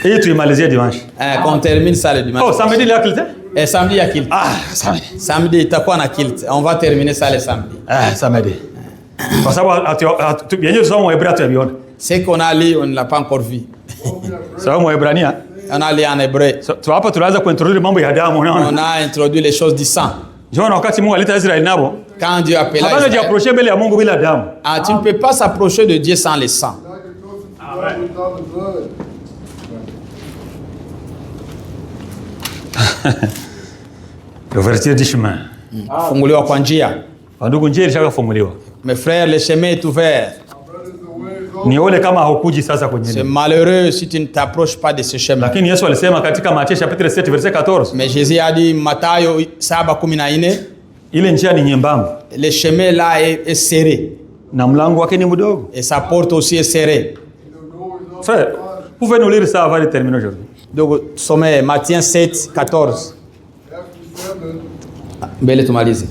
Et tu imalisé dimanche. Qu'on termine ça le dimanche. Oh, samedi il y a kilt. Et samedi il y a kilt. Ah, samedi. Samedi itakuwa na kilt. On va terminer ça le samedi. Ah, samedi. Kwa sababu bien sûr somo hébreu tu viona. C'est qu'on a lu, on ne l'a pas encore vu. Somo Hébrania. On a lu en hébreu. Tu hapa tunaanza kuintroduce mambo ya damu unaona. On a introduit les choses du sang. Jona wakati Mungu alita Israeli nabo. Quand Dieu appela Israël. Habana approcher mbele ya Mungu bila damu. Ah, tu ne peux pas s'approcher de Dieu sans le sang. L'ouverture du chemin. Funguliwa kwa njia. Ndugu, njia ilishafunguliwa. Mes frères, le chemin est ouvert. Ni ole kama haukuji sasa kwenye. C'est malheureux si tu ne t'approches pas de ce chemin. Lakini Yesu alisema katika Matthieu chapitre 7 verset 14. Mais Jésus a dit Mathayo 7:14. Ile njia ni nyembamba. Le chemin là est serré. Na mlango wake ni mdogo. Et sa porte aussi est serrée. Frère, vous pouvez nous lire ça avant de terminer aujourd'hui. Donc sommet Matthieu 7:14. Mbele tumalize.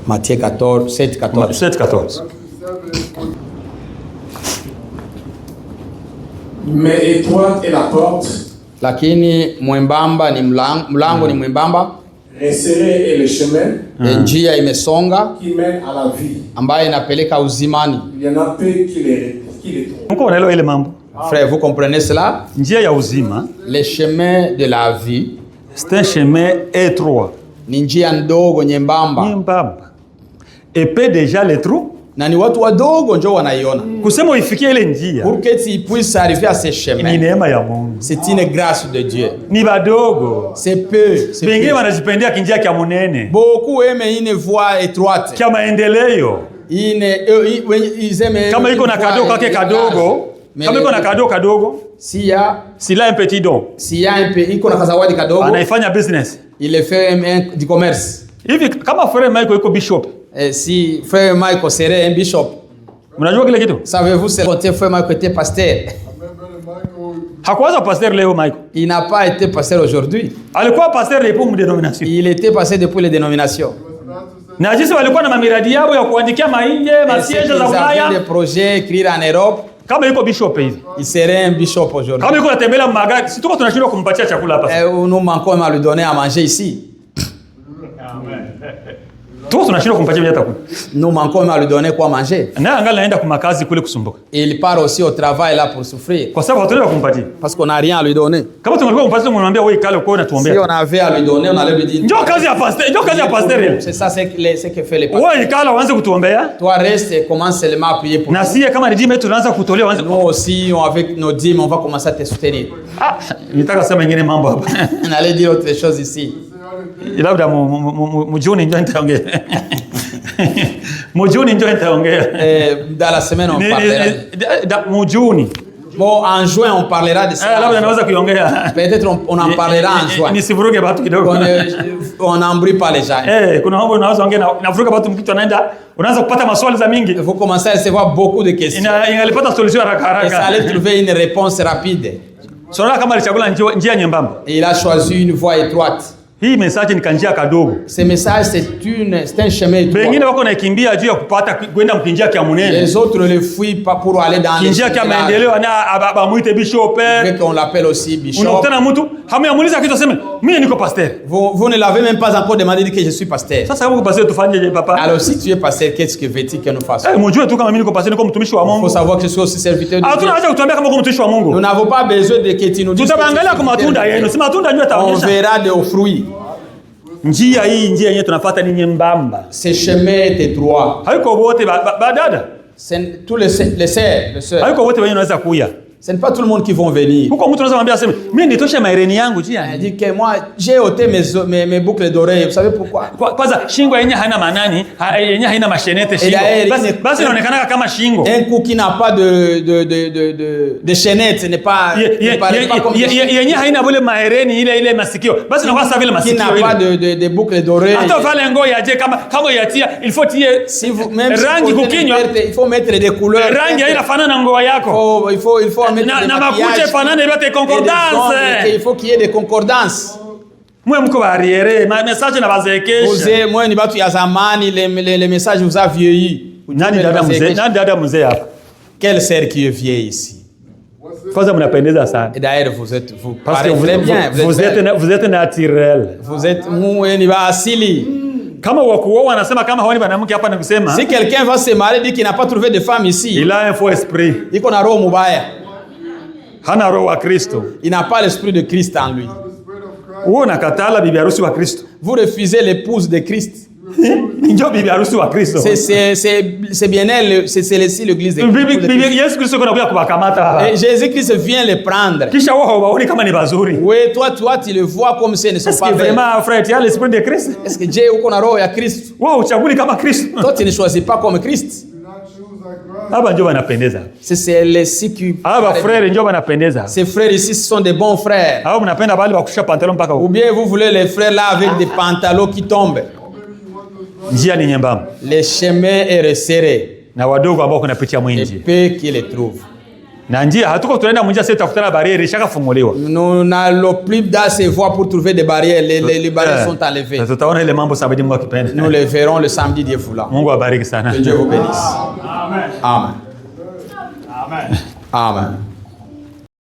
Matthieu 7:14. 7:14. Mais étroite est la porte. Lakini mwembamba ni mlango ni mwembamba. Resserré est le chemin. Njia imesonga qui mène à la vie. Ambayo inapeleka uzimani. Il y en a peu qui les trouvent. Mko unaelewa ile mambo? Frère, vous comprenez cela? Njia ya uzima. Le chemin de la vie. C'est un chemin étroit. Ni njia ndogo nyembamba. Nyembamba. Et peut déjà les trous. Na ni watu wadogo ndio wanaiona. Kusema uifikie ile njia. Pour que tu puisses arriver à ce chemin. Ni neema ya Mungu. C'est une grâce de Dieu. Ni badogo. C'est peu. Wengine wanajipendea kinjia kia munene. Beaucoup aiment une voie étroite. Kia maendeleo. Ils aiment. Kama iko na kado kake kadogo. Kama iko na kado kadogo. S'il a un petit don. S'il y a un petit iko na kazawadi kadogo. Anaifanya business. Il fait du commerce. Hivi kama frère Michael iko bishop. Si frère Michael serait un bishop. Mnajua kile kitu? Savez-vous c'est quand frère Michael était pasteur? Hakuanza pasteur leo Michael. Il n'a pas été pasteur aujourd'hui. Alikuwa pasteur depuis une dénomination. Il était pasteur depuis les dénominations. Na jinsi walikuwa na mamiradi yao ya kuandikia mainje, masiège za Ulaya. Ils avaient des projets écrire en Europe. Kama yuko bishop hivi. Il serait un bishop aujourd'hui. Kama yuko natembea magari, si tuko tunashindwa kumpatia chakula hapa. Nous manquons à lui donner à manger ici. Nous manquons même à lui donner quoi manger. Il part aussi au travail là pour souffrir. Parce qu'on n'a rien à lui donner. Si on avait à lui donner, on allait lui dire. C'est ça ce que fait les pasteurs. Toi reste et commence seulement à prier pour nous. Nous aussi, avec nos dîmes, on va commencer à te soutenir. On allait dire autre chose ici. Labda mujuni ndio nitaongea. Mujuni ndio nitaongea. Dans la semaine on parlera. Mujuni. Bon, en juin on parlera de ça. Labda naweza kuongea. Peut-être on en parlera en juin. Nisivuruge watu kidogo. On n'embrouille pas les gens. Kuna mambo unaweza ongea na vuruga watu mkitu anaenda unaanza kupata maswali za mingi. Il faut commencer à recevoir beaucoup de questions. Ingalipata solution haraka haraka. Et ça allait trouver une réponse rapide. Sona kama alichagula njia nyembamba. Il a choisi une voie étroite. Hii message ni kanjia kadogo. Ce message c'est un chemin étroit. Wengine wako nakimbia juu ya kupata kwenda mkinjia kia munene. Les autres le fuient pas pour aller dans les kinjia kia maendeleo na abamuite bishop. On l'appelle aussi bishop. Unakutana mtu hamuamuliza kitu aseme mimi niko pasteur. Vous ne l'avez même pas encore demandé que je suis pasteur. Sasa kama pasteur tufanyeje papa? Alors si tu es pasteur, qu'est-ce que veux-tu que nous fassions? Mjue tu kama mimi niko pasteur niko mtumishi wa Mungu. Il faut savoir que je suis aussi serviteur de Dieu. Hatuna haja kutuambia kama uko mtumishi wa Mungu. Nous n'avons pas besoin de que tu nous dises. Tutaangalia kwa matunda yenu. Si matunda ndio ataonyesha. On verra de fruits. Njia hii njia yenyewe tunafuata ni nyembamba. Ce chemin est étroit. Haiko wote badada. C'est tous les sœurs. Haiko wote wenyewe wanaweza kuja. Ce n'est pas tout le monde qui vont venir. Huko mtu anaweza kumwambia aseme mimi nitoshe maireni yangu njia. Il dit que moi j'ai ôté mes boucles d'oreilles. Vous savez pourquoi? Kwanza shingo yenyewe haina manani, yenyewe haina mashenete shingo. Basi inaonekana kama shingo. Un cou qui n'a pas de chaînette, ce n'est pas comme yenyewe haina vile maireni ile masikio. Basi inakuwa sawa vile masikio ile. Qui n'a pas de boucles d'oreilles. Hata vale ngo yaje kama yatia, il faut tirer rangi kukinywa. Il faut mettre des couleurs. Rangi haina fanana ngo yako. Il faut na makucha fanana ibate concordance. Il faut qu'il y ait des concordances. Mwe mko barriere, message na bazekesha. Mwe ni batu ya zamani, les messages vous a vieilli. Nani dada mzee hapa? Quelle sœur qui est vieille ici? Kwanza mnapendeza sana. Et d'ailleurs vous parlez très bien. Vous êtes naturel. Vous êtes ni ba asili. Kama wakuoa wanasema kama hawani mwanamke hapa na kusema. Si quelqu'un va se marier dit qu'il n'a pas trouvé de femme ici. Il a un faux esprit. Iko na roho mubaya. Hana roho wa Kristo. Il n'a pas l'esprit de Christ en lui. Wewe unakatala bibi harusi wa Kristo. Vous refusez l'épouse de Christ. Ndio bibi harusi wa Kristo. C'est bien elle, c'est l'église de Christ. Bibi Yesu Kristo anakuja kuwakamata. Et Jésus-Christ vient les prendre. Kisha wao waone kama ni bazuri. Oui, toi tu le vois comme si ne sont pas vrais. Vraiment frère, tu as l'esprit de Christ? Est-ce que Dieu uko na roho ya Kristo? Wao uchaguli kama Kristo. Toi tu ne choisis pas comme Christ. Aba ndio wanapendeza. C'est les si qui aba frères ndio wanapendeza. Ces frères ici sont des bons frères. Hao mnapenda bali wakushika pantalon mpaka huko. Ou bien vous voulez les frères là avec des pantalons qui tombent. Njia ni nyembamba. Le chemin est resserré. Na wadogo ambao kunapitia mwingi. Et peu qui les trouvent. Na njia hatuko tunaenda mwingi sasa tutakutana barriere ishakafunguliwa. Nous n'allons plus dans ces voies pour trouver des barrières. Les barrières sont enlevées. Tutaona ile mambo sabidi Mungu akipenda. Nous les verrons le samedi Dieu voulant. Mungu abariki sana. Que Dieu vous bénisse. Amen. Amen. Amen.